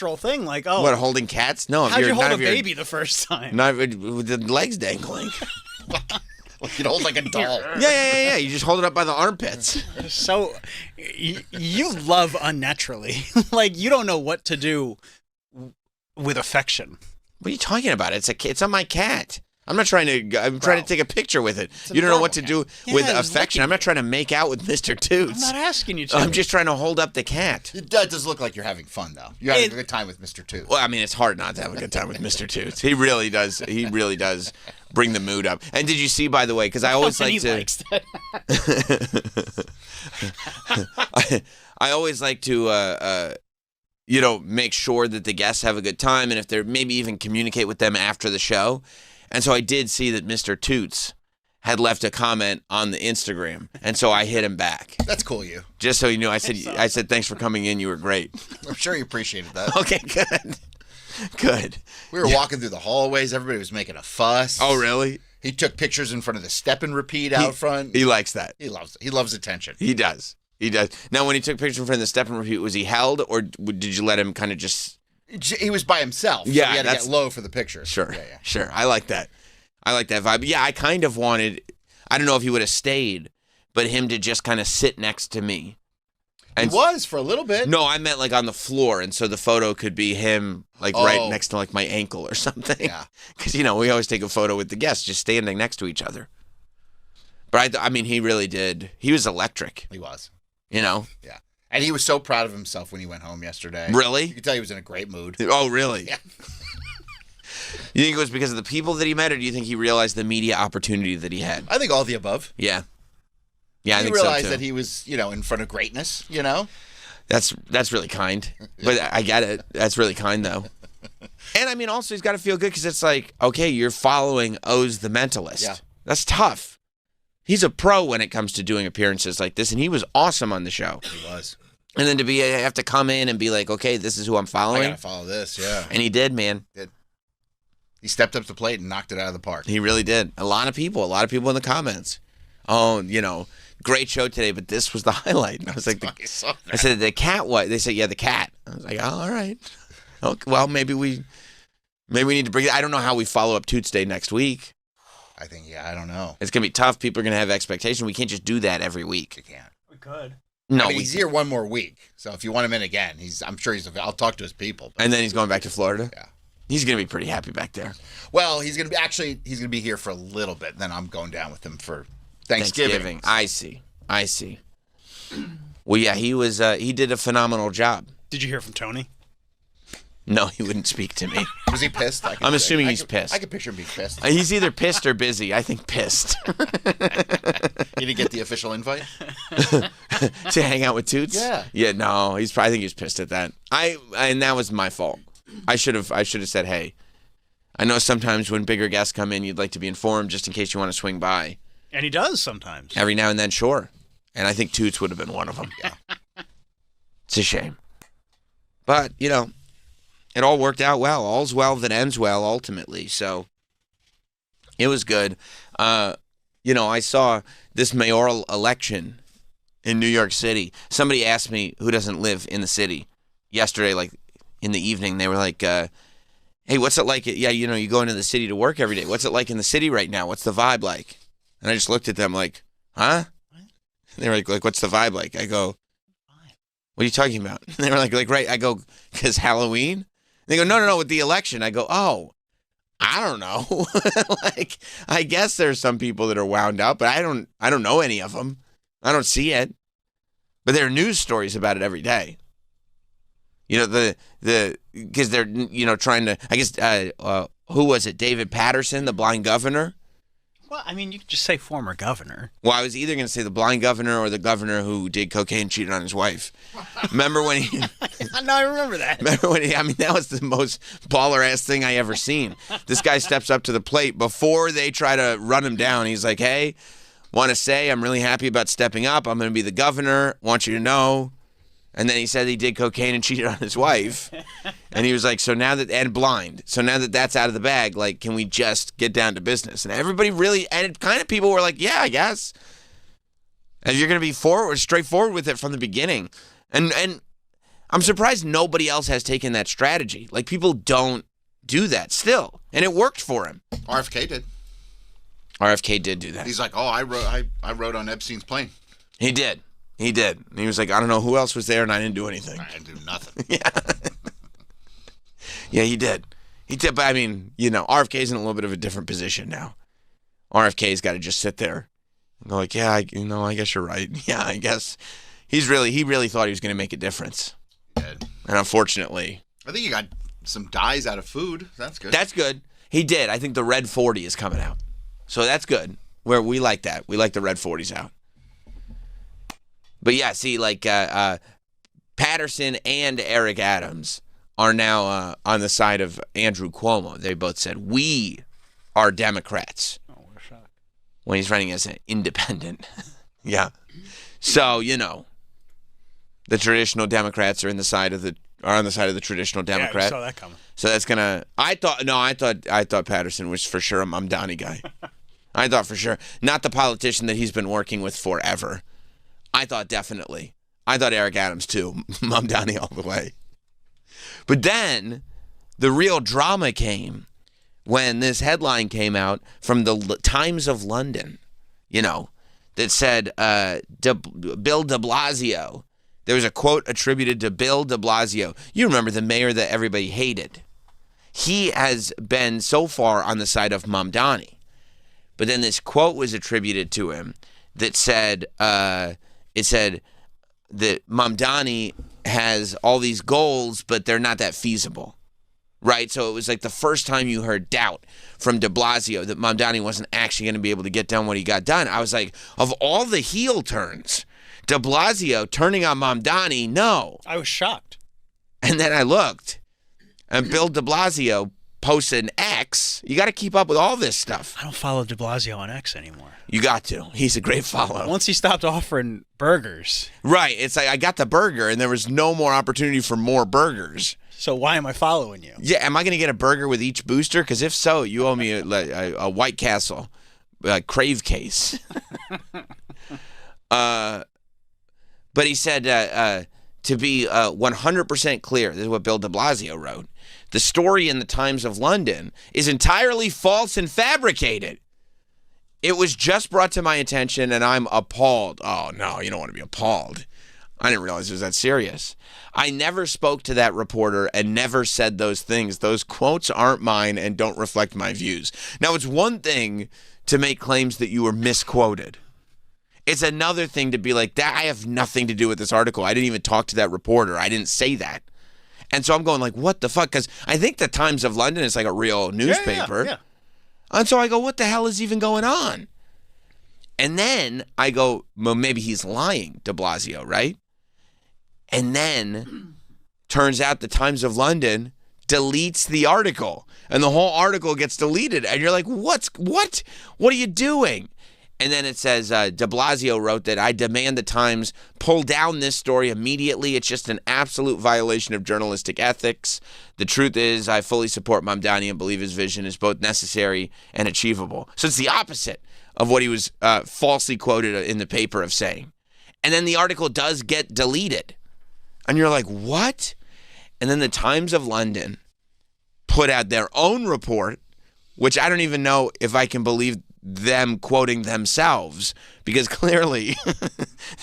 natural thing. Like, oh, What, holding cats? No. how'd you hold a baby the first time? Not with the legs dangling. You'd hold like a doll. Yeah. You just hold it up by the armpits. So, you love unnaturally. Like, you don't know what to do with affection. What are you talking about? It's on my cat. I'm trying to take a picture with it. You don't know what to do with affection. I'm not trying to make out with Mr. Toots. I'm not asking you to. I'm just trying to hold up the cat. It does look like you're having fun, though. You're having a good time with Mr. Toots. Well, I mean, it's hard not to have a good time with Mr. Toots. He really does. He really does bring the mood up. And did you see, by the way, because I always like to... I always like to... make sure that the guests have a good time, and if they're maybe even communicate with them after the show. And so I did see that Mr. Toots had left a comment on the Instagram, and so I hit him back. That's cool, you. Just so you knew, I said thanks for coming in. You were great. I'm sure you appreciated that. Okay, good. We were walking through the hallways. Everybody was making a fuss. Oh, really? He took pictures in front of the step and repeat out front. He likes that. He loves attention. He does. Now, when he took pictures in front of the step and repeat, was he held, or did you let him kind of just... He was by himself. Yeah, so he had to get low for the picture. Sure. Yeah. Sure. I like that. I like that vibe. Yeah, I kind of wanted, I don't know if he would have stayed, but him to just kind of sit next to me. And he was for a little bit. No, I meant like on the floor, and so the photo could be him like right next to like my ankle or something. Yeah. Because, we always take a photo with the guests just standing next to each other. But I mean, he really did. He was electric. He was. Yeah. And he was so proud of himself when he went home yesterday. Really? You could tell he was in a great mood. Oh, really? Yeah. You think it was because of the people that he met, or do you think he realized the media opportunity that he had? I think all the above. Yeah. Yeah, I think so, too. He realized that he was, in front of greatness, That's really kind. But I get it. That's really kind, though. And, I mean, also, he's got to feel good because it's like, okay, you're following Oz the Mentalist. Yeah. That's tough. He's a pro when it comes to doing appearances like this, and he was awesome on the show. He was. And then to have to come in and be like, okay, this is who I'm following. I got to follow this, yeah. And he did, man. He stepped up to the plate and knocked it out of the park. He really did. A lot of people in the comments. Oh, great show today, but this was the highlight. And I was like, I said, the cat what? They said, yeah, the cat. I was like, oh, all right. Okay, well, maybe we need to bring it. I don't know how we follow up Toots Day next week. I don't know. It's going to be tough. People are going to have expectations. We can't just do that every week. We can't. We could. No, he's here one more week. So if you want him in again, I'm sure I'll talk to his people. And then he's going back to Florida? Yeah. He's going to be pretty happy back there. Well, he's going to be here for a little bit. Then I'm going down with him for Thanksgiving. I see. Well, yeah, he did a phenomenal job. Did you hear from Tony? No, he wouldn't speak to me. Was he pissed? I'm assuming he's pissed. I can picture him being pissed. He's either pissed or busy. I think pissed. He didn't get the official invite? To hang out with Toots? Yeah. Yeah, no, I think he was pissed at that. And that was my fault. I should have said, hey, I know sometimes when bigger guests come in, you'd like to be informed just in case you want to swing by. And he does sometimes. Every now and then, sure. And I think Toots would have been one of them. Yeah. It's a shame. But, it all worked out well. All's well that ends well, ultimately. So it was good. I saw this mayoral election in New York City. Somebody asked me who doesn't live in the city yesterday, like in the evening. They were like, hey, what's it like? Yeah, you go into the city to work every day. What's it like in the city right now? What's the vibe like? And I just looked at them like, huh? They were like, what's the vibe like? I go, what are you talking about? And they were like, right. I go, because Halloween? They go, no, with the election. I go, oh, I don't know. Like, I guess there's some people that are wound up, but I don't know any of them. I don't see it. But there are news stories about it every day. Because they're, trying to, I guess, who was it? David Patterson, the blind governor? Well, I mean, you could just say former governor. Well, I was either going to say the blind governor or the governor who did cocaine and cheated on his wife. Remember when he... No, I remember that. Remember when that was the most baller-ass thing I ever seen. This guy steps up to the plate before they try to run him down. He's like, hey, want to say I'm really happy about stepping up. I'm going to be the governor. Want you to know. And then he said he did cocaine and cheated on his wife. And he was like, and blind. So now that that's out of the bag, like, can we just get down to business? And everybody really, and kind of people were like, yeah, I guess. And you're going to be straightforward with it from the beginning. And I'm surprised nobody else has taken that strategy. Like, people don't do that still, and it worked for him. RFK did. RFK did do that. He's like, oh, I wrote on Epstein's plane. He did. He did. And he was like, I don't know who else was there, and I didn't do anything. I didn't do nothing. Yeah. Yeah, he did. He did, but I mean, RFK's in a little bit of a different position now. RFK's got to just sit there and go like, yeah, I guess you're right. Yeah, I guess he really thought he was going to make a difference. He did. And unfortunately. I think he got some dyes out of food. That's good. That's good. He did. I think the Red 40 is coming out. So that's good. Where we like that. We like the Red 40s out. But yeah, see, like Patterson and Eric Adams are now on the side of Andrew Cuomo. They both said, we are Democrats. Oh, we're shocked. When he's running as an independent. Yeah. So, the traditional Democrats are on the side of the traditional Democrat. Yeah, I saw that coming. So that's gonna. I thought Patterson was for sure a Mamdani guy. I thought for sure, not the politician that he's been working with forever. I thought definitely. I thought Eric Adams too, Mamdani all the way. But then, the real drama came when this headline came out from the Times of London, that said Bill de Blasio. There was a quote attributed to Bill de Blasio. You remember the mayor that everybody hated. He has been so far on the side of Mamdani. But then this quote was attributed to him that said, it said that Mamdani has all these goals, but they're not that feasible. Right? So it was like the first time you heard doubt from de Blasio that Mamdani wasn't actually going to be able to get done what he got done. I was like, of all the heel turns, de Blasio turning on Mamdani, no. I was shocked. And then I looked, and Bill de Blasio posted an X. You got to keep up with all this stuff. I don't follow de Blasio on X anymore. You got to. He's a great follow. Once he stopped offering burgers. Right. It's like I got the burger, and there was no more opportunity for more burgers. So why am I following you? Yeah, am I going to get a burger with each booster? Because if so, you owe me a White Castle Crave case. But he said, to be 100% clear, this is what Bill de Blasio wrote, the story in the Times of London is entirely false and fabricated. It was just brought to my attention, and I'm appalled. Oh, no, you don't want to be appalled. I didn't realize it was that serious. I never spoke to that reporter and never said those things. Those quotes aren't mine and don't reflect my views. Now, it's one thing to make claims that you were misquoted. It's another thing to be like, that I have nothing to do with this article. I didn't even talk to that reporter. I didn't say that. And so I'm going like, what the fuck? Because I think the Times of London is like a real newspaper. Yeah. And so I go, what the hell is even going on? And then I go, well, maybe he's lying, de Blasio, right? And then turns out the Times of London deletes the article. And the whole article gets deleted. And you're like, what? What are you doing? And then it says, de Blasio wrote that I demand the Times pull down this story immediately. It's just an absolute violation of journalistic ethics. The truth is, I fully support Mamdani and believe his vision is both necessary and achievable. So it's the opposite of what he was falsely quoted in the paper of saying. And then the article does get deleted. And you're like, what? And then the Times of London put out their own report, which I don't even know if I can believe them quoting themselves, because clearly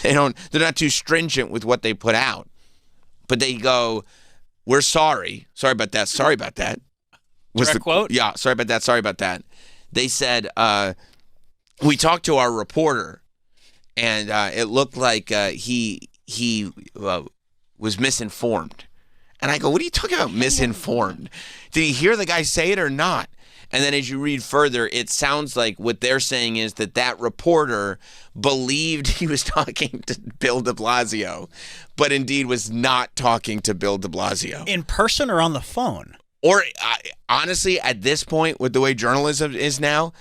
they're not too stringent with what they put out. But they go, we're sorry. Sorry about that. Sorry about that. Direct quote? Yeah, sorry about that. Sorry about that. They said, we talked to our reporter, and it looked like he was misinformed. And I go, what are you talking about misinformed? Did he hear the guy say it or not? And then as you read further, it sounds like what they're saying is that reporter believed he was talking to Bill de Blasio, but indeed was not talking to Bill de Blasio. In person or on the phone? Or honestly, at this point, with the way journalism is now,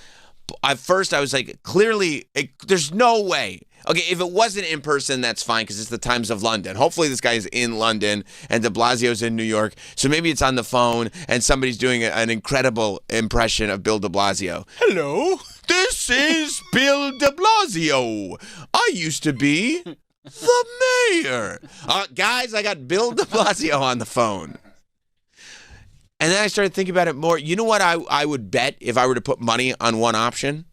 at first I was like, clearly, there's no way. Okay, if it wasn't in person, that's fine because it's the Times of London. Hopefully this guy is in London and de Blasio's in New York. So maybe it's on the phone and somebody's doing an incredible impression of Bill de Blasio. Hello. This is Bill de Blasio. I used to be The mayor. Guys, I got Bill de Blasio on the phone. And then I started thinking about it more. You know what I would bet if I were to put money on one option?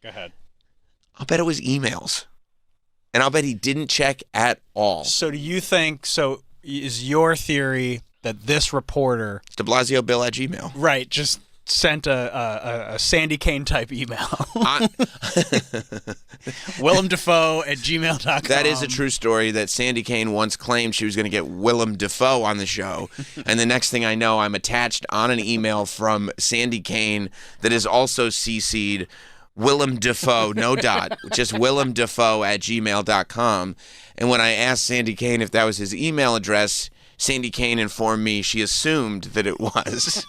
Go ahead. I'll bet it was emails. And I'll bet he didn't check at all. So do you think, so is your theory that this reporter, De Blasio Bill at Gmail. right, just sent a Sandy Kane type email? Willem Dafoe at gmail.com. That is a true story that Sandy Kane once claimed she was going to get Willem Dafoe on the show. And the next thing I know, I'm attached on an email from Sandy Kane that is also CC'd Willem Dafoe, no dot, just Willem Dafoe at gmail.com. And when I asked Sandy Kane if that was his email address, Sandy Kane informed me she assumed that it was.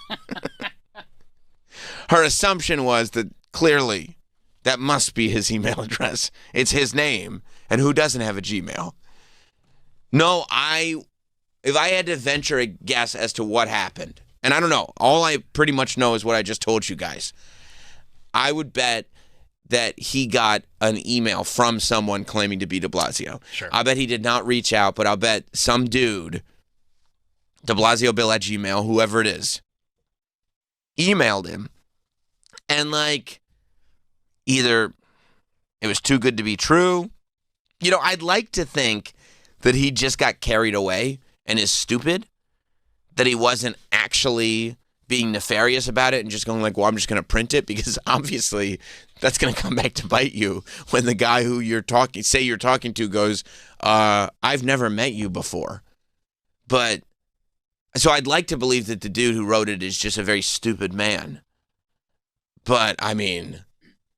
Her assumption was that clearly that must be his email address. It's his name. And who doesn't have a Gmail? No, if I had to venture a guess as to what happened, and I don't know, all I pretty much know is what I just told you guys. I would bet that he got an email from someone claiming to be de Blasio. Sure. I bet he did not reach out, but I'll bet some dude, de Blasio Bill at Gmail, whoever it is, emailed him. And like, either it was too good to be true. You know, I'd like to think that he just got carried away and is stupid, that he wasn't actually being nefarious about it and just going like, well, I'm just going to print it, because obviously that's going to come back to bite you when the guy who you're talking to goes, I've never met you before. But so I'd like to believe that the dude who wrote it is just a very stupid man. But I mean,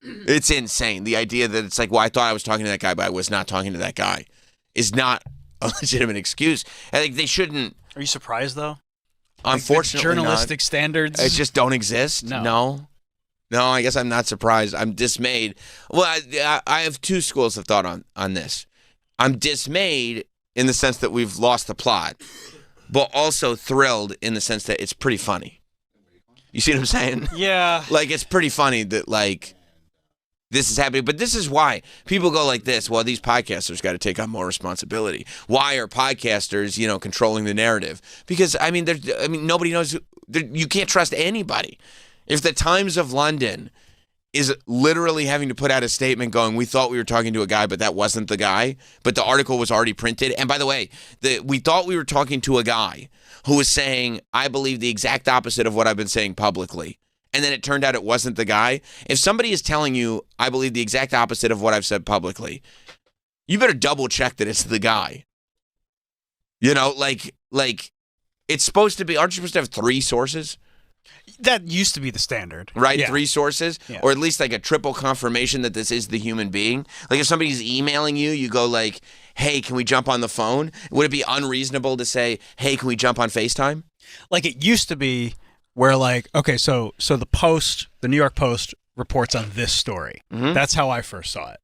it's insane. The idea that it's like, well, I thought I was talking to that guy, but I was not talking to that guy is not a legitimate excuse. I think they shouldn't. Are you surprised, though? Unfortunately, like journalistic standards it just don't exist. No, I guess I'm not surprised. I'm dismayed. Well, I have two schools of thought on this. I'm dismayed in the sense that we've lost the plot, but also thrilled in the sense that it's pretty funny. You see what I'm saying? Yeah. Like, it's pretty funny that, like, this is happening. But this is why people go like this. Well, these podcasters got to take on more responsibility. Why are podcasters, controlling the narrative? Because, nobody knows. You can't trust anybody. If the Times of London is literally having to put out a statement going, we thought we were talking to a guy, but that wasn't the guy, but the article was already printed. And by the way, we thought we were talking to a guy who was saying, I believe the exact opposite of what I've been saying publicly. And then it turned out it wasn't the guy. If somebody is telling you, I believe the exact opposite of what I've said publicly, you better double check that it's the guy. Like it's supposed to be, aren't you supposed to have 3 sources? That used to be the standard. Right? Yeah. 3 sources? Yeah. Or at least like a triple confirmation that this is the human being. Like if somebody's emailing you, you go like, hey, can we jump on the phone? Would it be unreasonable to say, hey, can we jump on FaceTime? Like it used to be where like, okay, so the New York Post reports on this story. Mm-hmm. That's how I first saw it.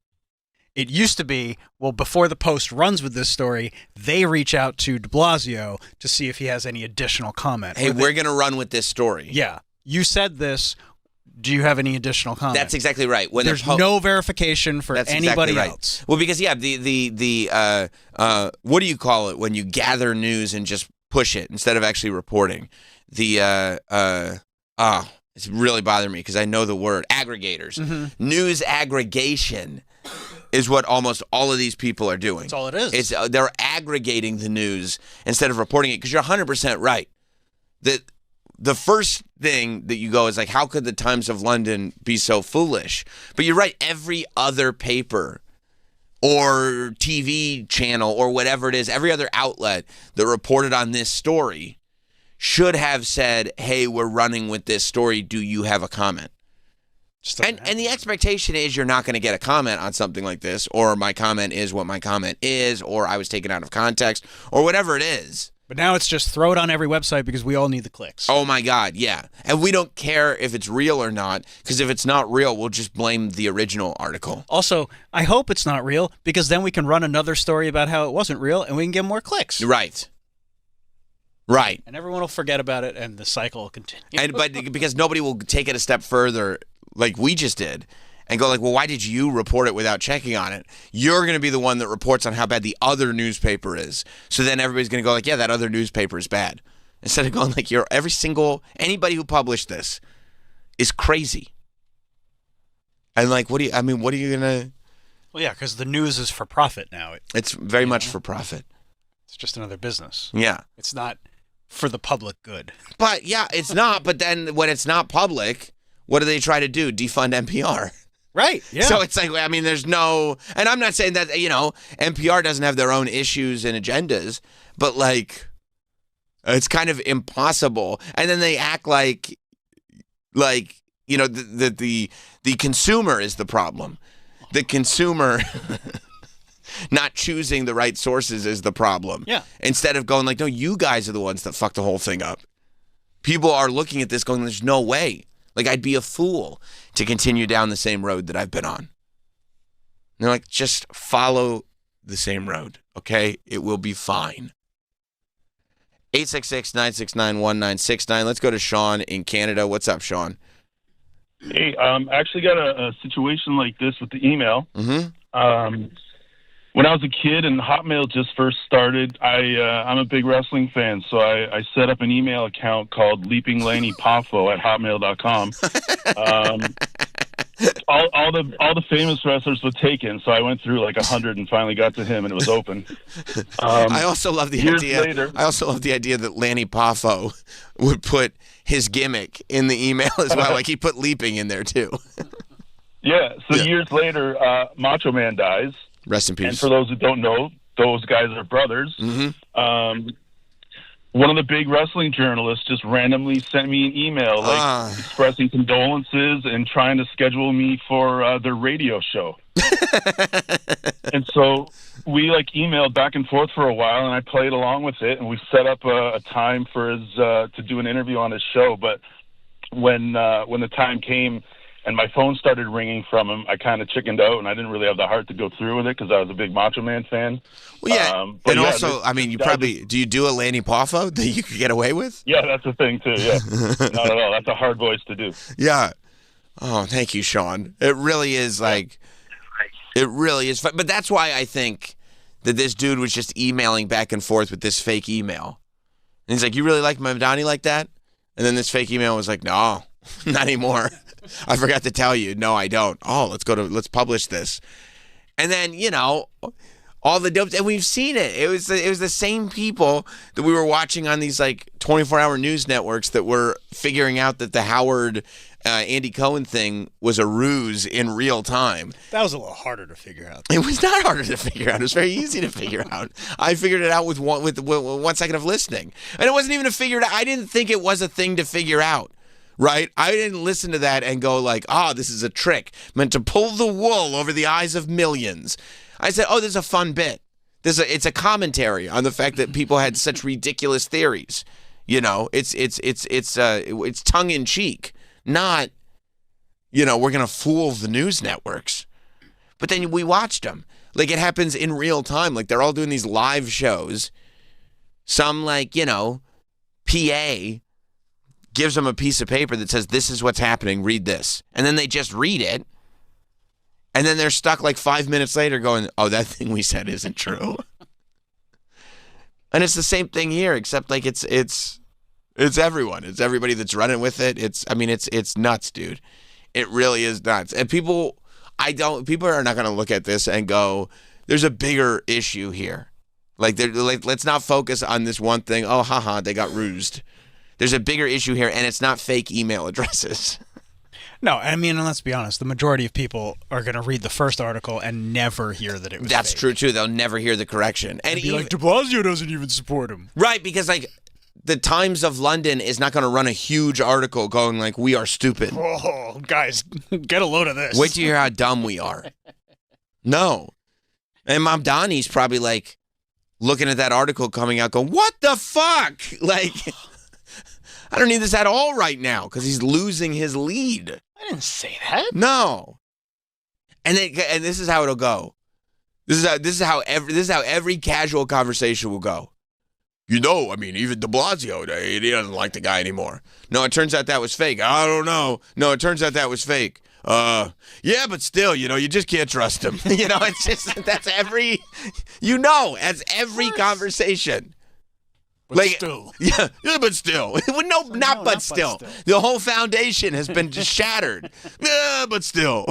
It used to be, well, before the Post runs with this story, they reach out to de Blasio to see if he has any additional comment. Hey, we're going to run with this story. Yeah. You said this. Do you have any additional comment? That's exactly right. When there's no verification for anybody else. Well, because, yeah, the what do you call it when you gather news and just push it instead of actually reporting? It's really bothering me because I know the word. Aggregators. Mm-hmm. News aggregation is what almost all of these people are doing. That's all it is. They're aggregating the news instead of reporting it, because you're 100% right. The first thing that you go is like, how could the Times of London be so foolish? But you're right. Every other paper or TV channel or whatever it is, every other outlet that reported on this story should have said, hey, we're running with this story. Do you have a comment? And the expectation is you're not going to get a comment on something like this, or my comment is what my comment is, or I was taken out of context, or whatever it is. But now it's just throw it on every website because we all need the clicks. Oh, my God, yeah. And we don't care if it's real or not, because if it's not real, we'll just blame the original article. Also, I hope it's not real, because then we can run another story about how it wasn't real, and we can get more clicks. Right. Right. And everyone will forget about it, and the cycle will continue. But because nobody will take it a step further like we just did and go like, well, why did you report it without checking on it? You're going to be the one that reports on how bad the other newspaper is. So then everybody's going to go like, yeah, that other newspaper is bad. Instead of going like, anybody who published this is crazy. And like, what are you going to... Well, yeah, because the news is for profit now. It's very much for profit. It's just another business. Yeah. It's not for the public good. But yeah, it's not. But then when it's not public, what do they try to do? Defund NPR. Right. Yeah. So it's like, I mean, there's no, and I'm not saying that, NPR doesn't have their own issues and agendas, but like, it's kind of impossible. And then they act like, the consumer is the problem. The consumer not choosing the right sources is the problem. Yeah. Instead of going like, no, you guys are the ones that fucked the whole thing up. People are looking at this going, there's no way. Like, I'd be a fool to continue down the same road that I've been on. And they're like, just follow the same road, okay? It will be fine. 866-969-1969. Let's go to Sean in Canada. What's up, Sean? Hey, actually got a situation like this with the email. Mm-hmm. When I was a kid and Hotmail just first started, I'm a big wrestling fan, so I set up an email account called Leaping Lanny Poffo at hotmail.com. All the famous wrestlers were taken, so I went through like 100 and finally got to him, and it was open. I also love the idea. Later, I also love the idea that Lanny Poffo would put his gimmick in the email as well. Like he put leaping in there too. Yeah. So years later, Macho Man dies. Rest in peace. And for those who don't know, those guys are brothers. Mm-hmm. One of the big wrestling journalists just randomly sent me an email, expressing condolences and trying to schedule me for their radio show. And so we emailed back and forth for a while, and I played along with it, and we set up a time for his to do an interview on his show. But when the time came and my phone started ringing from him, I kind of chickened out, and I didn't really have the heart to go through with it because I was a big Macho Man fan. Well, yeah, also, you probably do you do a Lanny Poffo that you could get away with? Yeah, that's the thing too. Yeah, not at all. That's a hard voice to do. Yeah. Oh, thank you, Sean. It really is it really is fun. But that's why I think that this dude was just emailing back and forth with this fake email. And he's like, you really like Madani like that? And then this fake email was like, no, not anymore. I forgot to tell you. No, I don't. Oh, let's publish this. And then, all the dopes, and we've seen it. It was the same people that we were watching on these 24-hour news networks that were figuring out that the Howard Andy Cohen thing was a ruse in real time. That was a little harder to figure out. It was not harder to figure out. It was very easy to figure out. I figured it out with 1 second of listening, and it wasn't even a figure out. I didn't think it was a thing to figure out. Right? I didn't listen to that and go like, this is a trick meant to pull the wool over the eyes of millions. I said, this is a fun bit. It's a commentary on the fact that people had such ridiculous theories. It's tongue in cheek, not, we're going to fool the news networks. But then we watched them. Like it happens in real time. Like they're all doing these live shows. Some PA gives them a piece of paper that says, this is what's happening, read this. And then they just read it. And then they're stuck 5 minutes later going, that thing we said isn't true. And it's the same thing here, except it's everyone. It's everybody that's running with it. It's nuts, dude. It really is nuts. And people are not going to look at this and go, there's a bigger issue here. Let's not focus on this one thing. Oh, haha, they got rused. There's a bigger issue here, and it's not fake email addresses. No, and let's be honest. The majority of people are going to read the first article and never hear that it was That's fake. true, too. They'll never hear the correction. And be de Blasio doesn't even support him. Right, because, the Times of London is not going to run a huge article going we are stupid. Oh, guys, get a load of this. Wait till you hear how dumb we are. No. And Mamdani's probably, looking at that article coming out going, what the fuck? I don't need this at all right now because he's losing his lead. I didn't say that. No. And this is how it'll go. This is how every casual conversation will go. Even de Blasio, he doesn't like the guy anymore. No, it turns out that was fake. I don't know. No, it turns out that was fake. Yeah, but still, you just can't trust him. It's just, that's every conversation. But still. Yeah, but still. Well, no, not but still. The whole foundation has been just shattered. Yeah, but still.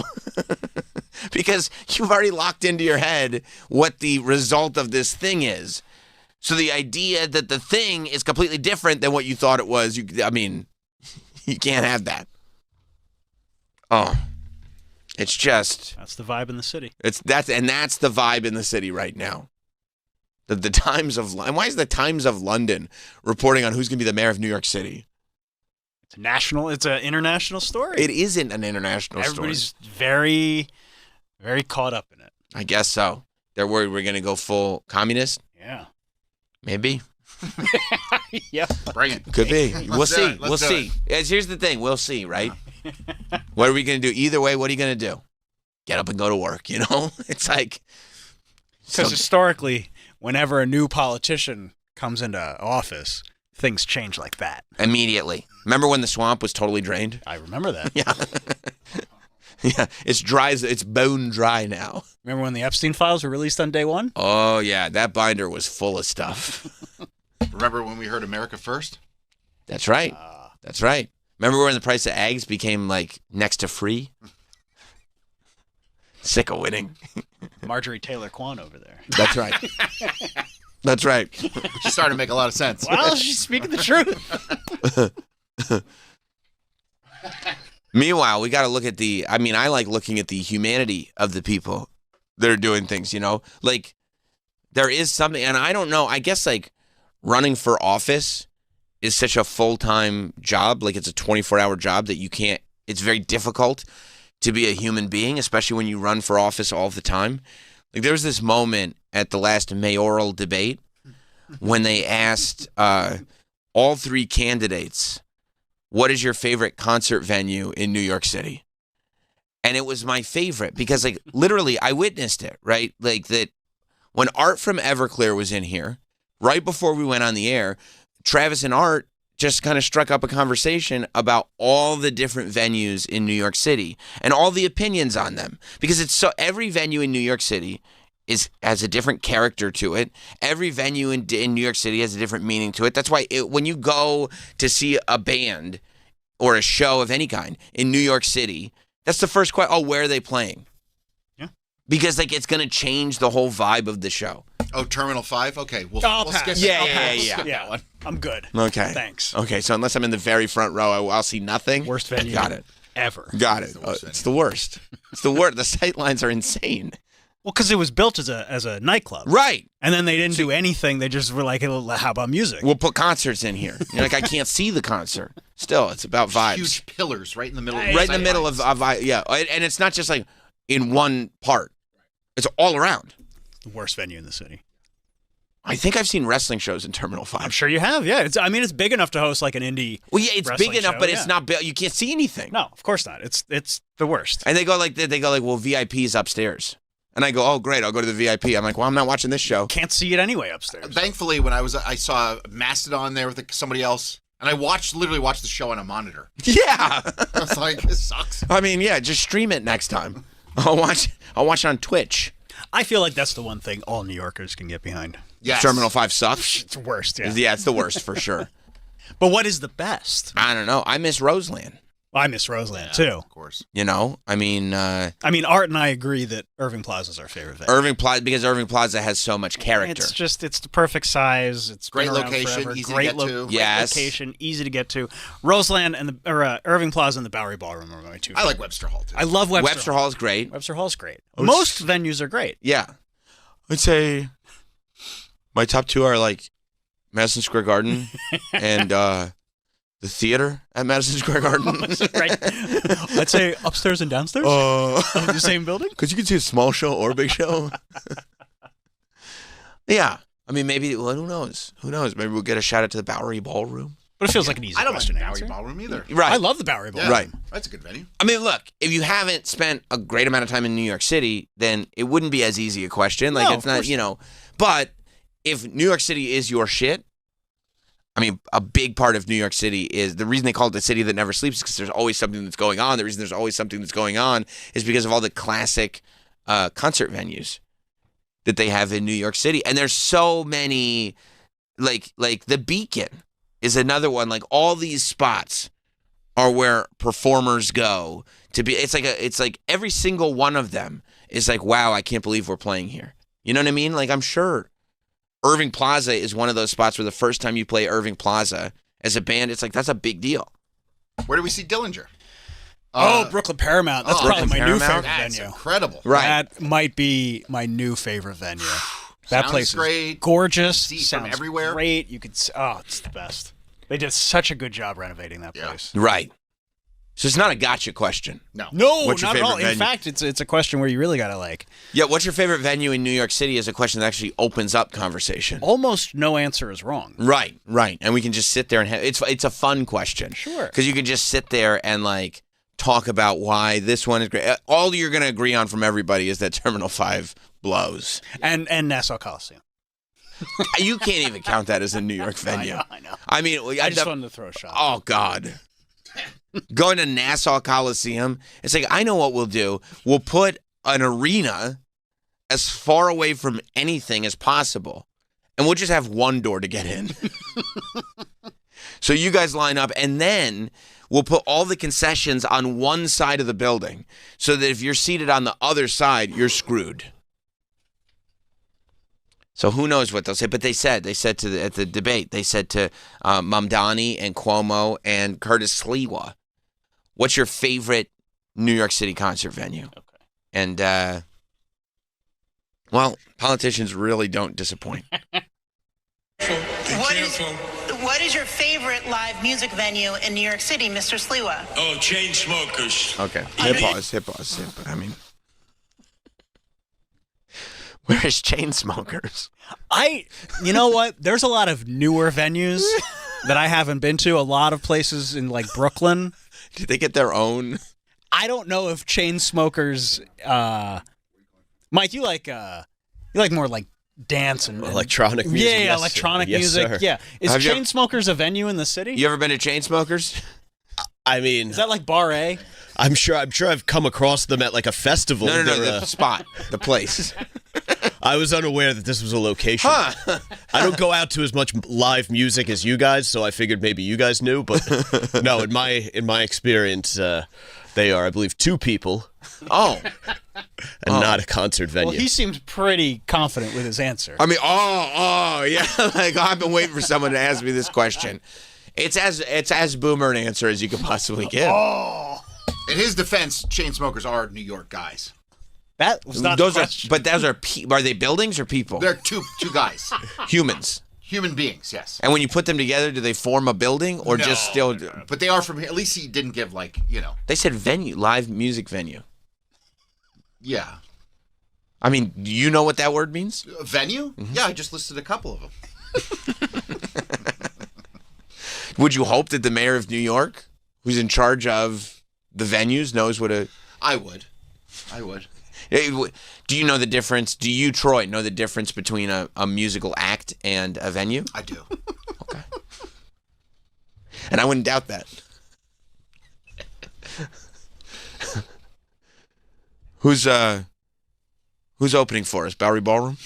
Because you've already locked into your head what the result of this thing is. So the idea that the thing is completely different than what you thought it was, you can't have that. Oh. It's just... That's the vibe in the city. That's the vibe in the city right now. The Times of London. Why is the Times of London reporting on who's going to be the mayor of New York City? It's an international story. It isn't an international story. Everybody's very, very caught up in it. I guess so. They're worried we're going to go full communist? Yeah. Maybe. Yeah. Bring it. Could be. We'll see. Let's We'll do see. Here's the thing. We'll see, right? What are we going to do? Either way, what are you going to do? Get up and go to work, It's like... Because historically, whenever a new politician comes into office, things change like that. Immediately. Remember when the swamp was totally drained? I remember that. Yeah. Yeah, it's dry. It's bone dry now. Remember when the Epstein files were released on day one? Oh, yeah. That binder was full of stuff. Remember when we heard America First? That's right. That's right. Remember when the price of eggs became, next to free? Sick of winning. Marjorie Taylor Quan over there. That's right. That's right. She's starting to make a lot of sense. Well, she's speaking the truth. Meanwhile, we got to look at I like looking at the humanity of the people that are doing things, there is something, and I don't know, I guess, running for office is such a full-time job, it's a 24-hour job that it's very difficult to be a human being, especially when you run for office all the time. There was this moment at the last mayoral debate when they asked all three candidates, what is your favorite concert venue in New York City? And it was my favorite because, literally, I witnessed it, right? That when Art from Everclear was in here, right before we went on the air, Travis and Art just kind of struck up a conversation about all the different venues in New York City and all the opinions on them. Because every venue in New York City has a different character to it. Every venue in New York City has a different meaning to it. That's why when you go to see a band or a show of any kind in New York City, that's the first question. Oh, where are they playing? Yeah. Because it's going to change the whole vibe of the show. Oh, Terminal 5? Okay, we'll pass. skip it. Yeah, I'll yeah, pass. yeah. Skip Yeah, that one. I'm good. Okay. Thanks. Okay, so unless I'm in the very front row, I'll see nothing. Worst venue Got it. ever. Got it. It's the worst. It's the worst. The sight lines are insane. Well, because it was built as a nightclub. Right. And then they didn't do anything. They just were like, how about music? We'll put concerts in here. You're I can't see the concert. Still, it's about vibes. Huge pillars right in the middle. Right in the middle of yeah. And it's not just in one part. It's all around. The worst venue in the city. I think I've seen wrestling shows in Terminal 5. I'm sure you have, yeah. It's big enough to host an indie. Well, yeah, it's wrestling big enough, show, but it's not big. You can't see anything. No, of course not. It's the worst. And they go well, VIP's upstairs. And I go, oh, great, I'll go to the VIP. I'm like, well, I'm not watching this show. Can't see it anyway upstairs. Thankfully, when I saw Mastodon there with somebody else, and I literally watched the show on a monitor. Yeah. I was like, this sucks. I mean, yeah, just stream it next time. I'll watch it on Twitch. I feel like that's the one thing all New Yorkers can get behind. Yes. Terminal 5 sucks. It's the worst, yeah. Yeah, it's the worst for sure. But what is the best? I don't know. I miss Roseland. I miss Roseland, too. Of course. I mean... Art and I agree that Irving Plaza is our favorite venue. Because Irving Plaza has so much character. It's the perfect size. It's great been around location, forever. easy Great to get to. Great Yes. location, easy to get to. Roseland and Irving Plaza and the Bowery Ballroom are my two. I like Webster Hall, too. I love Webster. Webster Hall is great. Webster Hall's great. Most venues are great. Yeah. I'd say my top two are Madison Square Garden and the theater at Madison Square Garden. Right. I'd say upstairs and downstairs of the same building. Because you can see a small show or a big show. Yeah. I mean, maybe, who knows? Who knows? Maybe we'll get a shout out to the Bowery Ballroom. But it feels like an easy I don't question like to Bowery answer. Ballroom either. Right. I love the Bowery Ballroom. Right. That's a good venue. I mean, look, if you haven't spent a great amount of time in New York City, then it wouldn't be as easy a question. No, It's not, But if New York City is your shit, I mean, a big part of New York City is the reason they call it the city that never sleeps is because there's always something that's going on. The reason there's always something that's going on is because of all the classic concert venues that they have in New York City. And there's so many, like the Beacon is another one. Like all these spots are where performers go to be. It's like every single one of them is like, wow, I can't believe we're playing here. You know what I mean? Like I'm sure Irving Plaza is one of those spots where the first time you play Irving Plaza as a band, it's like, that's a big deal. Where do we see Dillinger? Brooklyn Paramount. That's probably my new favorite That's venue. incredible. Right. That might be my new favorite venue. That Sounds place great. is gorgeous. See from Sounds everywhere. great. You could. It's the best. They did such a good job renovating that Yeah. place. Right. So it's not a gotcha question. No. No, What's your not at all. favorite venue? In fact, it's a question where you really gotta like. Yeah, what's your favorite venue in New York City is a question that actually opens up conversation. Almost no answer is wrong. Right. And we can just sit there and have it's a fun question. Sure. Because you can just sit there and like talk about why this one is great. All you're going to agree on from everybody is that Terminal 5 blows. And Nassau Coliseum. You can't even count that as a New York venue. I know. I mean, I just wanted to throw a shot. oh God. Going to Nassau Coliseum, it's like, I know what we'll do. We'll put an arena as far away from anything as possible, and we'll just have one door to get in. So you guys line up, and then we'll put all the concessions on one side of the building so that if you're seated on the other side, you're screwed. So who knows what they'll say? But they said at the debate, they said to Mamdani and Cuomo and Curtis Sliwa, what's your favorite New York City concert venue? Okay. And, well, politicians really don't disappoint. What is your favorite live music venue in New York City, Mr. Sliwa? Oh, Chainsmokers. Okay. Hit pause. I mean, where is Chainsmokers? You know what? There's a lot of newer venues that I haven't been to. A lot of places in like Brooklyn. Did they get their own? I don't know if Chainsmokers. Mike, you like more like dance and electronic music. Yeah, yes, electronic yes, music. sir. Yeah, is Have you- Chainsmokers a venue in the city? You ever been to Chainsmokers? I mean, Is that like Bar A? I'm sure I've come across them at like a festival. No, They're, the spot, the place. I was unaware that this was a location. I don't go out to as much live music as you guys, so I figured maybe you guys knew. But no, in my experience, they are, I believe, two people Oh. and not a concert venue. Well, he seemed pretty confident with his answer. I mean, yeah. Like I've been waiting for someone to ask me this question. It's as boomer an answer as you could possibly give. In his defense, Chainsmokers are New York guys. That was not Those the are, question. but those are they buildings or people? They're two guys, Humans. human beings. Yes, And when you put them together, do they form a building or just still? but they are from here. At least he didn't give They said venue, live music venue. yeah, I mean, do you know what that word means? a venue. Yeah, I just listed a couple of them. Would you hope that the mayor of New York, who's in charge of the venues, knows what a? I would. Do you know the difference? Do you, Troy, know the difference between a musical act and a venue? I do. Okay. And I wouldn't doubt that. Who's opening for us? Bowery Ballroom?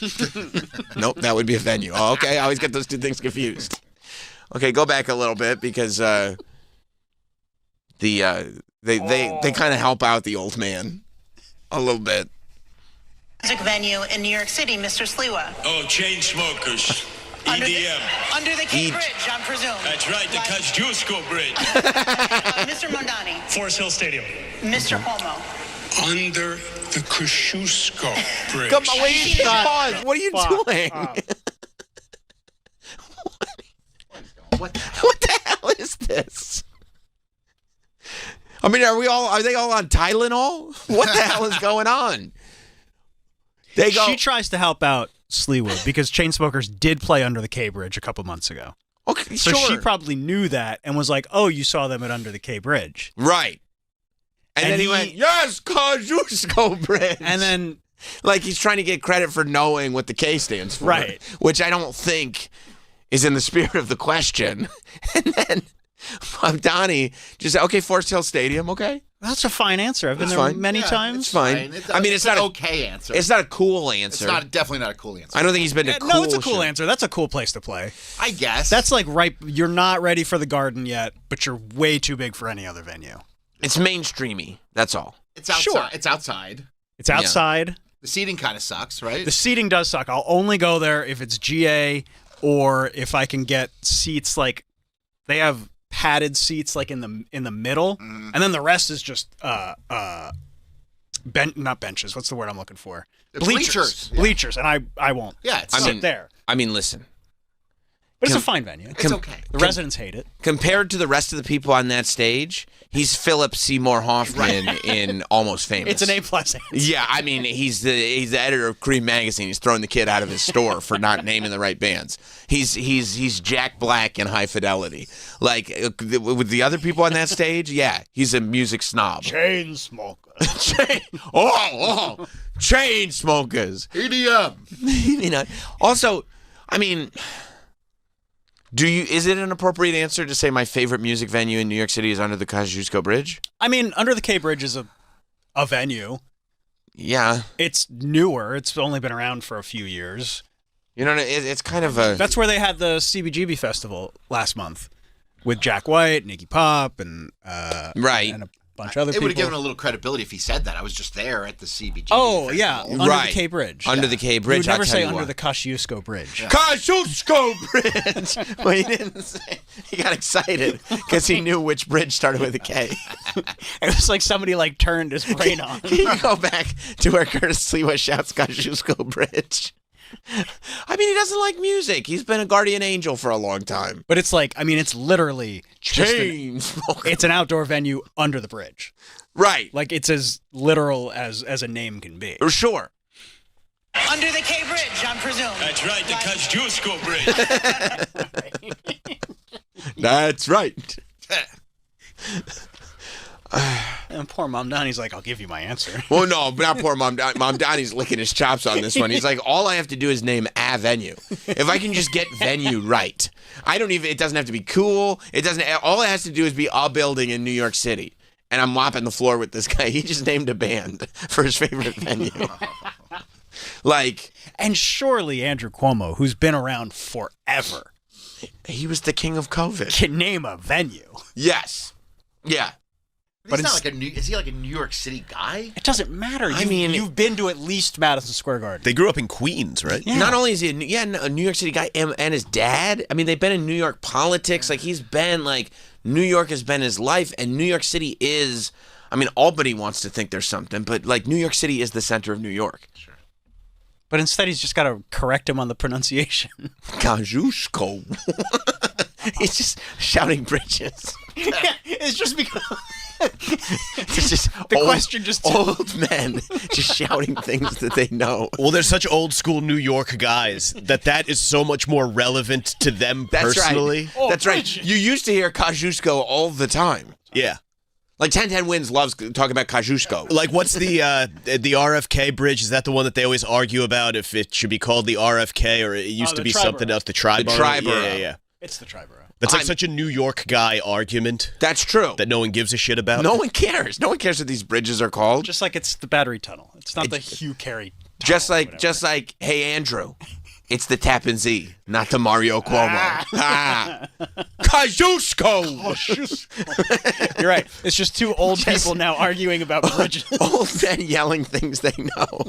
Nope, that would be a venue. Oh, okay. I always get those two things confused. Okay, go back a little bit because they kind of help out the old man a little bit. Music venue in New York City, Mr. Sliwa. Oh, Chainsmokers. Under EDM. the Cape Bridge, I presume. That's right, the Kosciuszko Bridge. Mr. Mondani. Forest Hill Stadium. Mr. Cuomo. Under the Kosciuszko Bridge. Come on, wait, pause. What are you doing? What the hell is this? I mean, are they all on Tylenol? What the hell is going on? They go. She tries to help out Sleewood because Chainsmokers did play Under the K Bridge a couple months ago. Okay, So sure. she probably knew that and was like, "Oh, you saw them at Under the K Bridge." Right. And then he went, yes, Kosciuszko Bridge. And then like he's trying to get credit for knowing what the K stands for. Right. Which I don't think is in the spirit of the question. And then Donnie just said, okay, Forest Hill Stadium, okay. That's a fine answer. I've been It's there fine. many Yeah, times. It's fine. I mean, it's not an a okay answer. It's not a cool It's answer. definitely not a cool answer. I don't think he's been to cool. No, it's a cool shit. answer. That's a cool place to play. I guess That's like right. You're not ready for the Garden yet, but you're way too big for any other venue. It's mainstreamy. That's all. it's outside. Sure. It's outside. It's outside. The seating kind of sucks, right? The seating does suck. I'll only go there if it's GA or if I can get seats like they have padded seats like in the middle, and then the rest is just not benches. What's the word I'm looking for? Bleachers. Yeah. Bleachers, and I won't. Yeah, it's sit there. I mean, listen. But it's a fine venue. It's okay. The residents hate it. Compared to the rest of the people on that stage, he's Philip Seymour Hoffman in Almost Famous. It's an A+ answer. Yeah, I mean, he's the editor of Cream magazine. He's throwing the kid out of his store for not naming the right bands. He's Jack Black in High Fidelity. Like with the other people on that stage, yeah, he's a music snob. Chain smoker. Chain smokers. EDM. You know. Also, I mean, is it an appropriate answer to say my favorite music venue in New York City is under the Kosciuszko Bridge? I mean, Under the K Bridge is a venue. Yeah. It's newer. It's only been around for a few years. You know, it's kind of a... That's where they had the CBGB festival last month with Jack White, Iggy Pop, and right. and a bunch of other It people. would have given a little credibility if he said that. I was just there at the CBG. Oh, festival. yeah. Under Right. the K Bridge. Under the K You Bridge. would never I'll tell say you under what. the Kosciuszko Bridge. Kosciuszko Bridge. Well, he didn't say. He got excited because he knew which bridge started with a K. It was like somebody turned his brain on. Can you go back to where Curtis Sliwa shouts Kosciuszko Bridge? I mean, he doesn't like music. He's been a guardian angel for a long time. But it's it's literally just Chain smoker. it's an outdoor venue under the bridge. Right. Like it's as literal as a name can be. Sure. Under the K Bridge, I'm presuming. That's right, the Kosciuszko Bridge. That's right. And poor Mom Donnie's like, I'll give you my answer. Well, no, not poor Mom. Mom Donnie's licking his chops on this one. He's like, all I have to do is name a venue. If I can just get venue right, it doesn't have to be cool. All it has to do is be a building in New York City. And I'm mopping the floor with this guy. He just named a band for his favorite venue. And surely Andrew Cuomo, who's been around forever, he was the king of COVID. can name a venue. Yes. Yeah. But he's not is he like a New York City guy? It doesn't matter. You've been to at least Madison Square Garden. They grew up in Queens, right? Yeah. Not only is he a New York City guy and his dad, I mean, they've been in New York politics. He's been New York has been his life, and New York City is, Albany wants to think there's something, but New York City is the center of New York. Sure. But instead, he's just got to correct him on the pronunciation. Kosciuszko. He's just shouting bridges. It's just because It's just the question just old men just shouting things that they know. Well, they're such old school New York guys that is so much more relevant to them personally. Right. That's right. You used to hear Kosciuszko all the time. Yeah. 1010 Wins loves talking about Kosciuszko. What's the RFK bridge? Is that the one that they always argue about if it should be called the RFK or it used to be something else? The Triborough. The Triborough. Yeah. It's the Triborough. That's such a New York guy argument. That's true. That no one gives a shit about. No one cares. No one cares what these bridges are called. Just like it's the Battery Tunnel. It's not the Hugh Carey tunnel. Just like, hey Andrew, it's the Tappan Zee, not the Mario Cuomo. Kosciuszko. You're right. It's just two old people now arguing about bridges. Old men yelling things they know.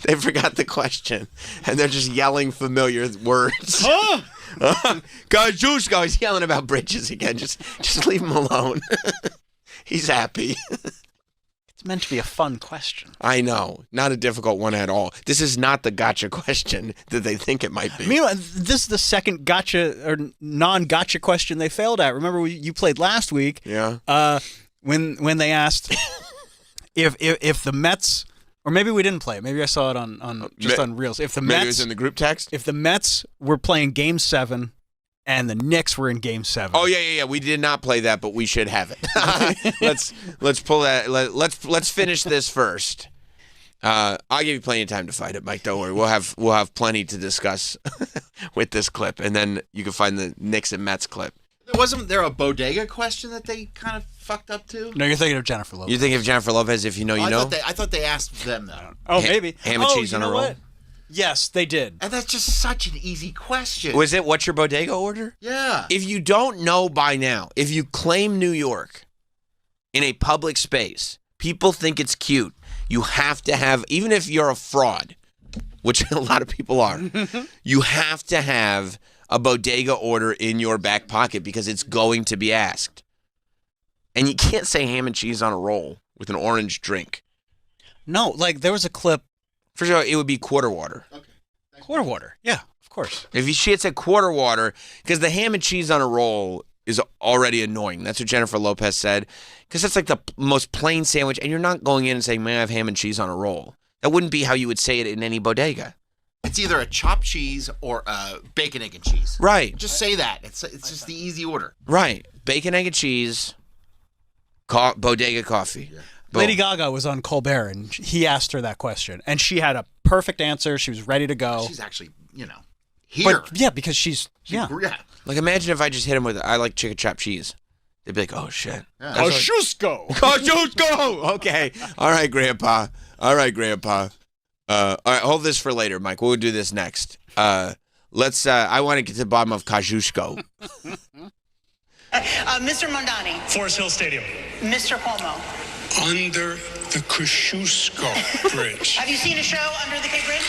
They forgot the question, and they're just yelling familiar words. Kosciuszko is yelling about bridges again. Just leave him alone. He's happy. It's meant to be a fun question. I know. Not a difficult one at all. This is not the gotcha question that they think it might be. Meanwhile, this is the second gotcha or non-gotcha question they failed at. Remember you played last week? Yeah. When they asked if the Mets, or maybe we didn't play it. Maybe I saw it on Reels. If the Maybe Mets it was in the group text. If the Mets were playing Game 7 and the Knicks were in Game 7. Oh yeah. We did not play that, but we should have it. Let's pull that. Let's finish this first. I'll give you plenty of time to fight it, Mike. Don't worry. We'll have plenty to discuss with this clip, and then you can find the Knicks and Mets clip. Wasn't there a bodega question that they kind of fucked up too? No, you're thinking of Jennifer Lopez. You think of Jennifer Lopez if you know, you know? I thought they asked them that. Oh, maybe. Ham and cheese you on a know roll? what? Yes, they did. And that's just such an easy question. Was it what's your bodega order? Yeah. If you don't know by now, if you claim New York in a public space, people think it's cute. You have to have, even if you're a fraud, which a lot of people are, you have to have a bodega order in your back pocket because it's going to be asked. And you can't say ham and cheese on a roll with an orange drink. No, like there was a clip. For sure, it would be quarter water. Quarter water. Yeah, of course. If she had said quarter water, because the ham and cheese on a roll is already annoying. That's what Jennifer Lopez said. Because that's like the most plain sandwich, and you're not going in and saying, "May I have ham and cheese on a roll?" That wouldn't be how you would say it in any bodega. It's either a chopped cheese or a bacon, egg, and cheese. Right. Just say that. It's just the easy order. Right. Bacon, egg, and cheese, bodega coffee. Yeah. Lady Gaga was on Colbert, and he asked her that question, and she had a perfect answer. She was ready to go. She's actually, here. But, yeah, because she's yeah. Like, imagine if I just hit him with, I like chicken chopped cheese. They'd be like, oh, shit. Yeah. Kosciuszko. Kosciuszko! Okay. All right, Grandpa. All right, hold this for later, Mike. We'll do this next. Let's, I want to get to the bottom of Kosciuszko. Mr. Mondani. Forest Hill Stadium. Mr. Cuomo. Under the Kosciuszko Bridge. Have you seen a show Under the Cape Bridge?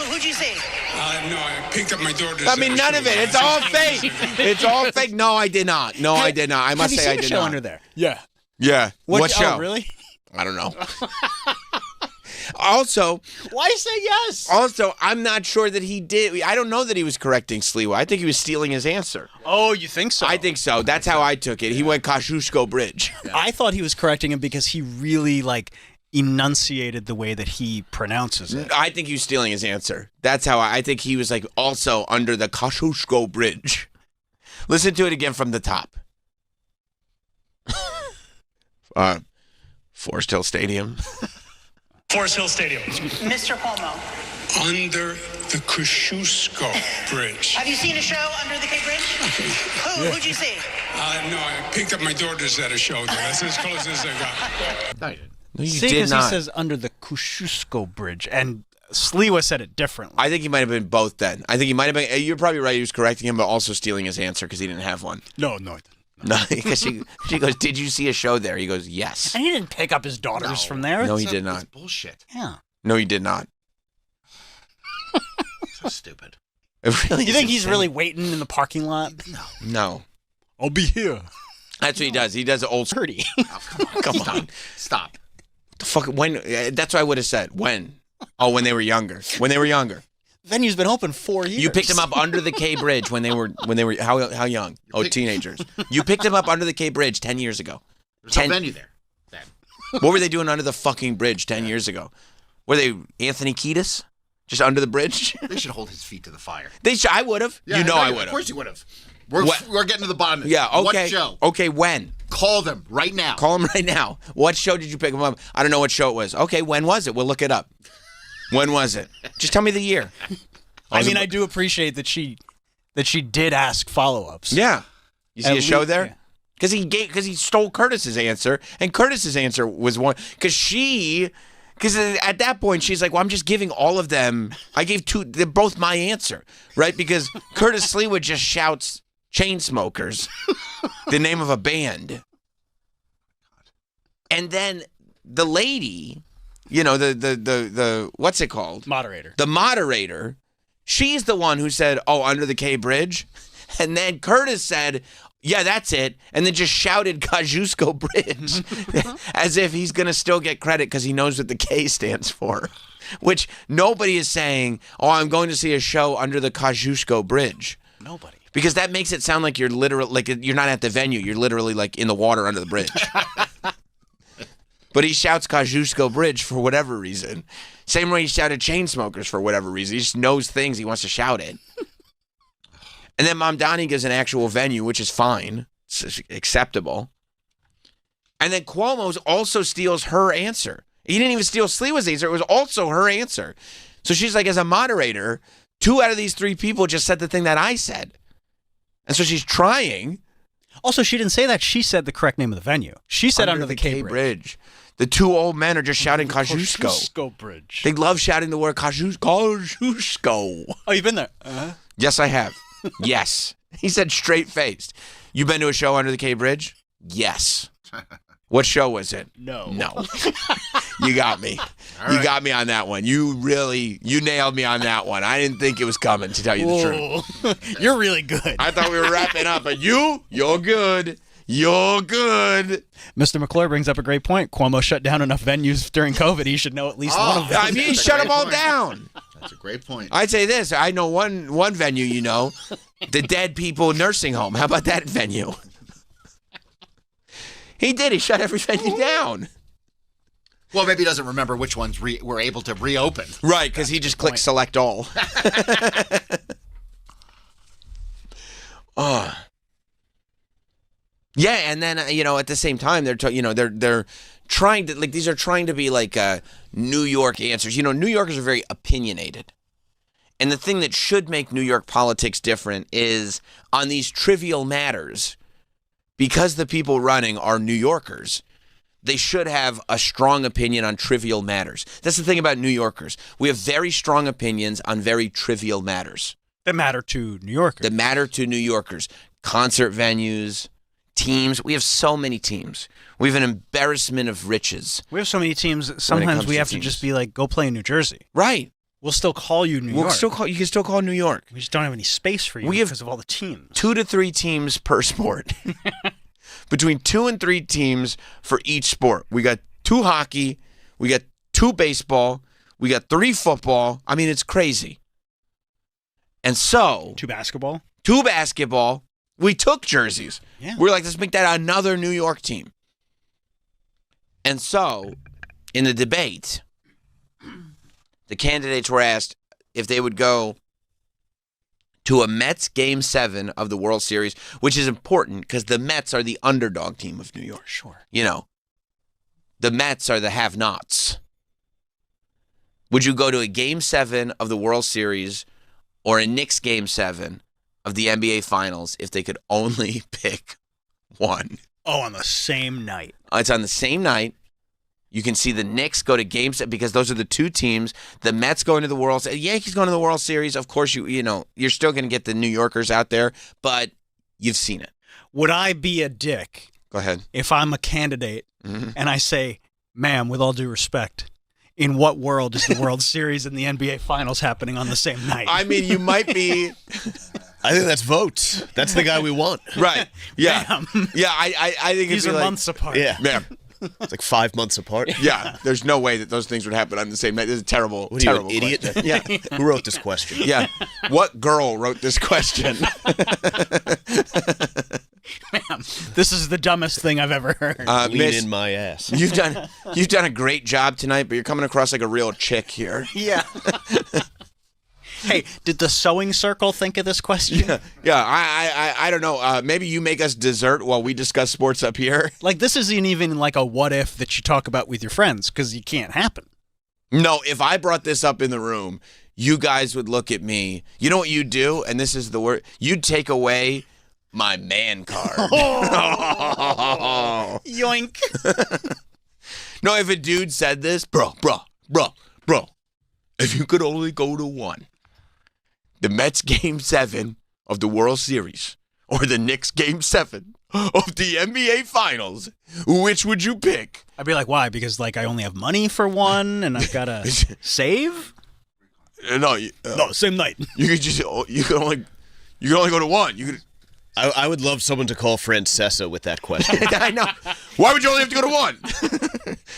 Who'd you see? No, I picked up my daughter's. I mean, none of it. It's all fake. It's all fake. No, I did not. No, I did not. I must say I did have you seen a show not. Under there? Yeah. Yeah. What show? Oh, really? I don't know. Also, why say yes? Also, I'm not sure that he did. I don't know that he was correcting Sliwa. I think he was stealing his answer. Oh, you think so? I think so. That's how I took it. He went Kosciuszko Bridge. Yeah. I thought he was correcting him because he really enunciated the way that he pronounces it. I think he was stealing his answer. That's how I think he was also under the Kosciuszko Bridge. Listen to it again from the top. Forest Hill Stadium. Forest Hill Stadium. Mr. Cuomo. Under the Kosciuszko Bridge. Have you seen a show Under the Cape Bridge? Who'd you see? No, I picked up my daughter's at a show there. That's as close as I got. No, you didn't. No, you See, did because not. he says Under the Kosciuszko Bridge, and Sliwa said it differently. I think he might have been both then. I think he might have been. You're probably right. He was correcting him, but also stealing his answer because he didn't have one. No. No, because she goes, "Did you see a show there?" He goes, "Yes." And he didn't pick up his daughters from there. No, he did not. It's bullshit. Yeah. No, he did not. So stupid. It really You is think he's insane. really waiting in the parking lot? No. I'll be here. That's what he does. He does old. 30. Come on. Stop. The fuck? When? That's what I would have said. When? Oh, when they were younger. When they were younger. Venue's been open 4 years. You picked him up under the K Bridge when they were how young? Oh, teenagers. You picked him up under the K Bridge 10 years ago. There's no venue there. Then. What were they doing under the fucking bridge 10 years ago? Were they Anthony Kiedis? Just under the bridge? They should hold his feet to the fire. I would have. Yeah, I would Of have. course you would have. We're getting to the bottom of it. Yeah, okay. What show? Okay, when? Call them right now. Call him right now. What show did you pick him up? I don't know what show it was. Okay, when was it? We'll look it up. When was it? Just tell me the year. I mean, I do appreciate that she did ask follow-ups. Yeah. You see At a show least- there? yeah. Because he stole Curtis's answer, and Curtis's answer was one. Because at that point she's like, well, I'm just giving all of them. I gave two. They're both my answer, right? Because Curtis Sliwa just shouts "Chainsmokers," the name of a band, and then the lady, the what's it called? Moderator. The moderator. She's the one who said, "Oh, under the K Bridge," and then Curtis said, "Yeah, that's it," and then just shouted Kosciuszko Bridge as if he's going to still get credit because he knows what the K stands for, which nobody is saying, "Oh, I'm going to see a show under the Kosciuszko Bridge." Nobody. Because that makes it sound like you're literally, like you're not at the venue. You're literally like in the water under the bridge. But he shouts Kosciuszko Bridge for whatever reason. Same way he shouted Chainsmokers for whatever reason. He just knows things. He wants to shout it. And then Mamdani gives an actual venue, which is fine. It's acceptable. And then Cuomo's also steals her answer. He didn't even steal Sliwa's answer. It was also her answer. So she's like, as a moderator, 2 out of these 3 people just said the thing that I said. And so she's trying. Also, she didn't say that. She said the correct name of the venue. She said under the K Bridge. The 2 old men are just shouting Kosciuszko. Kosciuszko Bridge. They love shouting the word Kosciuszko. Oh, you've been there? Yes, I have. Yes. He said straight-faced. You been to a show under the K Bridge? Yes. What show was it? No. You got me. You got me on that one. You nailed me on that one. I didn't think it was coming, to tell you the truth. You're really good. I thought we were wrapping up, but you're good. You're good. Mr. McClure brings up a great point. Cuomo shut down enough venues during COVID. He should know at least one of them. I mean, he shut them all down. That's a great point. I'd say this. I know one venue, the Dead People Nursing Home. How about that venue? He did. He shut every venue down. Well, maybe he doesn't remember which ones were able to reopen. Right, because he just clicked select all. Yeah, and then at the same time they're trying to these are trying to be like New York answers. New Yorkers are very opinionated. And the thing that should make New York politics different is on these trivial matters, because the people running are New Yorkers, they should have a strong opinion on trivial matters. That's the thing about New Yorkers. We have very strong opinions on very trivial matters. That matter to New Yorkers. That matter to New Yorkers. Concert venues, teams. We have so many teams. We have an embarrassment of riches. We have so many teams. Sometimes we have to just be like, go play in New Jersey. Right. We'll still call you New York. You can still call New York. We just don't have any space for you because of all the teams. 2 to 3 teams per sport. Between 2 and 3 teams for each sport. We got 2 hockey. We got 2 baseball. We got 3 football. I mean, it's crazy. And so 2 basketball. 2 basketball. We took jerseys. Yeah. We're like, let's make that another New York team. And so, in the debate, the candidates were asked if they would go to a Mets Game 7 of the World Series, which is important because the Mets are the underdog team of New York. Sure. The Mets are the have-nots. Would you go to a Game 7 of the World Series or a Knicks Game 7 of the NBA Finals if they could only pick one? Oh, on the same night. It's on the same night. You can see the Knicks go to Game 7 because those are the 2 teams. The Mets going to the World Series. Yankees going to the World Series. Of course, you're still going to get the New Yorkers out there, but you've seen it. Would I be a dick? Go ahead. If I'm a candidate and I say, ma'am, with all due respect, in what world is the World Series and the NBA Finals happening on the same night? I mean, you might be. I think that's votes. That's the guy we want. Right. Yeah. Ma'am. Yeah. I think These are months apart. Yeah. Ma'am. It's like 5 months apart. Yeah. There's no way that those things would happen on the same night. This is a terrible, What are you, terrible an idiot? question. Yeah. Who wrote this question? Yeah. What girl wrote this question? Ma'am, this is the dumbest thing I've ever heard. Lean Miss, in my ass. you've done a great job tonight, but you're coming across like a real chick here. Yeah. Hey, did the sewing circle think of this question? Yeah, I don't know. Maybe you make us dessert while we discuss sports up here. Like, this isn't even like a what if that you talk about with your friends because it can't happen. No, if I brought this up in the room, you guys would look at me. You know what you'd do? And this is the word. You'd take away my man card. Yoink. No, if a dude said this, bro, if you could only go to one, the Mets Game 7 of the World Series or the Knicks Game 7 of the NBA Finals, which would you pick? I'd be like, why? Because, like, I only have money for one and I've got to save? No, Same night. you could only go to one. You could. I would love someone to call Francesa with that question. I know. Why would you only have to go to one?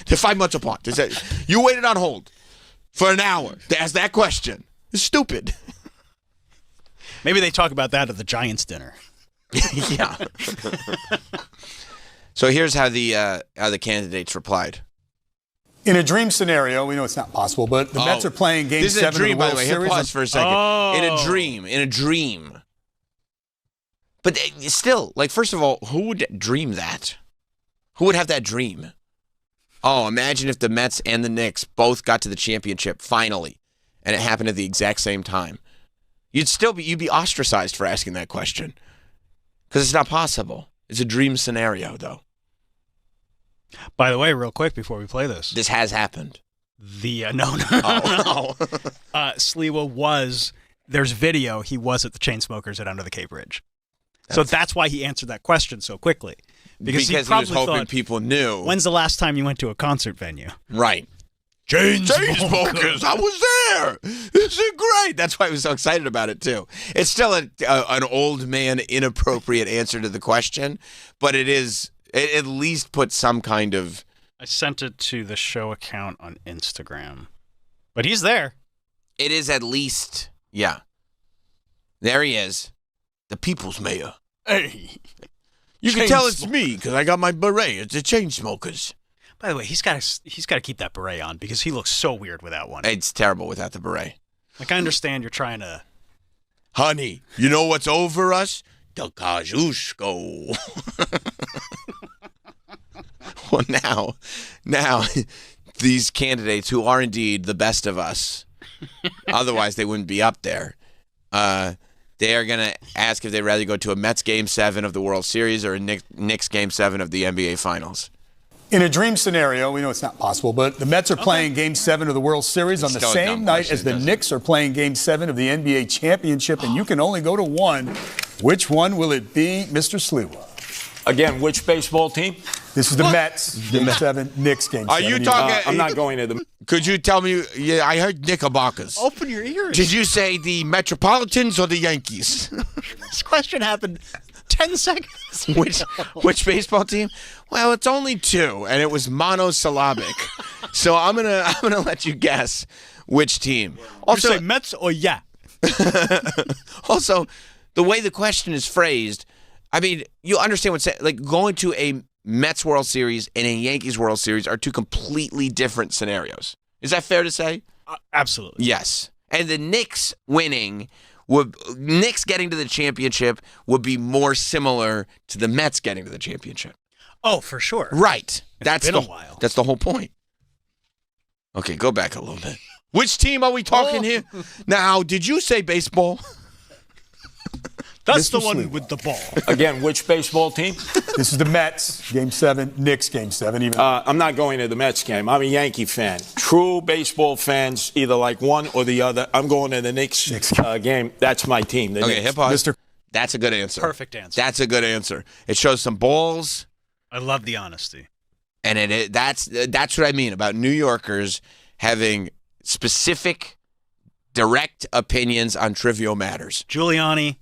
They're 5 months apart. You waited on hold for an hour to ask that question. It's stupid. Maybe they talk about that at the Giants dinner. Yeah. So here's how the candidates replied. In a dream scenario, we know it's not possible, but the Mets are playing Game 7 This is a dream, of the by World the way. Series. Hit pause for a second. Oh. In a dream. But still, like, first of all, who would dream that? Who would have that dream? Oh, imagine if the Mets and the Knicks both got to the championship finally, and it happened at the exact same time. You'd be ostracized for asking that question because it's not possible. It's a dream scenario, though. By the way, real quick before we play this, This has happened. no. Oh, no. Sliwa was. There's video. He was at the Chainsmokers at Under the Cape Bridge. So that's why he answered that question so quickly. Because he was probably hoping thought, people knew. when's the last time you went to a concert venue? Right. Chainsmokers, I was there. This is great. That's why I was so excited about it, too. It's still an old man, inappropriate answer to the question, but it at least puts some kind of... I sent it to the show account on Instagram. But he's there. It is at least, yeah. There he is. The people's mayor. Hey. You can tell it's me because I got my beret. It's the Chainsmokers. By the way, he's got to keep that beret on because he looks so weird without one. It's terrible without the beret. Like, I understand you're trying to... Honey, you know what's over us? The Kosciuszko. Well, now, these candidates who are indeed the best of us, otherwise they wouldn't be up there, they are going to ask if they'd rather go to a Mets Game 7 of the World Series or a Knicks Game 7 of the NBA Finals. In a dream scenario, we know it's not possible, but the Mets are playing Game 7 of the World Series on the same night as the Knicks are playing Game 7 of the NBA Championship, and you can only go to one. Which one will it be, Mr. Sliwa? Again, which baseball team? This is the Mets, Game 7, Knicks Game 7. Are you talking? I'm not going to the... Could you tell me? Yeah, I heard Knickerbockers. Open your ears. Did you say the Metropolitans or the Yankees? This question happened 10 seconds. Which baseball team? Well, it's only two, and it was monosyllabic. So I'm gonna let you guess which team. Also, you say Mets or yeah. Also, the way the question is phrased, I mean, you understand what's like going to a Mets World Series and a Yankees World Series are two completely different scenarios. Is that fair to say? Absolutely. Yes. And the Knicks getting to the championship would be more similar to the Mets getting to the championship. Oh, for sure. Right. It's been a while. That's the whole point. Okay, go back a little bit. Which team are we talking here? Now, did you say baseball? That's Mr. the one Sliwa. with the ball. Again, which baseball team? This is the Mets, Game 7, Knicks Game 7. I'm not going to the Mets game. I'm a Yankee fan. True baseball fans either like one or the other. I'm going to the Knicks game. That's my team. Okay, hip hop. Mr. That's a good answer. Perfect answer. That's a good answer. It shows some balls. I love the honesty. And that's what I mean about New Yorkers having specific, direct opinions on trivial matters. Giuliani,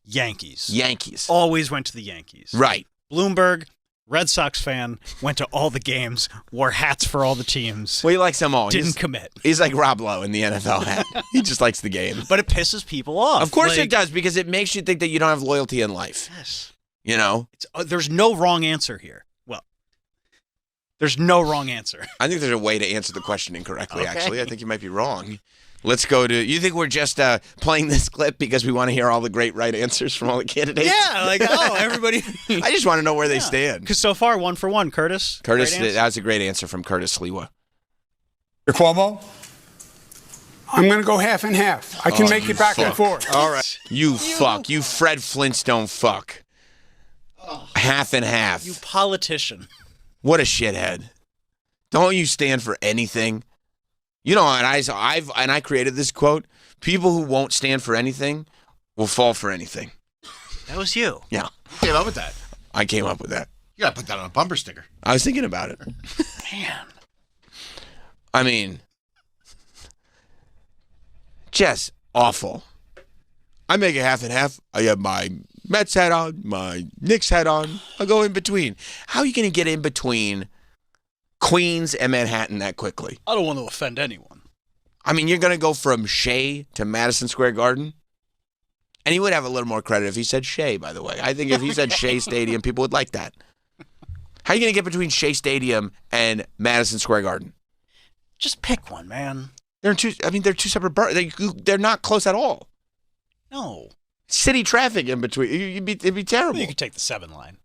Yankees. Yankees. Always went to the Yankees. Right. Bloomberg, Red Sox fan, went to all the games, wore hats for all the teams. Well, he likes them all. Didn't commit. He's like Rob Lowe in the NFL hat. He just likes the game. But it pisses people off. Of course it does, because it makes you think that you don't have loyalty in life. Yes. You know? There's no wrong answer here. Well, there's no wrong answer. I think there's a way to answer the question incorrectly, Okay. actually. I think you might be wrong. Let's go to... You think we're just playing this clip because we want to hear all the great right answers from all the candidates? Yeah, like, everybody... I just want to know where they stand. Because so far, 1 for 1, Curtis. Curtis, Great answer. that was a great answer from Curtis Sliwa. Cuomo? I'm going to go half and half. I can make it back and forth. All right. You fuck. You Fred Flintstone fuck. Half and half. You politician. What a shithead. Don't you stand for anything? You know, and I created this quote. People who won't stand for anything will fall for anything. That was you. Yeah. Came up with that. I came up with that. You got to put that on a bumper sticker. I was thinking about it. Man. I mean, just awful. I make it half and half. I have my Mets hat on, my Knicks hat on. I go in between. How are you going to get in between Queens and Manhattan that quickly? I don't want to offend anyone. I mean, you're going to go from Shea to Madison Square Garden? And he would have a little more credit if he said Shea, by the way. I think if he said Shea Stadium, people would like that. How are you going to get between Shea Stadium and Madison Square Garden? Just pick one, man. They're two separate they're not close at all. No. City traffic in between. It'd be terrible. You could take the 7 line.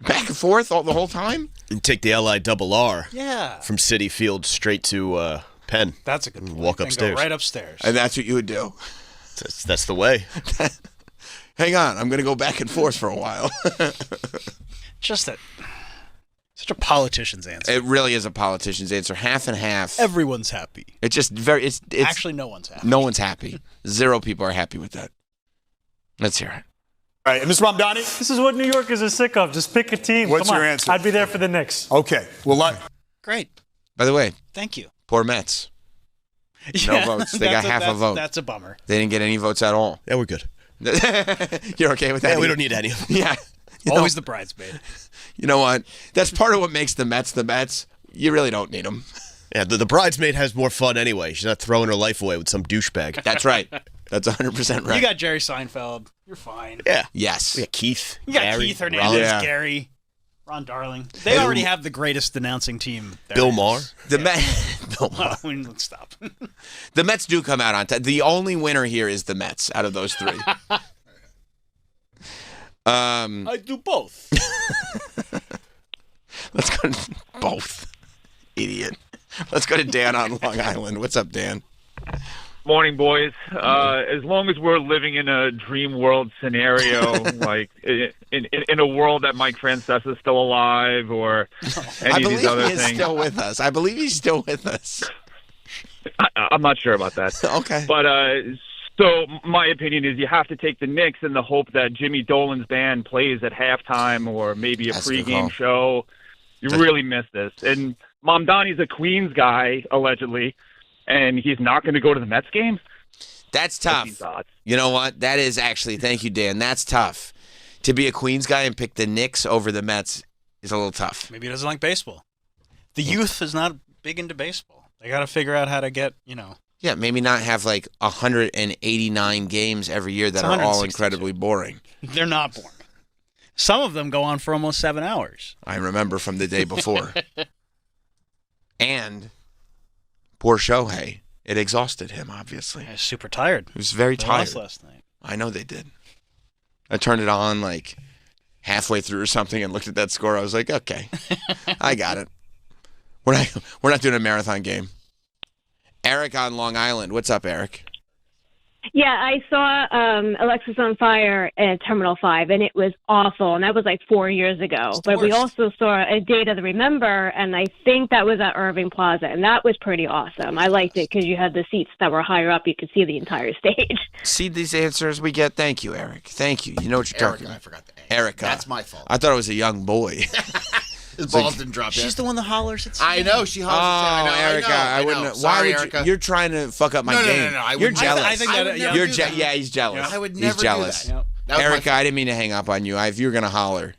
Back and forth the whole time? And take the LIRR. Yeah. From Citi Field straight to Penn. That's a good point. Walk Then upstairs. Go right upstairs. And that's what you would do. That's the way. Hang on, I'm going to go back and forth for a while. Just such a politician's answer. It really is a politician's answer. Half and half. Everyone's happy. It's just very. It's Actually, no one's happy. No one's happy. 0 people are happy with that. Let's hear it. All right, Mr. Mamdani? This is what New Yorkers are sick of. Just pick a team. What's Come your on. answer? I'd be there for the Knicks. Okay. Well, Great. By the way, Thank you. poor Mets. No votes. They got half a vote. That's a bummer. They didn't get any votes at all. Yeah, we're good. You're okay with that? Yeah, we don't need any of them. Yeah. Always the bridesmaid. You know what? That's part of what makes the Mets the Mets. You really don't need them. Yeah, the bridesmaid has more fun anyway. She's not throwing her life away with some douchebag. That's right. That's 100% right. You got Jerry Seinfeld. You're fine. Yeah. Yes. We got Keith. You got Gary, Keith Hernandez, Yeah. Gary, Ron Darling. They already have the greatest announcing team. Bill Maher. The Mets. Bill Maher. Let's stop. The Mets do come out on top. The only winner here is the Mets out of those 3. I do both. Let's go to both. Idiot. Let's go to Dan on Long Island. What's up, Dan? Morning, boys. As long as we're living in a dream world scenario, like in a world that Mike Francesa is still alive, or any of these other he's things, still with us. I believe he's still with us. I'm not sure about that. Okay. But so my opinion is you have to take the Knicks in the hope that Jimmy Dolan's band plays at halftime or maybe a That's a good call. pregame show. You really miss this. And Mamdani's a Queens guy, allegedly, and he's not going to go to the Mets game? That's tough. You know what? That is actually, thank you, Dan. That's tough. To be a Queens guy and pick the Knicks over the Mets is a little tough. Maybe he doesn't like baseball. The youth is not big into baseball. They got to figure out how to get, Yeah, maybe not have like 189 games every year that are all incredibly boring. They're not boring. Some of them go on for almost 7 hours. I remember from the day before. And poor Shohei. It exhausted him, obviously. I was super tired. He was very They tired. lost last night. I know they did. I turned it on like halfway through or something and looked at that score. I was like, okay, I got it. We're not doing a marathon game. Eric on Long Island. What's up, Eric? Yeah, I saw Alexis on Fire at Terminal 5, and it was awful, and that was like 4 years ago. But we also saw A Day to Remember, and I think that was at Irving Plaza, and that was pretty awesome. I liked it because you had the seats that were higher up. You could see the entire stage. See these answers we get? Thank you, Eric. Thank you. You know what you're talking about. I forgot the Erica. That's my fault. I thought it was a young boy. His balls didn't drop yet. She's the one that hollers at I know, she hollers at Oh, Erica, I wouldn't. Sorry, Why would Erica. you? You're trying to fuck up my No, game. I You're wouldn't- jealous. I think that- I would never You're do that. yeah, he's jealous. I would He's never do jealous. that. That was Erica, my- I didn't mean to hang up on you. If you're gonna holler,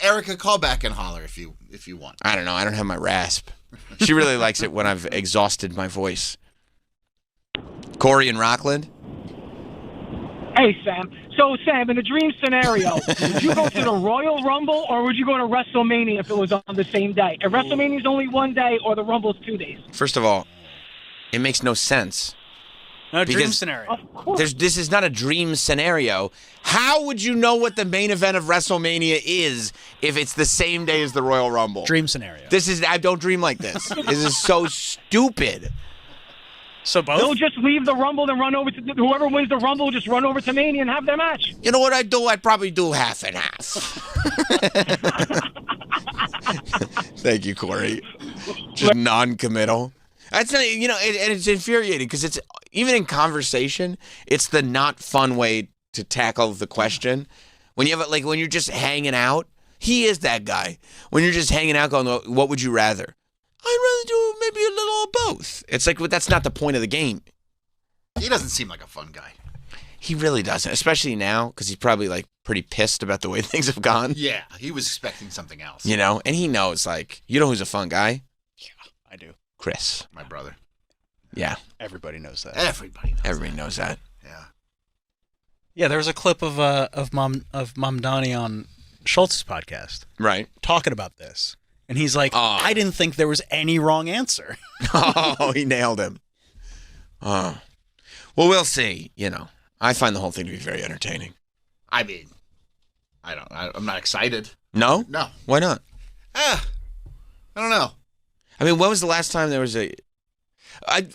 Erica, call back and holler if you want. I don't know. I don't have my rasp. She really likes it when I've exhausted my voice. Corey in Rockland. Hey, Sam. So, Sam, in a dream scenario, would you go to the Royal Rumble or would you go to WrestleMania if it was on the same day? If WrestleMania's only one day or the Rumble's 2 days? First of all, it makes no sense. No, dream Because scenario. This is not a dream scenario. How would you know what the main event of WrestleMania is if it's the same day as the Royal Rumble? Dream scenario. I don't dream like this. This is so stupid. So both? They'll just leave the Rumble and run over to whoever wins the Rumble, just run over to Mania and have their match. You know what I'd do? I'd probably do half and half. Thank you, Corey. Just non-committal. That's not, and it's infuriating because it's even in conversation, it's the not fun way to tackle the question. When you have when you're just hanging out, he is that guy. When you're just hanging out, going, "What would you rather?" I'd rather do maybe a little of both. It's like that's not the point of the game. He doesn't seem like a fun guy. He really doesn't, especially now because he's probably pretty pissed about the way things have gone. Yeah, he was expecting something else. And he knows who's a fun guy? Yeah, I do. Chris, my brother. Yeah, everybody knows that. Everybody knows that. Yeah. Yeah, there was a clip of Mamdani on Schultz's podcast, right, talking about this, and he's like, "I didn't think there was any wrong answer." Oh, he nailed him. Oh, well, we'll see. I find the whole thing to be very entertaining. I mean, I'm not excited. No? No. Why not? I don't know. I mean, when was the last time there was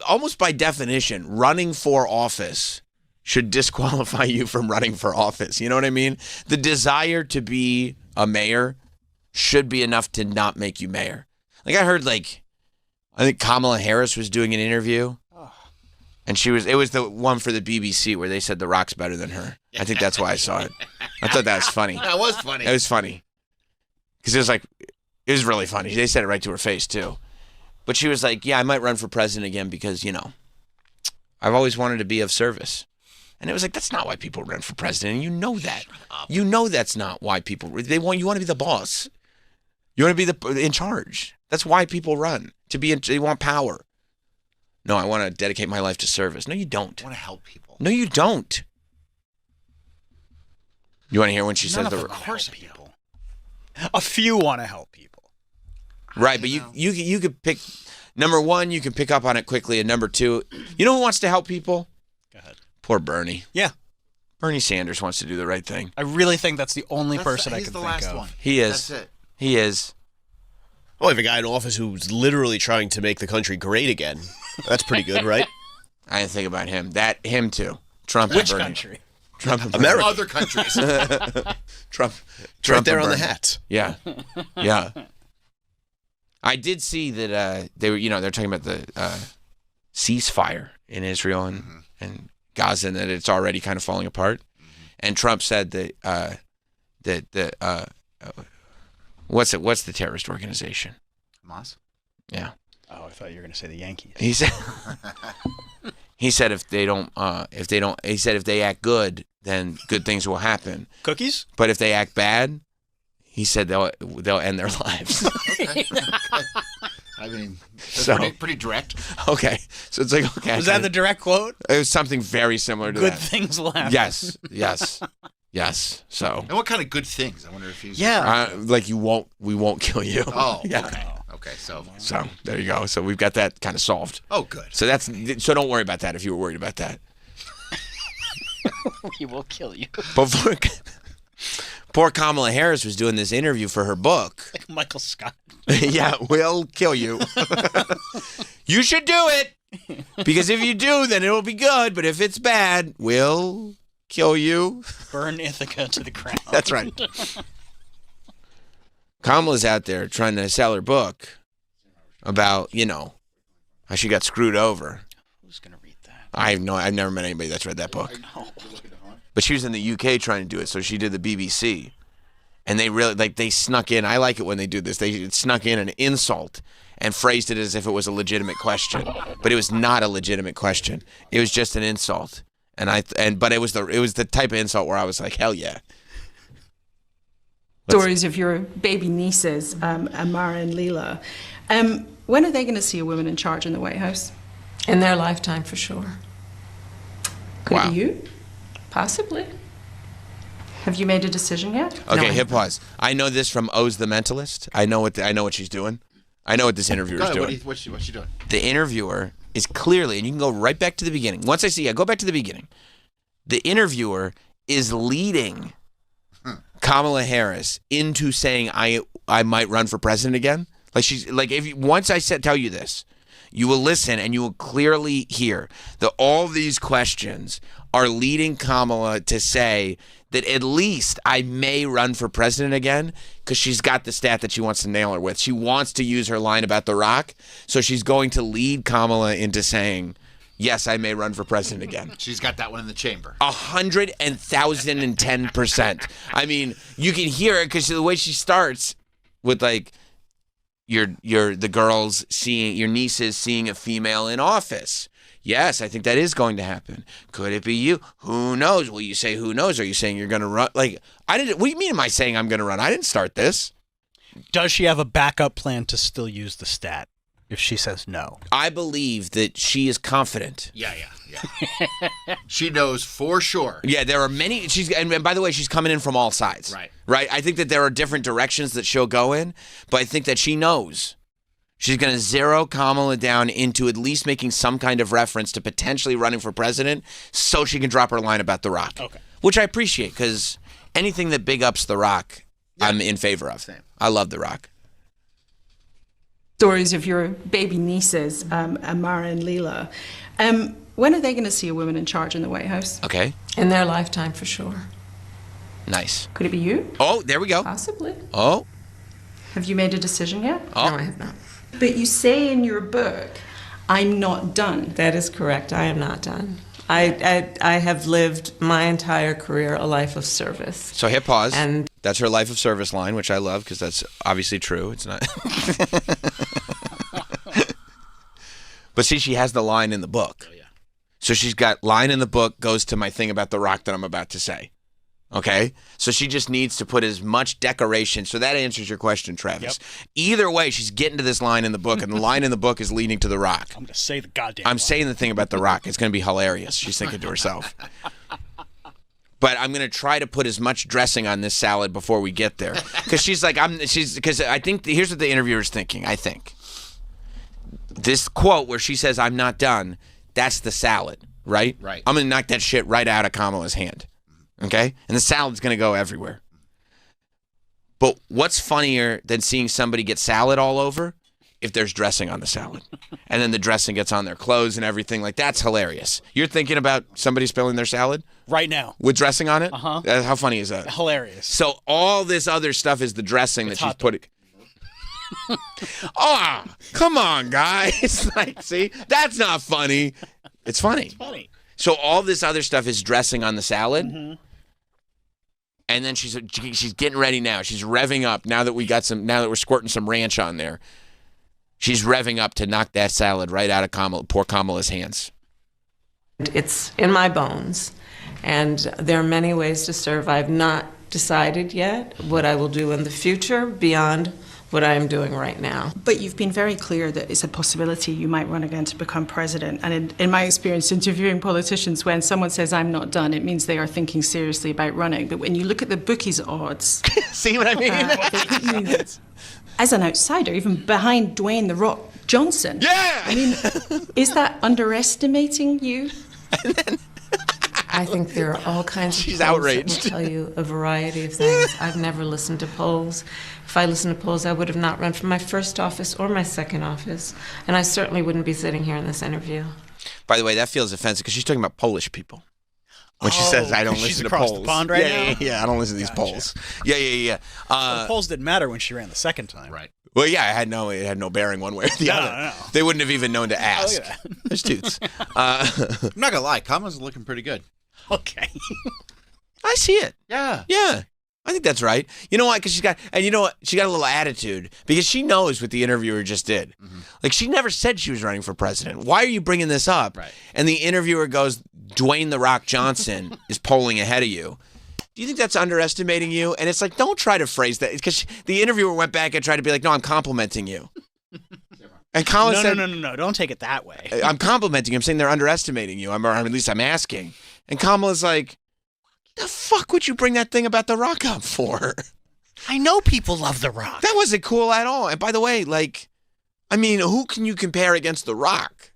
almost by definition, running for office should disqualify you from running for office. You know what I mean? The desire to be a mayor should be enough to not make you mayor. Like I heard, I think Kamala Harris was doing an interview, and it was the one for the BBC where they said The Rock's better than her. I think that's why I saw it. I thought that was funny. That was funny. It was funny. Because it was really funny. They said it right to her face, too. But she was like, yeah, I might run for president again because, I've always wanted to be of service. And it was like, that's not why people run for president. And you know that. You know that's not why people, you want to be the boss. You want to be in charge. That's why people run. They want power. No, I want to dedicate my life to service. No, you don't. I want to help people. No, you don't. You want to hear when she says of course people. A few want to help people. Right, but you could pick, number one, you can pick up on it quickly, and number two, you know who wants to help people? Go ahead. Poor Bernie. Yeah. Bernie Sanders wants to do the right thing. I really think that's the only person I can think of. He's the last one. He is. That's it. He is. Well, we have a guy in office who's literally trying to make the country great again. That's pretty good, right? I didn't think about him. Him too. Trump Which and Bernie. country? Trump and America. Other countries. Trump right there and on the Bernie. hat. Yeah. Yeah. I did see that they were, they're talking about the ceasefire in Israel and Gaza, and that it's already kind of falling apart. And Trump said that what's the terrorist organization? Hamas. Yeah. Oh, I thought you were going to say the Yankees. He said if they act good, then good things will happen. Cookies? But if they act bad, he said they'll end their lives. Okay. I mean, that's So- pretty direct. Okay, so it's like, okay. Was that the direct quote? It was something very similar to Good that. things will happen. Yes. So. And what kind of good things? I wonder if he's. We won't kill you. Oh, yeah. Okay, so there you go. So we've got that kind of solved. Oh, good. So don't worry about that if you were worried about that. We will kill you. But poor Kamala Harris was doing this interview for her book. Like Michael Scott. Yeah, we'll kill you. You should do it. Because if you do, then it'll be good. But if it's bad, we'll kill you. Burn Ithaca to the ground. That's right. Kamala's out there trying to sell her book about, how she got screwed over. Who's going to read that? I've never met anybody that's read that book. But she was in the UK trying to do it, so she did the BBC. And they really, they snuck in. I like it when they do this. They snuck in an insult and phrased it as if it was a legitimate question. But it was not a legitimate question. It was just an insult. But it was the type of insult where I was like, hell yeah. Stories of your baby nieces, Amara and Leela. When are they going to see a woman in charge in the White House? In their lifetime, for sure. Could it be you? Possibly. Have you made a decision yet? Okay, hit pause. I know this from O's the Mentalist. I know what she's doing. I know what this interviewer is doing. What's she doing? The interviewer is clearly, and you can go right back to the beginning. Once I see, go back to the beginning. The interviewer is leading Kamala Harris into saying I might run for president again. Once I tell you this, you will listen and you will clearly hear that all these questions are leading Kamala to say that at least I may run for president again because she's got the stat that she wants to nail her with. She wants to use her line about The Rock, so she's going to lead Kamala into saying, yes, I may run for president again. She's got that one in the chamber. 1,010%. I mean, you can hear it because the way she starts with the girls seeing, your nieces seeing a female in office. Yes, I think that is going to happen. Could it be you? Who knows? Will you say who knows? Are you saying you're going to run? What do you mean am I saying I'm going to run? I didn't start this. Does she have a backup plan to still use the stat if she says no? I believe that she is confident. Yeah. She knows for sure. Yeah, there are many. And by the way, she's coming in from all sides. Right. I think that there are different directions that she'll go in, but I think that she knows. She's going to zero Kamala down into at least making some kind of reference to potentially running for president so she can drop her line about The Rock. Okay. Which I appreciate because anything that big ups The Rock, I'm in favor of. Same. I love The Rock. stories of your baby nieces, Amara and Leela. When are they going to see a woman in charge in the White House? Okay. In their lifetime, for sure. Nice. Could it be you? Oh, there we go. Possibly. Oh. Have you made a decision yet? Oh. No, I have not. But you say in your book, I'm not done. That is correct. I am not done. I have lived my entire career a life of service. So hit pause. And that's her life of service line, which I love because that's obviously true. It's not. But see, she has the line in the book. Oh, yeah. So she's got line in the book goes to my thing about The Rock that I'm about to say. Okay? So she just needs to put as much decoration. So that answers your question, Travis. Yep. Either way, she's getting to this line in the book, and the line in the book is leading to The Rock. I'm going to say the goddamn I'm line. saying the thing about The Rock. It's going to be hilarious. She's thinking to herself. But I'm going to try to put as much dressing on this salad before we get there. Because she's like, because I think, here's what the interviewer's thinking, I think. This quote where she says, I'm not done, that's the salad, right? Right. I'm going to knock that shit right out of Kamala's hand. Okay? And the salad's going to go everywhere. But what's funnier than seeing somebody get salad all over? If there's dressing on the salad. And then the dressing gets on their clothes and everything. Like, that's hilarious. You're thinking about somebody spilling their salad? Right now. With dressing on it? Uh-huh. How funny is that? Hilarious. So all this other stuff is the dressing that she's putting. Oh, come on, guys. Like, see? That's not funny. It's funny. It's funny. So all this other stuff is dressing on the salad. Mm-hmm. And then she's getting ready now. She's revving up now that we're squirting some ranch on there. She's revving up to knock that salad right out of poor Kamala's hands. It's in my bones, and there are many ways to serve. I've not decided yet what I will do in the future beyond what I am doing right now. But you've been very clear that it's a possibility you might run again to become president. And in my experience interviewing politicians, when someone says, I'm not done, it means they are thinking seriously about running. But when you look at the bookies' odds... See what I mean? As an outsider, even behind Dwayne "The Rock" Johnson. Yeah! I mean, is that underestimating you? I think there are all kinds of She's polls outraged. that will tell you a variety of things. I've never listened to polls. If I listened to polls, I would have not run for my first office or my second office, and I certainly wouldn't be sitting here in this interview. By the way, that feels offensive because she's talking about Polish people. When she says, I don't listen to polls. The pond right now? Yeah, I don't listen to these polls. Yeah. The polls didn't matter when she ran the second time. Right. Well, yeah, it had no bearing one way or the other. No. They wouldn't have even known to ask. Oh, look There's toots. I'm not going to lie. Kamala's looking pretty good. Okay. I see it. Yeah. Yeah. I think that's right. You know why? Because she got a little attitude because she knows what the interviewer just did. Mm-hmm. Like, she never said she was running for president. Why are you bringing this up? Right. And the interviewer goes, Dwayne "The Rock" Johnson is polling ahead of you. Do you think that's underestimating you? And it's like, don't try to phrase that because the interviewer went back and tried to be like, no, I'm complimenting you. And Colin said, no, don't take it that way. I'm complimenting you. I'm saying they're underestimating you. Or at least I'm asking. And Kamala's like, the fuck would you bring that thing about The Rock up for? I know people love The Rock. That wasn't cool at all. And by the way, who can you compare against The Rock?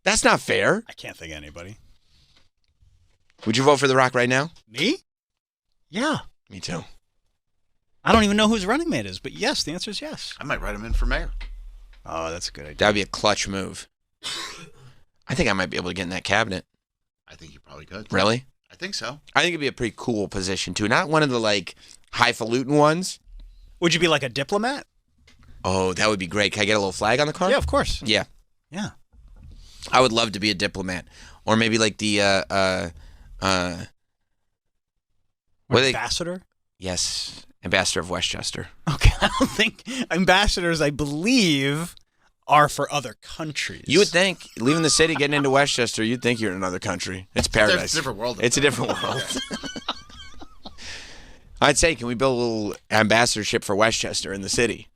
That's not fair. I can't think of anybody. Would you vote for The Rock right now? Me? Yeah. Me too. I don't even know who his running mate is, but yes, the answer is yes. I might write him in for mayor. Oh, that's a good idea. That would be a clutch move. I think I might be able to get in that cabinet. I think you probably could. Really? I think so. I think it'd be a pretty cool position too. Not one of the highfalutin ones. Would you be like a diplomat? Oh, that would be great. Can I get a little flag on the car? Yeah, of course. Yeah. Yeah. I would love to be a diplomat. Or maybe like the ambassador? Yes. Ambassador of Westchester. Okay. I don't think ambassadors, I believe, are for other countries. You would think, leaving the city, getting into Westchester, you'd think you're in another country. It's paradise. It's a different world. It's a different world. I'd say, can we build a little ambassadorship for Westchester in the city?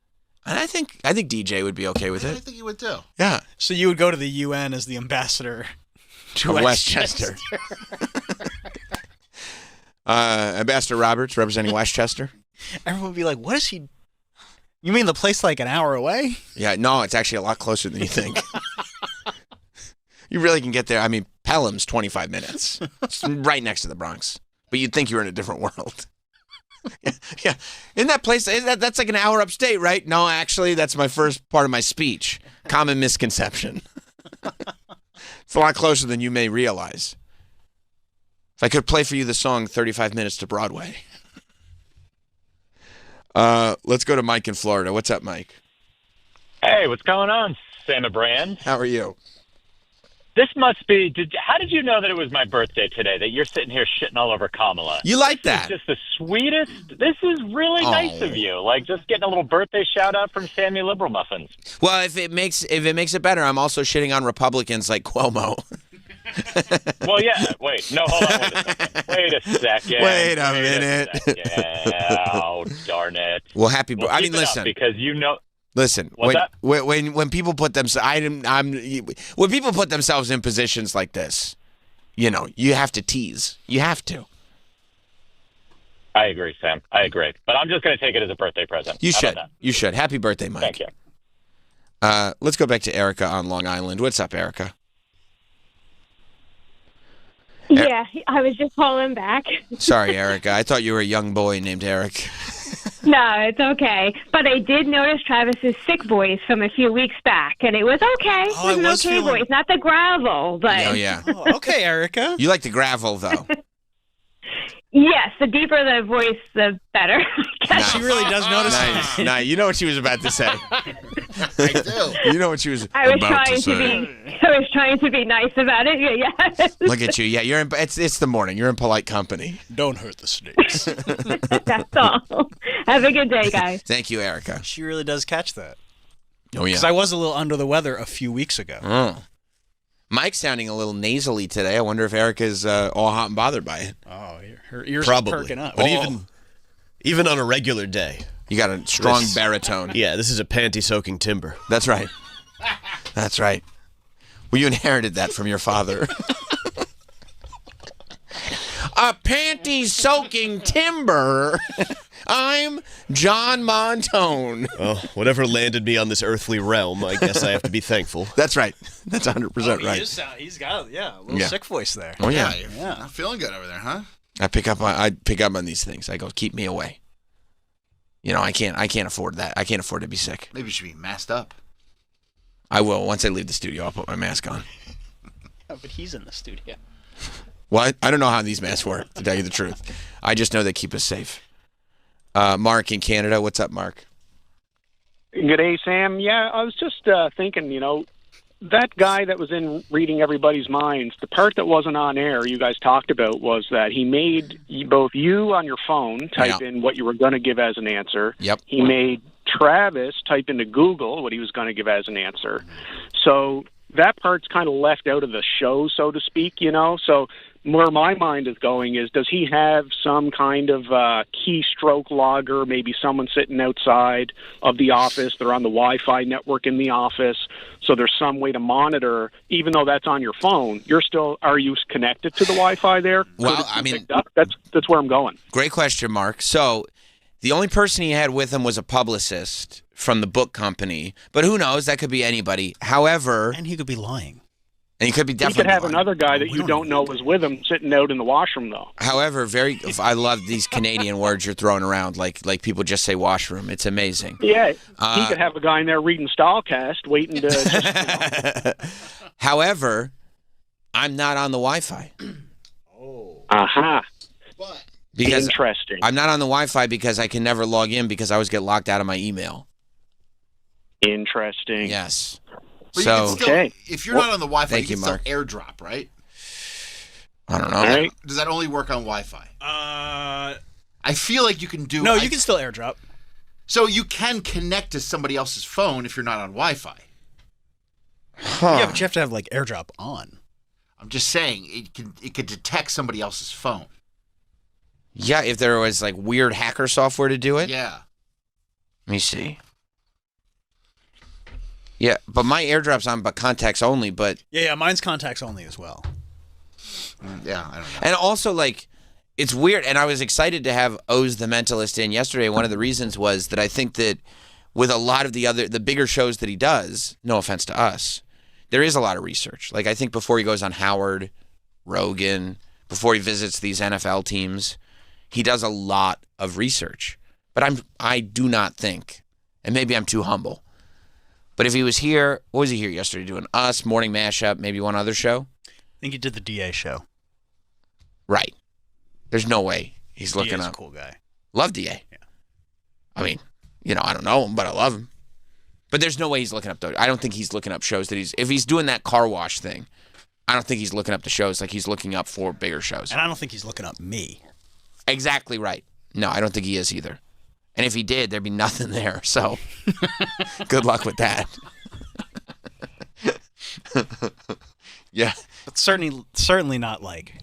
And I think DJ would be okay with it. I think he would too. Yeah. So you would go to the UN as the ambassador to Westchester. Ambassador Roberts representing Westchester. Everyone would be like, what is he? You mean the place like an hour away? Yeah, no, it's actually a lot closer than you think. You really can get there. I mean, Pelham's 25 minutes. It's right next to the Bronx. But you'd think you were in a different world. Yeah. Isn't that place, that's like an hour upstate, right? No, actually, that's my first part of my speech. Common misconception. It's a lot closer than you may realize. If I could play for you the song 35 Minutes to Broadway. Let's go to Mike in Florida. What's up, Mike? Hey, what's going on, Sam and Brand? How are you? This must be. How did you know that it was my birthday today? That you're sitting here shitting all over Kamala? You like This that? is just the sweetest. This is really nice of you. Like just getting a little birthday shout out from Sammy Liberal Muffins. Well, if it makes it better, I'm also shitting on Republicans like Cuomo. Well, yeah. Wait. No, hold on. Wait a second. Wait a minute. Oh, darn it. Well, happy. Well, I keep mean, it up, listen. because you know. Listen, What's when people put themselves, when people put themselves in positions like this, you know, you have to tease. You have to. I agree, Sam. I agree. But I'm just going to take it as a birthday present. You How should. about that? You should. Happy birthday, Mike. Thank you. Let's go back to Erica on Long Island. What's up, Erica? Yeah, I was just calling back. Sorry, Erica. I thought you were a young boy named Eric. No, it's okay. But I did notice Travis's sick voice from a few weeks back, and it was okay. It was an okay voice, not the gravel, but Oh, yeah. Okay, Erica. You like the gravel, though. yes, the deeper the voice, the better. She really does notice. Nice. Nice. You know what she was about to say. I do. You know what she was I was about trying to say. I was trying to be nice about it. Yeah. Look at you. Yeah, you're in. It's the morning. You're in polite company. Don't hurt the snakes. That's all. Have a good day, guys. Thank you, Erica. She really does catch that. Oh yeah. Because I was a little under the weather a few weeks ago. Oh. Mike's sounding a little nasally today. I wonder if Erica's all hot and bothered by it. Oh, her ears Probably. are perking up. But even on a regular day, you got a strong baritone. Yeah, this is a panty-soaking timber. That's right. That's right. Well, you inherited that from your father. A panty-soaking timber. I'm John Montone. Oh, whatever landed me on this earthly realm, I guess I have to be thankful. That's right. That's 100% right. He's got a little sick voice there. Oh yeah. You're not feeling good over there, huh? I pick up on these things. I go, keep me away. You know, I can't afford that. I can't afford to be sick. Maybe you should be masked up. I will. Once I leave the studio, I'll put my mask on. Oh, but he's in the studio. Well, I don't know how these masks work, to tell you the truth. I just know they keep us safe. Mark in Canada. What's up, Mark? Good day, Sam. Yeah, I was just thinking, that guy that was in reading everybody's minds, the part that wasn't on air you guys talked about was that he made both you on your phone type in what you were going to give as an answer. Yep. He made Travis type into Google what he was going to give as an answer. So that part's kind of left out of the show, so to speak, So where my mind is going is, does he have some kind of keystroke logger, maybe someone sitting outside of the office, they're on the Wi-Fi network in the office, so there's some way to monitor, even though that's on your phone, are you connected to the Wi-Fi there? Well, I mean, that's where I'm going. Great question, Mark. So the only person he had with him was a publicist from the book company, but who knows? That could be anybody. However, and he could be lying. And he could be He definitely could have lying. another guy that you don't know was with him sitting out in the washroom, though. However, I love these Canadian words you're throwing around, like people just say washroom. It's amazing. Yeah, he could have a guy in there reading Stylcast, waiting to just, However, I'm not on the Wi-Fi. Aha. Because Interesting. I'm not on the Wi-Fi because I can never log in because I always get locked out of my email. Interesting. Yes. But So you can still, if you're not on the Wi-Fi, thank you can you, Mark. still airdrop, right? I don't know. Does that only work on Wi-Fi? I feel like you can do. No, you can still airdrop. So you can connect to somebody else's phone if you're not on Wi-Fi. Yeah, but you have to have like airdrop on. I'm just saying it could detect somebody else's phone. Yeah, if there was like weird hacker software to do it. Yeah. Let me see. Yeah, but my airdrop's on but contacts only, but Yeah, mine's contacts only as well. Yeah, I don't know. and also like it's weird, and I was excited to have Oz the Mentalist in yesterday. One of the reasons was that I think that with a lot of the bigger shows that he does, no offense to us, there is a lot of research. Like I think before he goes on Howard, Rogan, before he visits these NFL teams, he does a lot of research. But I do not think, and maybe I'm too humble, but if he was here, what was he here yesterday doing? Us, Morning Mashup, maybe one other show? I think he did the DA show. Right. There's no way he's looking DA's up. a cool guy. Love DA. Yeah. I mean, I don't know him, but I love him. But there's no way he's looking up those. I don't think he's looking up shows that if he's doing that car wash thing, I don't think he's looking up the shows like he's looking up for bigger shows. And I don't think he's looking up me. Exactly right. No, I don't think he is either. And if he did, there'd be nothing there. So good luck with that. Yeah. But certainly not like,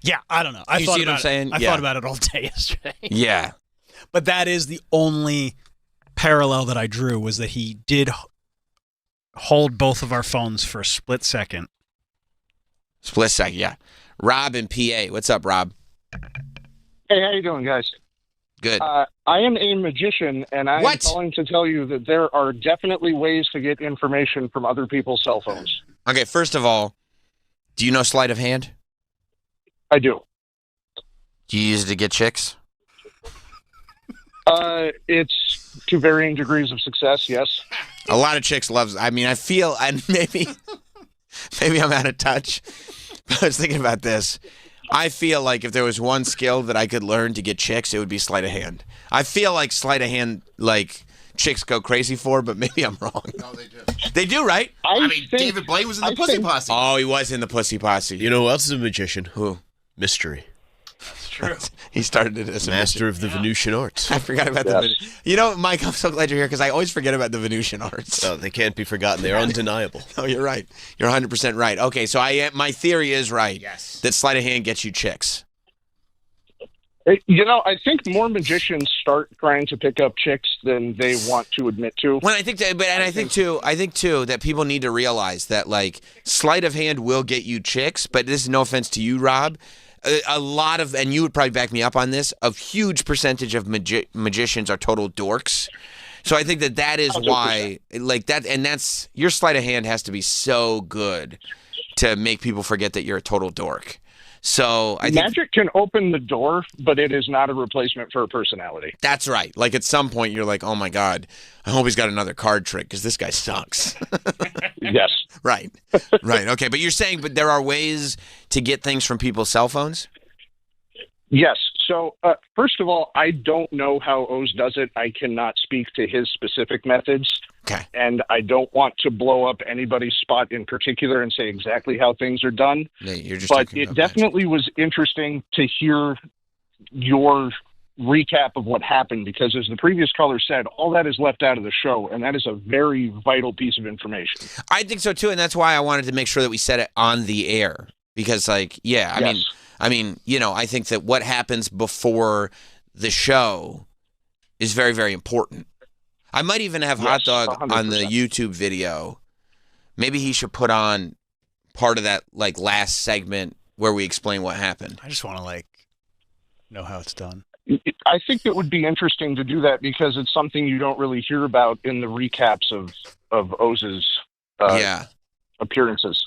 yeah, I don't know. I thought about it all day yesterday. Yeah. But that is the only parallel that I drew, was that he did hold both of our phones for a split second. Split second, yeah. Rob in PA. What's up, Rob? Hey, how you doing, guys? Good. I am a magician, and I'm calling to tell you that there are definitely ways to get information from other people's cell phones. Okay, first of all, do you know sleight of hand? I do. Do you use it to get chicks? It's to varying degrees of success, yes. A lot of chicks loves. I mean, I feel, and maybe I'm out of touch, but I was thinking about this. I feel like if there was one skill that I could learn to get chicks, it would be sleight of hand. I feel like sleight of hand, like, chicks go crazy for, but maybe I'm wrong. No, they do. They do, right? I mean, David Blaine was in the Pussy Posse. Oh, he was in the Pussy Posse. You know who else is a magician? Who? Mystery. That's true. He started it as a master of the Venusian arts. I forgot about the. You know, Mike, I'm so glad you're here because I always forget about the Venusian arts. Oh, they can't be forgotten. They're undeniable. No, you're right. You're 100% right. Okay, so my theory is right. Yes. That sleight of hand gets you chicks. You know, I think more magicians start trying to pick up chicks than they want to admit to. Well, I think too that people need to realize that, like, sleight of hand will get you chicks, but this is no offense to you, Rob. A lot of, and you would probably back me up on this, a huge percentage of magicians are total dorks. So I think that is 100%. Why, like that, and that's, your sleight of hand has to be so good to make people forget that you're a total dork. So I think magic can open the door, but it is not a replacement for a personality. That's right. Like, at some point, you're like, oh my God, I hope he's got another card trick because this guy sucks. Yes. Right. Right. Okay. But you're saying, but there are ways to get things from people's cell phones? Yes. So, first of all, I don't know how Oz does it. I cannot speak to his specific methods. Okay. And I don't want to blow up anybody's spot in particular and say exactly how things are done. Yeah, you're just but it definitely was interesting to hear your recap of what happened, because as the previous caller said, all that is left out of the show, and that is a very vital piece of information. I think so too, and that's why I wanted to make sure that we said it on the air, because, like, yeah, I mean, you know, I think that what happens before the show is very, very important. I might even have Hot Dog 100%. On the YouTube video. Maybe he should put on part of that, like, last segment where we explain what happened. I just want to, like, know how it's done. I think it would be interesting to do that because it's something you don't really hear about in the recaps of Oz's appearances.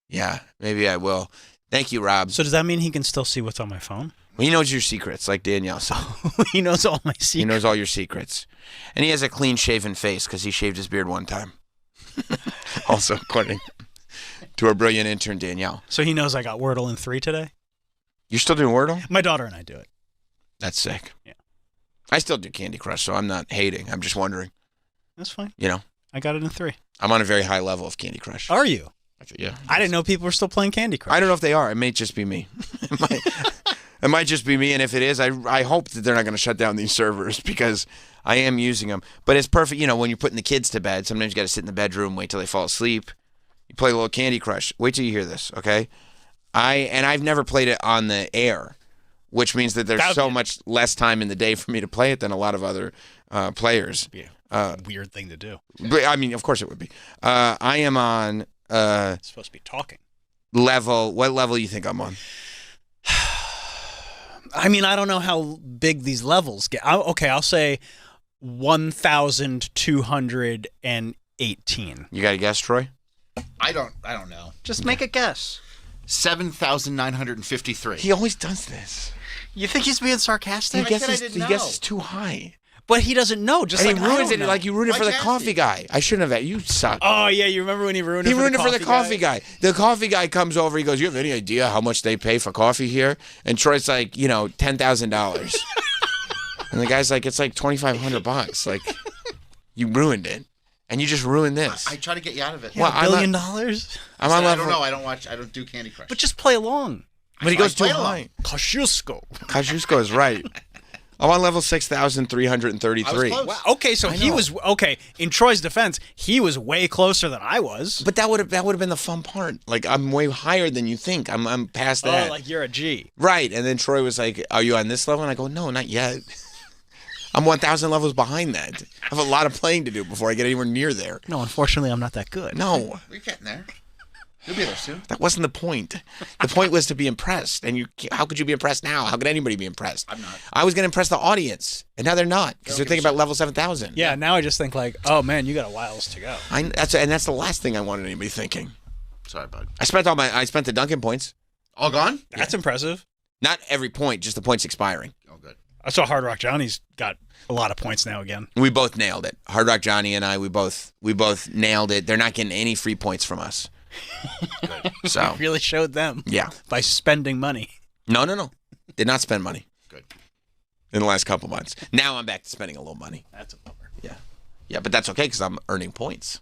Yeah, maybe I will. Thank you, Rob. So does that mean he can still see what's on my phone? Well, he knows your secrets, like Danielle said. He knows all my secrets. He knows all your secrets. And he has a clean-shaven face because he shaved his beard one time. Also, according to our brilliant intern, Danielle. So he knows I got Wordle in 3 today? You're still doing Wordle? My daughter and I do it. That's sick. Yeah. I still do Candy Crush, so I'm not hating. I'm just wondering. That's fine. You know? I got it in 3. I'm on a very high level of Candy Crush. Are you? Yeah. I didn't know people were still playing Candy Crush. I don't know if they are. It may just be me. It might just be me, and if it is, I hope that they're not going to shut down these servers because I am using them. But it's perfect, you know, when you're putting the kids to bed, sometimes you got to sit in the bedroom, wait till they fall asleep. You play a little Candy Crush. Wait till you hear this, okay? I've never played it on the air, which means that there's so much less time in the day for me to play it than a lot of other players. Yeah, weird thing to do. But, I mean, of course it would be. I am on... it's supposed to be talking. Level. What level do you think I'm on? I mean, I don't know how big these levels get. I'll say 1,218. You got a guess, Troy? I don't know. Just make a guess. 7,953. He always does this. You think he's being sarcastic? He guesses too high. But he doesn't know. Just and like he ruins I it don't know. like you ruined it for the coffee guy. I shouldn't have. You suck. Oh yeah, you remember when he ruined it? He ruined it for the coffee guy. The coffee guy comes over. He goes, "You have any idea how much they pay for coffee here?" And Troy's like, $10,000. And the guy's like, "It's like $2,500. Like, you ruined it, and you just ruined this." I try to get you out of it. Yeah, $1 billion? I'm on level. I don't do Candy Crush. But just play along. But he goes too high. Kosciuszko is right. I'm on level 6,333. Wow. Okay, so he was in Troy's defense, he was way closer than I was. But that would have been the fun part. Like, I'm way higher than you think. I'm past that. Oh, like you're a G. Right. And then Troy was like, "Are you on this level?" And I go, "No, not yet. I'm 1,000 levels behind that. I have a lot of playing to do before I get anywhere near there." No, unfortunately, I'm not that good. No. We're getting there. You'll be there soon. That wasn't the point. The point was to be impressed. And how could you be impressed now? How could anybody be impressed? I'm not. I was going to impress the audience, and now they're not because they're thinking about level 7,000. Yeah, now I just think like, oh man, you got a whiles to go. That's the last thing I wanted anybody thinking. Sorry, bud. I spent the Duncan points. All gone? That's impressive. Not every point, just the points expiring. Oh, good. I saw Hard Rock Johnny's got a lot of points now again. We both nailed it. Hard Rock Johnny and I, we both nailed it. They're not getting any free points from us. So we really showed them. Yeah. By spending money. No. Did not spend money. Good. In the last couple months. Now I'm back to spending a little money. That's a bummer. Yeah. Yeah, but that's okay because I'm earning points.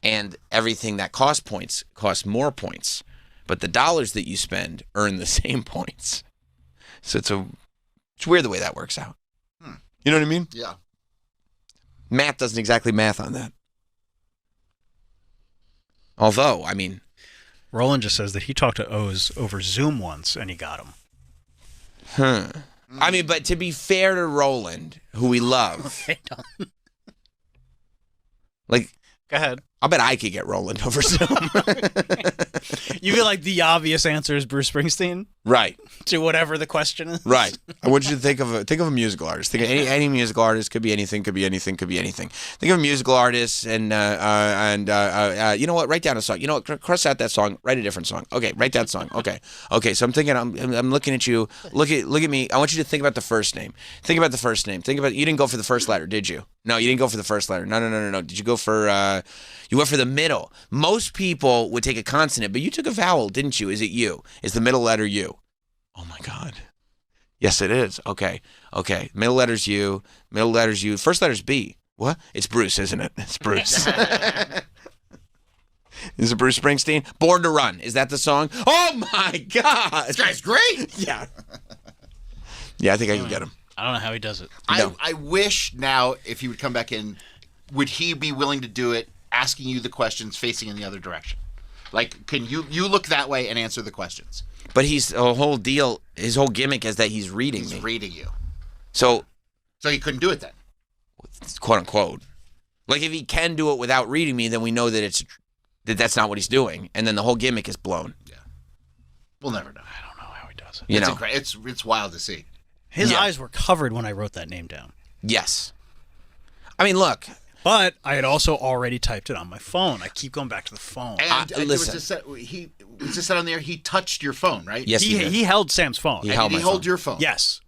And everything that costs points costs more points. But the dollars that you spend earn the same points. So it's weird the way that works out. You know what I mean? Yeah. Math doesn't exactly math on that. Although, I mean... Roland just says that he talked to O's over Zoom once, and he got him. I mean, but to be fair to Roland, who we love... like... Go ahead. I'll bet I could get Roland over Zoom. You feel like the obvious answer is Bruce Springsteen? Right. To whatever the question is? Right. I want you to think of a musical artist. Think of any musical artist. Could be anything, could be anything, could be anything. Think of a musical artist and you know what? Write down a song. You know what? Cross out that song. Write a different song. Okay, write that song. Okay. So I'm thinking, I'm looking at you. Look at me. I want you to think about the first name. Think about the first name. You didn't go for the first letter, did you? No, you didn't go for the first letter. No. Did you go for, you went for the middle. Most people would take a consonant, but you took a vowel, didn't you? Is it you? Is the middle letter you? Oh my God. Yes, it is. Okay. Middle letter's U. Middle letter's U. First letter's B. What? It's Bruce, isn't it? It's Bruce. Is it Bruce Springsteen? Born to Run. Is that the song? Oh my God. This guy's great. Yeah. Yeah, I think I can get him. I don't know how he does it. No. I wish now if he would come back in, would he be willing to do it asking you the questions facing in the other direction? Like, can you look that way and answer the questions? But his whole gimmick is that he's reading me. He's reading you. So he couldn't do it then? Quote unquote. Like if he can do it without reading me, then we know that that's not what he's doing. And then the whole gimmick is blown. Yeah. We'll never know. I don't know how he does it. You know. It's wild to see. His eyes were covered when I wrote that name down. Yes. I mean, look. But I had also already typed it on my phone. I keep going back to the phone. And listen. He was just said on there, he touched your phone, right? Yes, he held Sam's phone. He held your phone. Yes.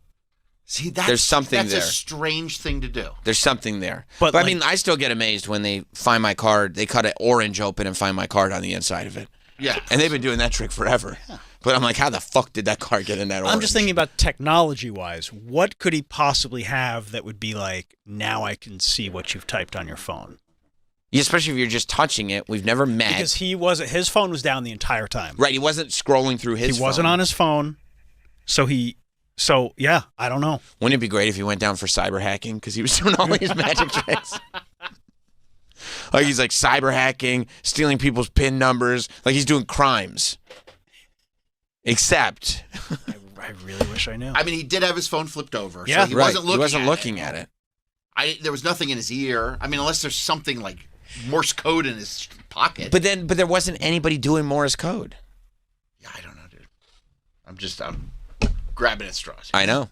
See, there's something that's there. a strange thing to do. There's something there. But I mean, I still get amazed when they find my card. They cut an orange open and find my card on the inside of it. Yeah. And they've been doing that trick forever. Yeah. But I'm like, how the fuck did that card get in that orange? I'm just thinking about technology-wise. What could he possibly have that would be like, now I can see what you've typed on your phone? Yeah, especially if you're just touching it. We've never met. Because his phone was down the entire time. Right, he wasn't scrolling through his phone. He wasn't on his phone. So yeah, I don't know. Wouldn't it be great if he went down for cyber hacking? Because he was doing all these magic tricks. Like he's like cyber hacking, stealing people's PIN numbers. Like he's doing crimes. Except. I really wish I knew. I mean, he did have his phone flipped over. Yeah, so he wasn't looking at it. There was nothing in his ear. I mean, unless there's something like Morse code in his pocket. But there wasn't anybody doing Morse code. Yeah, I don't know, dude. I'm grabbing at straws. I know.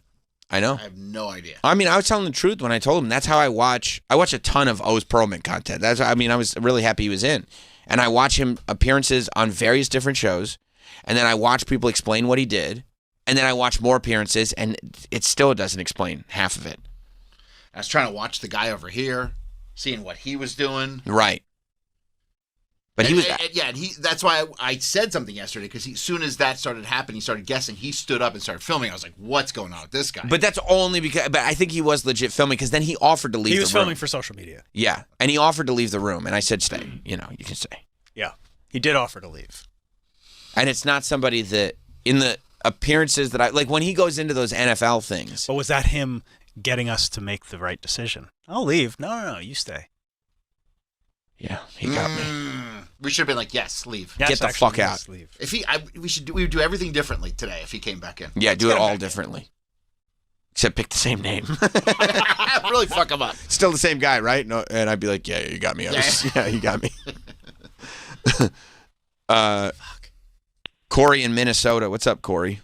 I have no idea. I mean, I was telling the truth when I told him. That's how I watch. I watch a ton of O's Perlman content. I was really happy he was in. And I watch him appearances on various different shows. And then I watch people explain what he did. And then I watch more appearances, and it still doesn't explain half of it. I was trying to watch the guy over here, seeing what he was doing. Right. But that's why I said something yesterday, because as soon as that started happening, he started guessing. He stood up and started filming. I was like, what's going on with this guy? But that's only because, but I think he was legit filming, because then he offered to leave the room. He was filming for social media. Yeah. And he offered to leave the room, and I said, stay. You know, you can stay. Yeah. He did offer to leave. And it's not somebody that, in the appearances that like when he goes into those NFL things. But was that him getting us to make the right decision? I'll leave. No, you stay. Yeah, he got me. We should have been like, yes, leave. Yes, get the fuck out. Yes, leave. If we would do everything differently today if he came back in. Yeah, do it all differently. Except pick the same name. Really fuck him up. Still the same guy, right? No, and I'd be like, yeah, you got me. Yeah, you got me. Corey in Minnesota. What's up, Corey?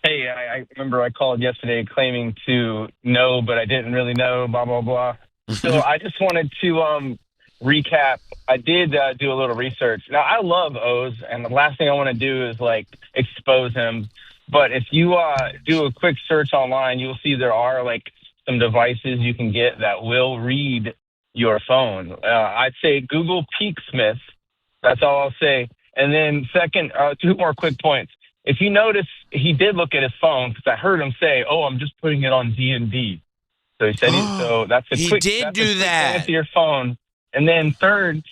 Hey, I remember I called yesterday claiming to know, but I didn't really know, blah, blah, blah. So I just wanted to recap. I did do a little research. Now, I love Oz, and the last thing I want to do is, expose him. But if you do a quick search online, you'll see there are, some devices you can get that will read your phone. I'd say Google Peaksmith. That's all I'll say. And then second, 2 more quick points. If you notice, he did look at his phone, because I heard him say, I'm just putting it on D&D. So he said, so that's a quick glance at your phone. And then third,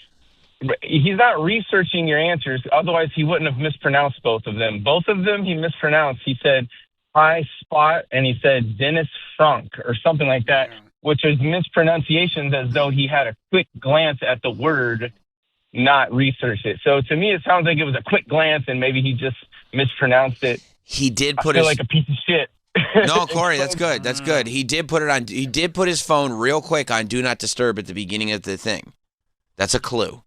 he's not researching your answers. Otherwise, he wouldn't have mispronounced both of them. Both of them he mispronounced. He said, hi, Spot, and he said, Dennis Frank, or something like that, which is mispronunciations as though he had a quick glance at the word, not research it. So to me, it sounds like it was a quick glance, and maybe he just mispronounced it. He did put like a piece of shit. No, Corey, that's good. That's good. He did put it on. He did put his phone real quick on Do Not Disturb at the beginning of the thing. That's a clue.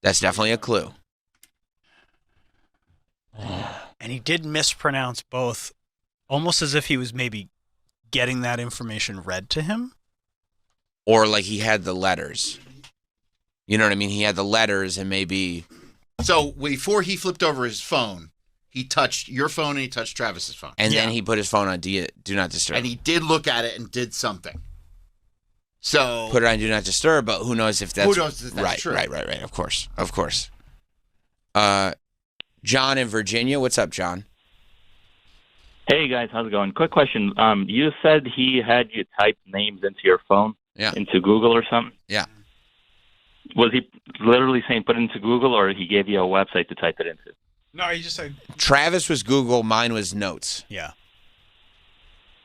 That's definitely a clue. And he did mispronounce both, almost as if he was maybe getting that information read to him. Or like he had the letters. You know what I mean? He had the letters and maybe... So before he flipped over his phone, he touched your phone and he touched Travis's phone. And then he put his phone on Do Not Disturb. And he did look at it and did something. So... Put it on Do Not Disturb, but who knows if that's... Who knows if that's true. Right. Of course. John in Virginia. What's up, John? Hey, guys. How's it going? Quick question. You said he had you type names into your phone? Yeah. Into Google or something? Yeah. Was he literally saying put it into Google, or he gave you a website to type it into? No, he just said... Travis was Google, mine was Notes. Yeah.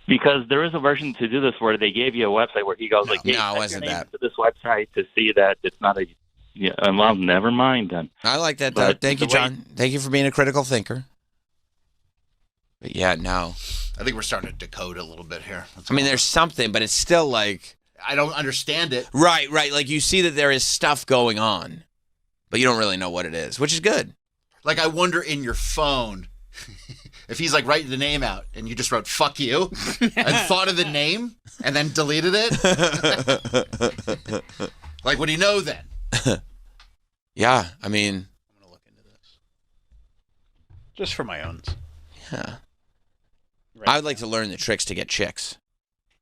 Because there is a version to do this where they gave you a website where he goes hey, no, it wasn't that. To this website to see that it's not a... Yeah, well, never mind then. I like that, though. Thank you, John. Thank you for being a critical thinker. But yeah, no. I think we're starting to decode a little bit here. There's something, but it's still like... I don't understand it. Right. Like you see that there is stuff going on, but you don't really know what it is, which is good. Like I wonder in your phone if he's like writing the name out and you just wrote "fuck you" and thought of the name and then deleted it. Like would he know then? Yeah, I'm gonna look into this just for my own. Yeah. Right. I would like to learn the tricks to get chicks.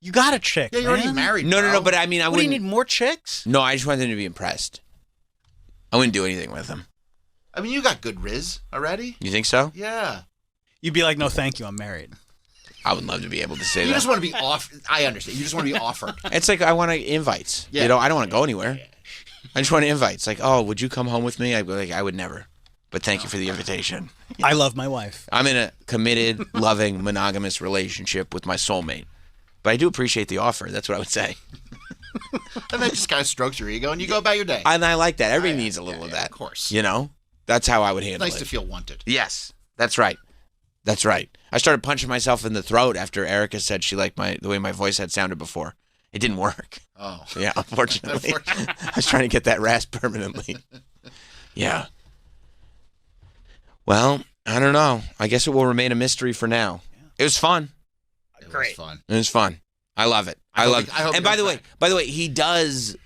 You got a chick. Yeah, you're already married. No, but I mean, I wouldn't. Do you need more chicks? No, I just want them to be impressed. I wouldn't do anything with them. I mean, you got good riz already. You think so? Yeah. You'd be like, no, thank you, I'm married. I would love to be able to say that. You just want to be off. I understand. You just want to be offered. It's like I want invites. Yeah. I don't want to go anywhere. Yeah. I just want invites. Like, oh, would you come home with me? I'd be like, I would never. But thank you for the invitation. I love my wife. I'm in a committed, loving, monogamous relationship with my soulmate. But I do appreciate the offer. That's what I would say. And that just kind of strokes your ego, and you go about your day. And I like that. Everybody needs a little of that. Of course. That's how I would handle it. It's nice to feel wanted. Yes, that's right. That's right. I started punching myself in the throat after Erica said she liked the way my voice had sounded before. It didn't work. Oh. Yeah, unfortunately. I was trying to get that rasp permanently. Yeah. Well, I don't know. I guess it will remain a mystery for now. It was fun. Great. Fun. It was fun. I love it. I love it. And by the way, he does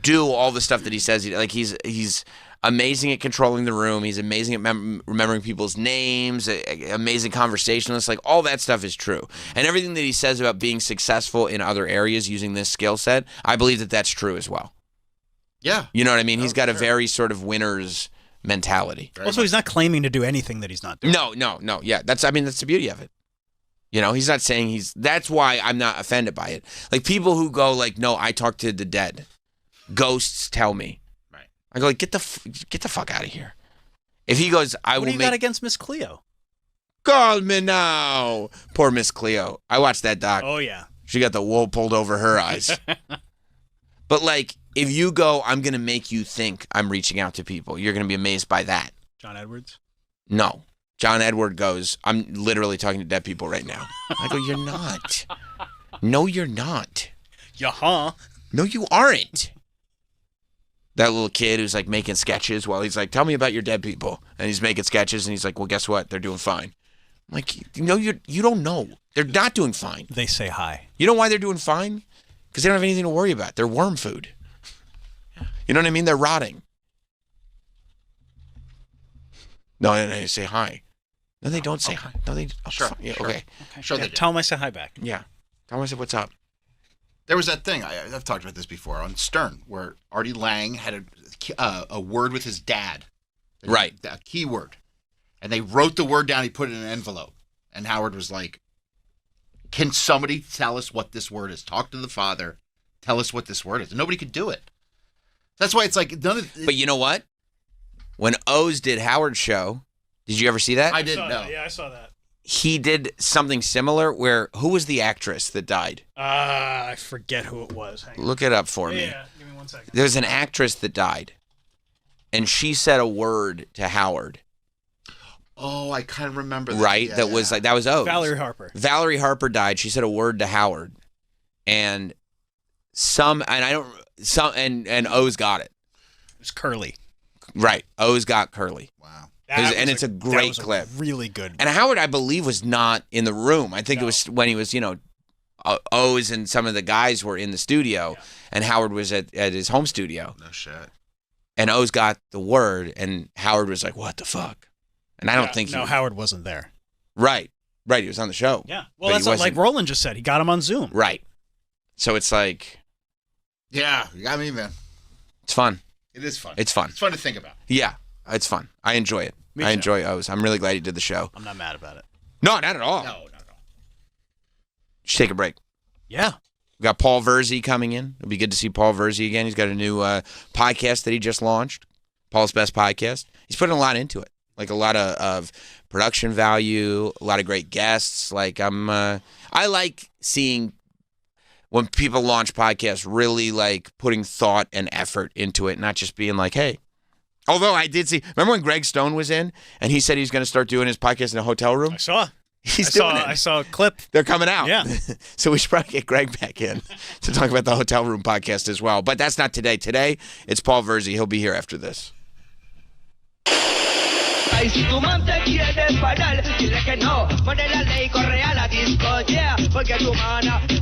do all the stuff that he says. He's amazing at controlling the room. He's amazing at remembering people's names, amazing conversationalist. Like, all that stuff is true. And everything that he says about being successful in other areas using this skill set, I believe that that's true as well. Yeah. You know what I mean? He's got a very sort of winner's mentality. Also, he's not claiming to do anything that he's not doing. No. Yeah, that's the beauty of it. You know, he's not saying that's why I'm not offended by it. Like, people who go like, no, I talk to the dead. Ghosts tell me. Right. I go like, get the fuck out of here. If he goes, What do you got against Miss Cleo? Call me now. Poor Miss Cleo. I watched that doc. Oh, yeah. She got the wool pulled over her eyes. But like, if you go, I'm going to make you think I'm reaching out to people, you're going to be amazed by that. John Edwards? No. John Edward goes, I'm literally talking to dead people right now. I go, you're not. No, you're not. Yeah. No, you aren't. That little kid who's like making sketches while he's like, tell me about your dead people. And he's making sketches and he's like, well, guess what? They're doing fine. I'm like, you don't know. They're not doing fine. They say hi. You know why they're doing fine? Because they don't have anything to worry about. They're worm food. You know what I mean? They're rotting. No, they say hi. No, they don't say hi. No, they. Oh, Sure. Yeah, sure. okay. Sure, Yeah, they do. tell him I said hi back. Yeah. Tell him I said, what's up? There was that thing, I've talked about this before, on Stern, where Artie Lang had a word with his dad. Right. A key word. And they wrote the word down, he put it in an envelope. And Howard was like, can somebody tell us what this word is? Talk to the father. Tell us what this word is. And nobody could do it. That's why it's like... But you know what? When Oz did Howard's show, did you ever see that? I didn't know. Yeah, I saw that. He did something similar where, who was the actress that died? I forget who it was. Hang on. Look it up for me. Yeah, give me 1 second. There's an actress that died, and she said a word to Howard. Oh, I kind of remember that. Right? Yeah, that was Oz. Valerie Harper. Valerie Harper died. She said a word to Howard, and Oz got it. It's Curly. Right. Oz got Curly. Wow. It's a great clip. Really good. And Howard, I believe, was not in the room. I think it was when he was, Oz and some of the guys were in the studio, and Howard was at his home studio. No shit. And Oz got the word, and Howard was like, what the fuck? And I don't think Howard wasn't there. Right. He was on the show. Yeah. Well, that's like Roland just said. He got him on Zoom. Right. So it's like... Yeah, you got me, man. It's fun. It is fun. It's fun. It's fun to think about. Yeah, it's fun. I enjoy it. Me I too. enjoy Oz. I'm really glad he did the show. I'm not mad about it. No, not at all. No, not at all. Should take a break. Yeah. We got Paul Verzi coming in. It'll be good to see Paul Verzi again. He's got a new podcast that he just launched, Paul's Best Podcast. He's putting a lot into it, like a lot of production value, a lot of great guests. Like I like seeing when people launch podcasts, really like putting thought and effort into it, not just being like, hey. Although I did see, remember when Greg Stone was in and he said he was going to start doing his podcast in a hotel room? I saw. He's doing it. I saw a clip. They're coming out. Yeah. So we should probably get Greg back in to talk about the Hotel Room podcast as well. But that's not today. Today, it's Paul Verzi. He'll be here after this. Y si tu man te quiere parar, dile que no, pone la ley, corre a la disco, yeah, porque tu mana. We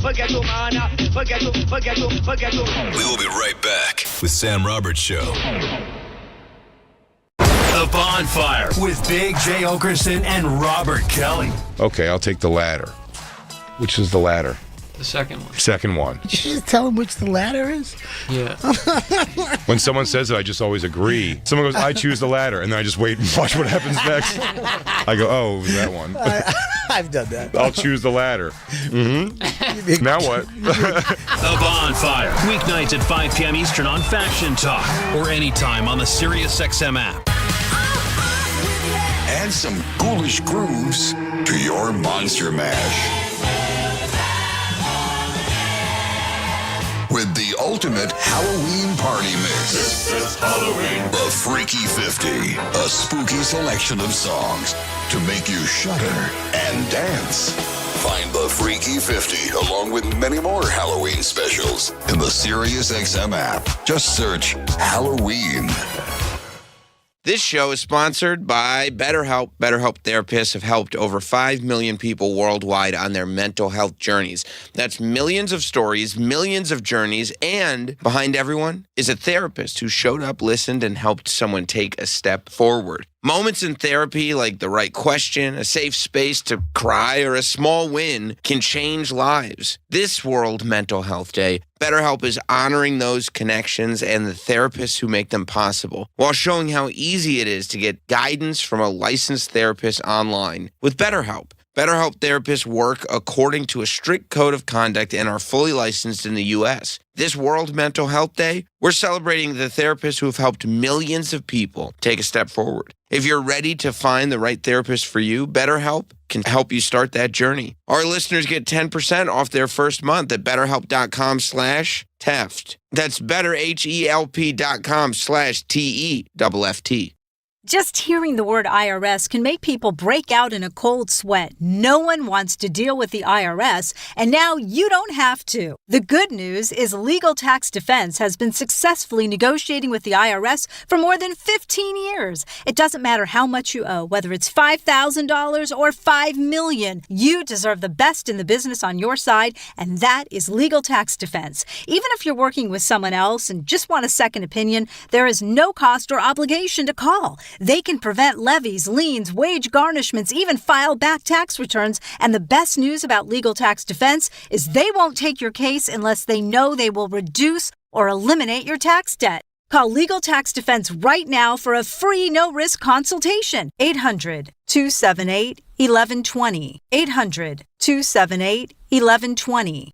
will be right back with Sam Roberts Show. The Bonfire with Big J. Okerson and Robert Kelly. Okay, I'll take the ladder. Which is the ladder? The second one. Second one. Did you just tell him which the ladder is? Yeah. When someone says it, I just always agree. Someone goes, I choose the ladder, and then I just wait and watch what happens next. I go, oh, it was that one. I've done that. I'll choose the ladder. Mm-hmm. Now what? The Bonfire. Weeknights at 5 p.m. Eastern on Faction Talk or anytime on the SiriusXM app. Add some ghoulish grooves to your Monster Mash. With the ultimate Halloween party mix. This is Halloween. The Freaky 50. A spooky selection of songs to make you shudder and dance. Find the Freaky 50 along with many more Halloween specials in the SiriusXM app. Just search Halloween. This show is sponsored by BetterHelp. BetterHelp therapists have helped over 5 million people worldwide on their mental health journeys. That's millions of stories, millions of journeys, and behind everyone is a therapist who showed up, listened, and helped someone take a step forward. Moments in therapy like the right question, a safe space to cry, or a small win can change lives. This World Mental Health Day, BetterHelp is honoring those connections and the therapists who make them possible, while showing how easy it is to get guidance from a licensed therapist online. With BetterHelp, BetterHelp therapists work according to a strict code of conduct and are fully licensed in the U.S. This World Mental Health Day, we're celebrating the therapists who have helped millions of people take a step forward. If you're ready to find the right therapist for you, BetterHelp can help you start that journey. Our listeners get 10% off their first month at BetterHelp.com/Teft. That's BetterHelp.com/TEFT. Just hearing the word IRS can make people break out in a cold sweat. No one wants to deal with the IRS, and now you don't have to. The good news is Legal Tax Defense has been successfully negotiating with the IRS for more than 15 years. It doesn't matter how much you owe, whether it's $5,000 or $5 million. You deserve the best in the business on your side, and that is Legal Tax Defense. Even if you're working with someone else and just want a second opinion, there is no cost or obligation to call. They can prevent levies, liens, wage garnishments, even file back tax returns. And the best news about Legal Tax Defense is they won't take your case unless they know they will reduce or eliminate your tax debt. Call Legal Tax Defense right now for a free no-risk consultation. 800-278-1120. 800-278-1120.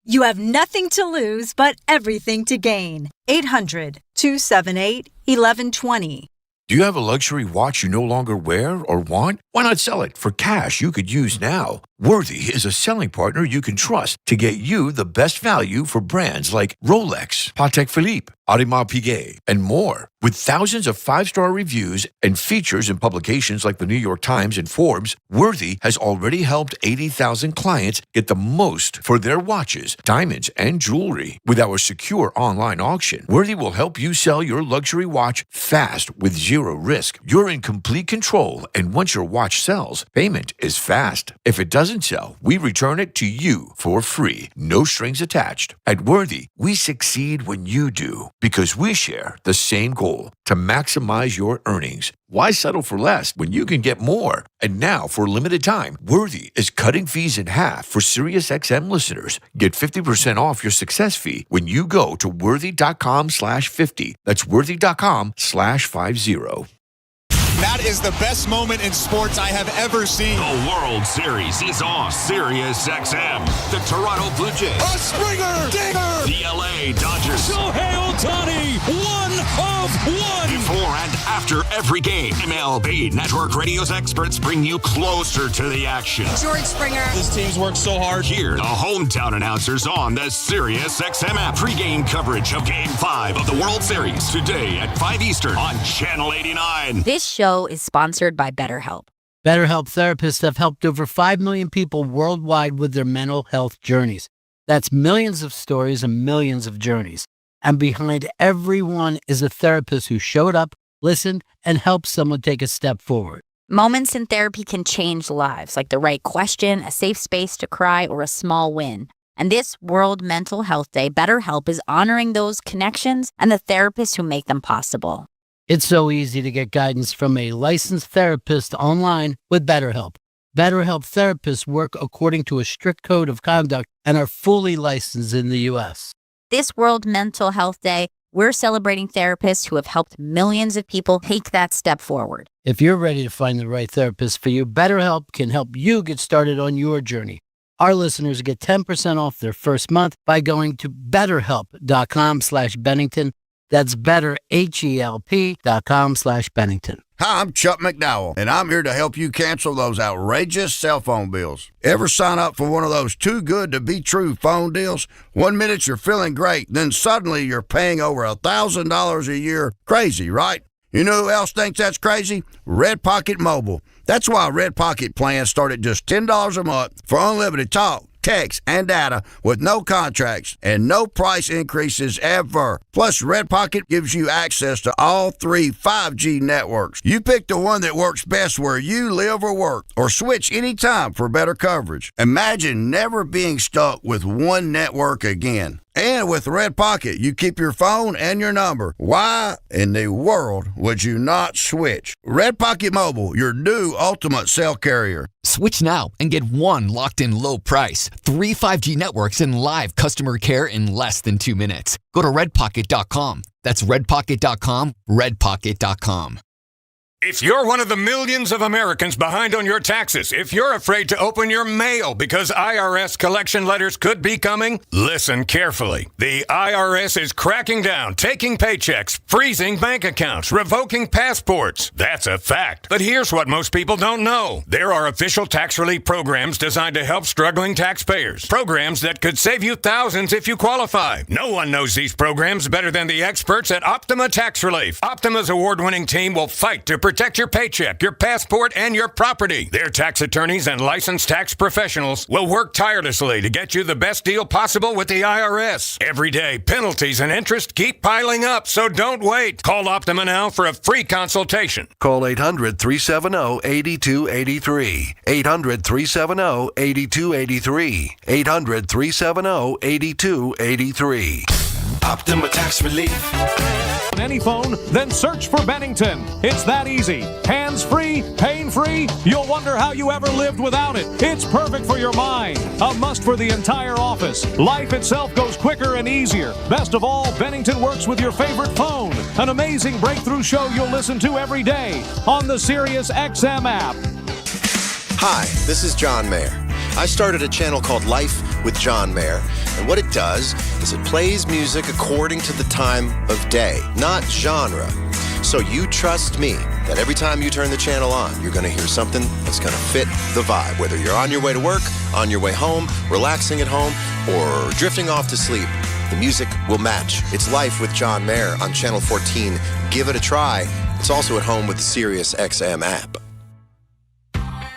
You have nothing to lose but everything to gain. 800-278-1120. Do you have a luxury watch you no longer wear or want? Why not sell it for cash you could use now? Worthy is a selling partner you can trust to get you the best value for brands like Rolex, Patek Philippe, Audemars Piguet, and more. With thousands of five-star reviews and features in publications like the New York Times and Forbes, Worthy has already helped 80,000 clients get the most for their watches, diamonds, and jewelry. With our secure online auction, Worthy will help you sell your luxury watch fast with zero risk. You're in complete control, and once your watch sells, payment is fast. If it doesn't sell, we return it to you for free, no strings attached. At Worthy, we succeed when you do, because we share the same goal, to maximize your earnings. Why settle for less when you can get more? And now, for a limited time, Worthy is cutting fees in half for SiriusXM listeners. Get 50% off your success fee when you go to worthy.com/50. That's worthy.com/50. That is the best moment in sports I have ever seen. The World Series is on SiriusXM. The Toronto Blue Jays. A Springer dinger. The LA Dodgers. Shohei Ohtani, 1 of 1. Before and after every game, MLB Network Radio's experts bring you closer to the action. George Springer. This team's worked so hard. Hear the hometown announcers on the SiriusXM app. Pre-game coverage of Game 5 of the World Series today at 5 Eastern on Channel 89. This show is sponsored by BetterHelp. BetterHelp therapists have helped over 5 million people worldwide with their mental health journeys. That's millions of stories and millions of journeys. And behind every one is a therapist who showed up, listened, and helped someone take a step forward. Moments in therapy can change lives, like the right question, a safe space to cry, or a small win. And this World Mental Health Day, BetterHelp is honoring those connections and the therapists who make them possible. It's so easy to get guidance from a licensed therapist online with BetterHelp. BetterHelp therapists work according to a strict code of conduct and are fully licensed in the U.S. This World Mental Health Day, we're celebrating therapists who have helped millions of people take that step forward. If you're ready to find the right therapist for you, BetterHelp can help you get started on your journey. Our listeners get 10% off their first month by going to betterhelp.com/Bennington. That's betterhelp.com/Bennington. Hi, I'm Chuck McDowell, and I'm here to help you cancel those outrageous cell phone bills. Ever sign up for one of those too-good-to-be-true phone deals? 1 minute you're feeling great, then suddenly you're paying over $1,000 a year. Crazy, right? You know who else thinks that's crazy? Red Pocket Mobile. That's why Red Pocket plans start at just $10 a month for unlimited talk, text, and data with no contracts and no price increases ever. Plus, Red Pocket gives you access to all 3 5G networks. You pick the one that works best where you live or work, or switch anytime for better coverage. Imagine never being stuck with one network again. And with Red Pocket, you keep your phone and your number. Why in the world would you not switch? Red Pocket Mobile, your new ultimate cell carrier. Switch now and get one locked-in low price, 3 5G networks, and live customer care in less than 2 minutes. Go to redpocket.com. That's redpocket.com, redpocket.com. If you're one of the millions of Americans behind on your taxes, if you're afraid to open your mail because IRS collection letters could be coming, listen carefully. The IRS is cracking down, taking paychecks, freezing bank accounts, revoking passports. That's a fact. But here's what most people don't know. There are official tax relief programs designed to help struggling taxpayers. Programs that could save you thousands if you qualify. No one knows these programs better than the experts at Optima Tax Relief. Optima's award-winning team will fight to protect your paycheck, your passport, and your property. Their tax attorneys and licensed tax professionals will work tirelessly to get you the best deal possible with the IRS. Every day, penalties and interest keep piling up, so don't wait. Call Optima now for a free consultation. Call 800-370-8283. 800-370-8283. 800-370-8283. Optima Tax Relief. On any phone, then search for Bennington. It's that easy. Hands-free, pain-free. You'll wonder how you ever lived without it. It's perfect for your mind. A must for the entire office. Life itself goes quicker and easier. Best of all, Bennington works with your favorite phone. An amazing breakthrough show you'll listen to every day on the Sirius XM app. Hi, this is John Mayer. I started a channel called Life with John Mayer, and what it does is it plays music according to the time of day, not genre. So you trust me that every time you turn the channel on, you're going to hear something that's going to fit the vibe. Whether you're on your way to work, on your way home, relaxing at home, or drifting off to sleep, the music will match. It's Life with John Mayer on Channel 14. Give it a try. It's also at home with the Sirius XM app.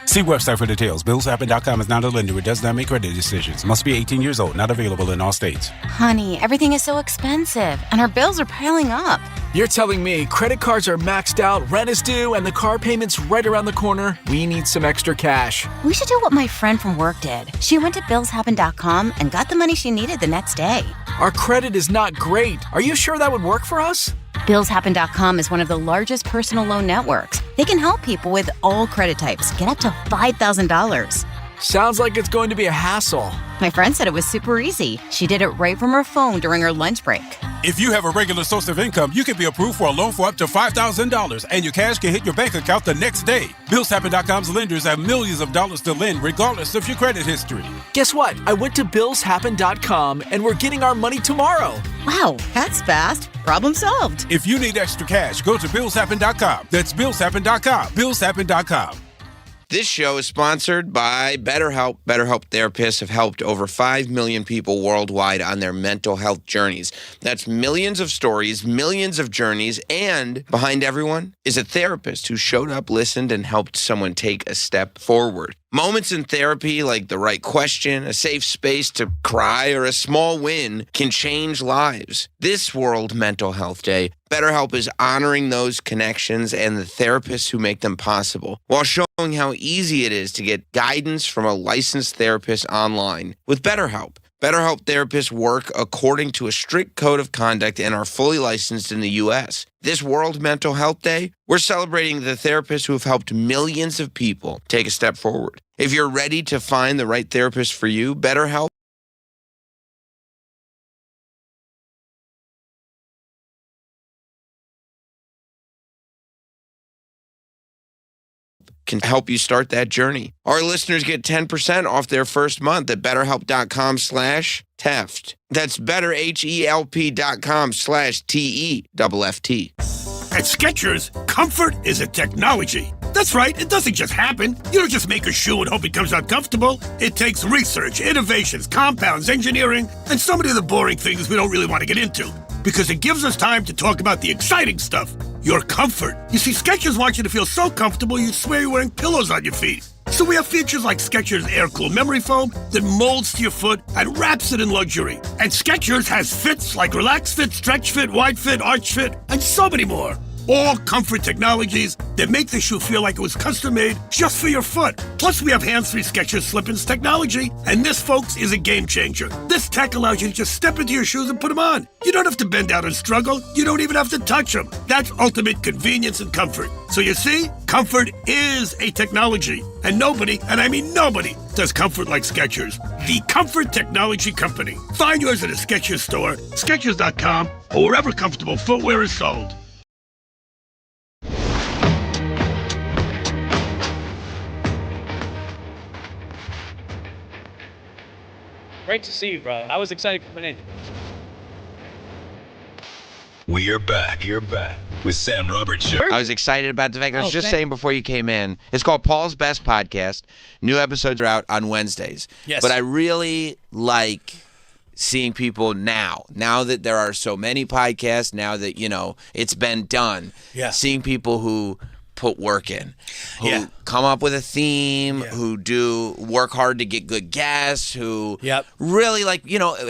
See website for details. BillsHappen.com is not a lender. It does not make credit decisions. Must be 18 years old. Not available in all states. Honey, everything is so expensive, and our bills are piling up. You're telling me credit cards are maxed out, rent is due, and the car payment's right around the corner? We need some extra cash. We should do what my friend from work did. She went to BillsHappen.com and got the money she needed the next day. Our credit is not great. Are you sure that would work for us? BillsHappen.com is one of the largest personal loan networks. They can help people with all credit types get up to $5,000. Sounds like it's going to be a hassle. My friend said it was super easy. She did it right from her phone during her lunch break. If you have a regular source of income, you can be approved for a loan for up to $5,000, and your cash can hit your bank account the next day. BillsHappen.com's lenders have millions of dollars to lend regardless of your credit history. Guess what? I went to BillsHappen.com, and we're getting our money tomorrow. Wow, that's fast. Problem solved. If you need extra cash, go to BillsHappen.com. That's BillsHappen.com. BillsHappen.com. This show is sponsored by BetterHelp. BetterHelp therapists have helped over 5 million people worldwide on their mental health journeys. That's millions of stories, millions of journeys, and behind everyone is a therapist who showed up, listened, and helped someone take a step forward. Moments in therapy like the right question, a safe space to cry, or a small win can change lives. This World Mental Health Day, BetterHelp is honoring those connections and the therapists who make them possible, while showing how easy it is to get guidance from a licensed therapist online with BetterHelp. BetterHelp therapists work according to a strict code of conduct and are fully licensed in the U.S. This World Mental Health Day, we're celebrating the therapists who have helped millions of people take a step forward. If you're ready to find the right therapist for you, BetterHelp can help you start that journey. Our listeners get 10% off their first month at BetterHelp.com/Teft. That's BetterHelp.com/TEFT. At Skechers, comfort is a technology. That's right, it doesn't just happen. You don't just make a shoe and hope it comes out comfortable. It takes research, innovations, compounds, engineering, and so many of the boring things we don't really want to get into. Because it gives us time to talk about the exciting stuff, your comfort. You see, Skechers want you to feel so comfortable you'd swear you're wearing pillows on your feet. So we have features like Skechers Air-Cool Memory Foam that molds to your foot and wraps it in luxury. And Skechers has fits like Relax Fit, Stretch Fit, Wide Fit, Arch Fit, and so many more. All comfort technologies that make the shoe feel like it was custom-made just for your foot. Plus, we have hands-free Skechers Slip-ins technology, and this, folks, is a game changer. This tech allows you to just step into your shoes and put them on. You don't have to bend down and struggle. You don't even have to touch them. That's ultimate convenience and comfort. So you see, comfort is a technology, and nobody, and I mean nobody, does comfort like Skechers. The Comfort Technology Company. Find yours at a Skechers store, Skechers.com, or wherever comfortable footwear is sold. Great to see you, bro. I was excited coming in. We are back. You're back with Sam Roberts Show. I was excited about the fact I was just saying before you came in. It's called Paul's Best Podcast. New episodes are out on Wednesdays. Yes. But I really like seeing people now that there are so many podcasts, now that, it's been done. Yeah. Seeing people who put work in, who come up with a theme, who work hard to get good guests, who really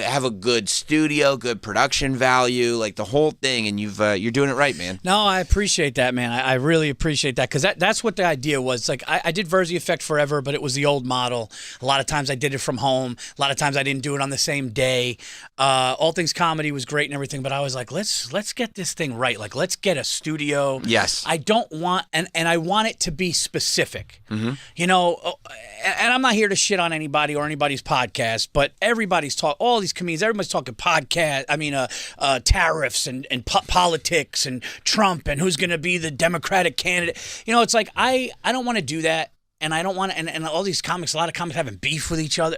have a good studio, good production value, like the whole thing, and you're doing it right, man. No, I appreciate that, man. I really appreciate that, because that's what the idea was. Like, I did Verzi Effect forever, but it was the old model. A lot of times I did it from home. A lot of times I didn't do it on the same day. All Things Comedy was great and everything, but I was like, let's get this thing right. Like, let's get a studio. Yes. I don't want, and I want it to be specific. Mm-hmm. And I'm not here to shit on anybody or anybody's podcast, but everybody's all these comedians, everybody's talking tariffs and politics and Trump and who's going to be the Democratic candidate. It's like, I don't want to do that. And I don't want to, and all these comics, a lot of comics having beef with each other.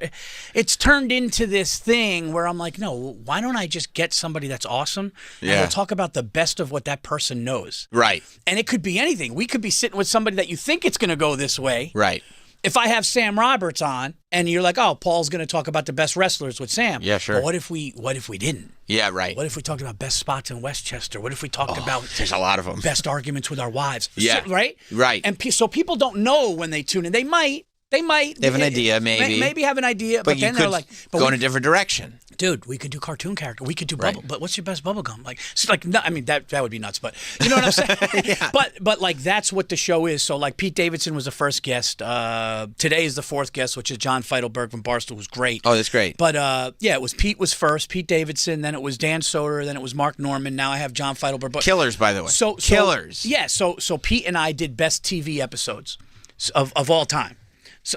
It's turned into this thing where I'm like, no, why don't I just get somebody that's awesome? And we'll talk about the best of what that person knows. Right. And it could be anything. We could be sitting with somebody that you think it's going to go this way. Right. If I have Sam Roberts on and you're like, oh, Paul's going to talk about the best wrestlers with Sam. Yeah, sure. But what if we didn't? Yeah, right. What if we talked about best spots in Westchester? What if we talked about there's a lot of them. Best arguments with our wives? Yeah. Right? Right. And so people don't know when they tune in. They might. They have an idea, maybe. Maybe have an idea, but then they're like, go in a different direction. Dude, we could do cartoon character. We could do bubble. But what's your best bubble gum? That would be nuts. But you know what I'm saying? But like that's what the show is. So like Pete Davidson was the first guest. Today is the fourth guest, which is John Feidelberg from Barstool, who's great. Oh, that's great. But it was Pete was first. Pete Davidson. Then it was Dan Soder. Then it was Mark Norman. Now I have John Feidelberg. But, Killers, by the way. So Killers. Yeah. So Pete and I did best TV episodes of all time.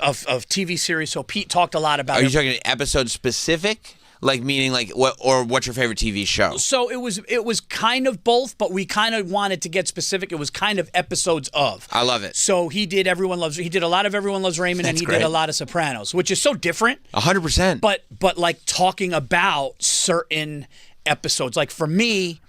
Of TV series. So Pete talked a lot about. Are you talking episode specific? Like meaning like what, or what's your favorite TV show? So it was kind of both, but we kind of wanted to get specific. It was kind of episodes of. I love it. So he did He did a lot of Everyone Loves Raymond, and he did a lot of Sopranos, which is so different. 100%. But like talking about certain episodes, like for me.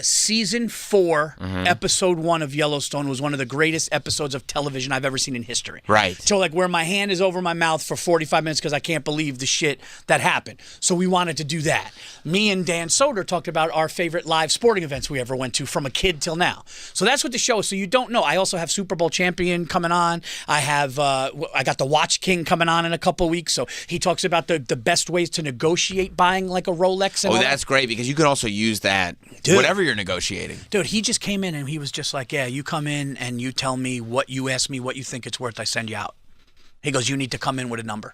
Season 4, episode 1 of Yellowstone was one of the greatest episodes of television I've ever seen in history. Right. So like where my hand is over my mouth for 45 minutes because I can't believe the shit that happened. So we wanted to do that. Me and Dan Soder talked about our favorite live sporting events we ever went to from a kid till now. So that's what the show is. So you don't know. I also have Super Bowl champion coming on. I have I got the Watch King coming on in a couple of weeks. So he talks about the best ways to negotiate buying like a Rolex. And that's great because you can also use that. Dude, whatever you're negotiating. Dude, he just came in and he was just like, yeah, you come in and you tell me what you ask me, what you think it's worth, I send you out. He goes, you need to come in with a number.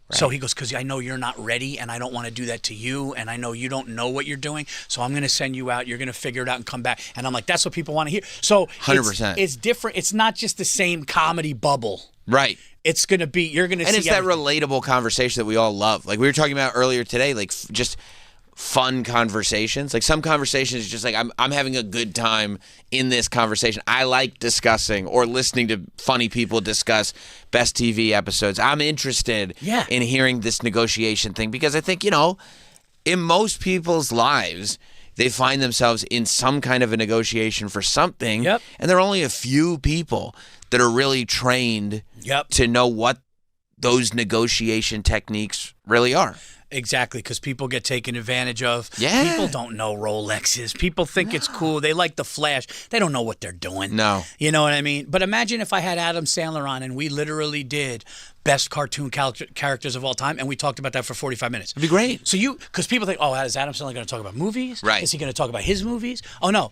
Right. So he goes, because I know you're not ready and I don't want to do that to you and I know you don't know what you're doing. So I'm going to send you out. You're going to figure it out and come back. And I'm like, that's what people want to hear. So 100%. It's different. It's not just the same comedy bubble. Right. It's going to be, you're going to see. And it's that relatable conversation that we all love. Like we were talking about earlier today, like just fun conversations. Like some conversations, just like I'm having a good time in this conversation. I like discussing or listening to funny people discuss best TV episodes. I'm interested in hearing this negotiation thing because I think, in most people's lives, they find themselves in some kind of a negotiation for something. Yep. And there are only a few people that are really trained to know what those negotiation techniques really are. Exactly, because people get taken advantage of. Yeah. People don't know Rolexes. People think it's cool. They like the flash. They don't know what they're doing. No. You know what I mean? But imagine if I had Adam Sandler on and we literally did best cartoon characters of all time, and we talked about that for 45 minutes. It'd be great. So because people think, oh, is Adam Sandler going to talk about movies? Right. Is he going to talk about his movies? Oh no,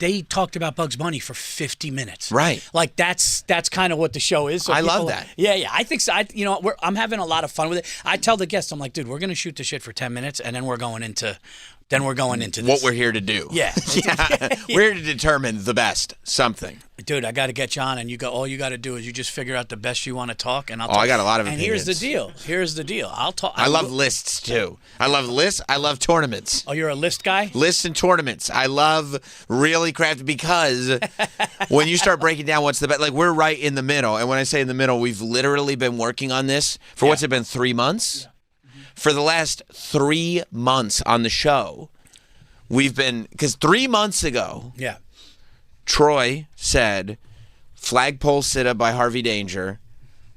they talked about Bugs Bunny for 50 minutes. Right. Like that's kind of what the show is. So I love people- that. Yeah. I think so. I'm having a lot of fun with it. I tell the guests, I'm like, dude, we're going to shoot the shit for 10 minutes, and then we're going into this. What we're here to do. Yeah. We're here to determine the best something. Dude, I got to get you on, and all you got to do is you just figure out the best you want to talk, and I'll talk. I got a lot of And opinions. here's the deal. I'll talk. I love lists too. I love lists. I love tournaments. Oh, you're a list guy? Lists and tournaments. I love really crafted because when you start breaking down what's the best, like we're right in the middle. And when I say in the middle, we've literally been working on this for what's it been, 3 months? Yeah. For the last 3 months on the show, because 3 months ago, Troy said Flagpole Sitta by Harvey Danger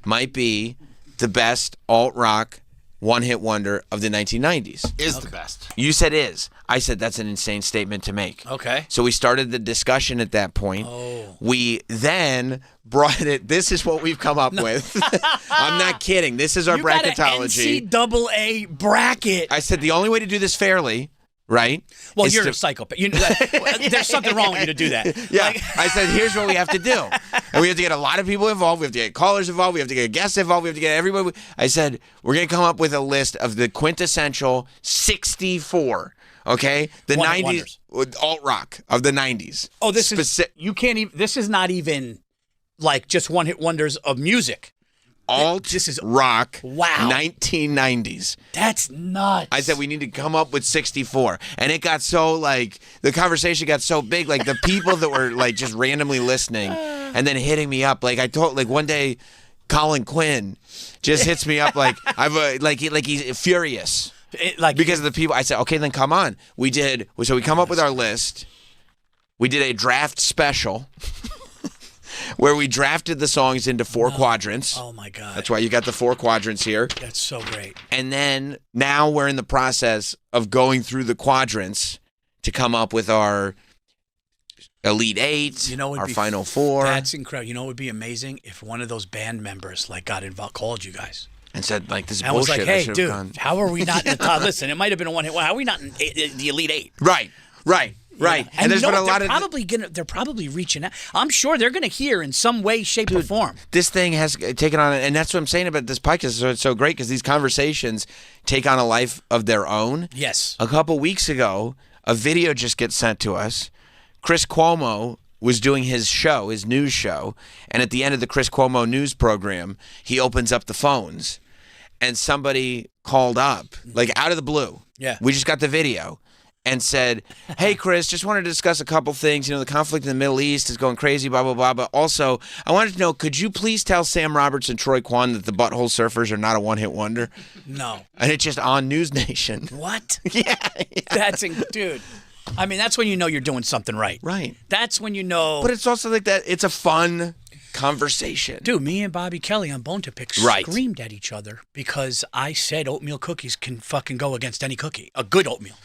might be the best alt-rock one-hit wonder of the 1990s. Is the best. You said is. I said that's an insane statement to make. Okay. So we started the discussion at that point. We then brought it. This is what we've come up with. I'm not kidding. This is our bracketology. Got an NCAA bracket. I said the only way to do this fairly, right? Well, you're a psychopath. There's something wrong with you to do that. Yeah. I said, here's what we have to do. And we have to get a lot of people involved. We have to get callers involved. We have to get guests involved. We have to get everybody. I said, we're going to come up with a list of the quintessential 64. Okay? The 90s alt rock of the 90s. Oh, this is not even like just one hit wonders of music. This is rock. Wow. 1990s. That's nuts. I said we need to come up with 64. And it got so the conversation got so big, like the people that were just randomly listening and then hitting me up. I told one day Colin Quinn just hits me up he's furious. Because of the people. I said, okay, then come on. We come up with our list. We did a draft special. Where we drafted the songs into 4 quadrants. Oh, my God. That's why you got the 4 quadrants here. That's so great. And then now we're in the process of going through the quadrants to come up with our Elite 8, our Final 4. That's incredible. You know what would be amazing? If one of those band members like called you guys. And said, this is and bullshit. was like, hey, dude, gone. how are we not in the top? Listen, it might have been a one hit. How are we not in the Elite 8? Right. Yeah. And there's been a lot of they're probably reaching out. I'm sure they're going to hear in some way, shape, or form. This thing has taken on, and that's what I'm saying about this podcast. So it's so great because these conversations take on a life of their own. Yes. A couple weeks ago, a video just gets sent to us. Chris Cuomo was doing his news show, and at the end of the Chris Cuomo news program, he opens up the phones, and somebody called up, out of the blue. Yeah. We just got the video. And said, hey, Chris, just wanted to discuss a couple things. The conflict in the Middle East is going crazy, blah, blah, blah. But also, I wanted to know, could you please tell Sam Roberts and Troy Kwan that the Butthole Surfers are not a one-hit wonder? No. And it's just on News Nation. What? Yeah. Dude. I mean, that's when you know you're doing something right. Right. That's when you know. But it's also like that. It's a fun conversation. Dude, me and Bobby Kelly on Bone to Pick screamed at each other because I said oatmeal cookies can fucking go against any cookie. A good oatmeal.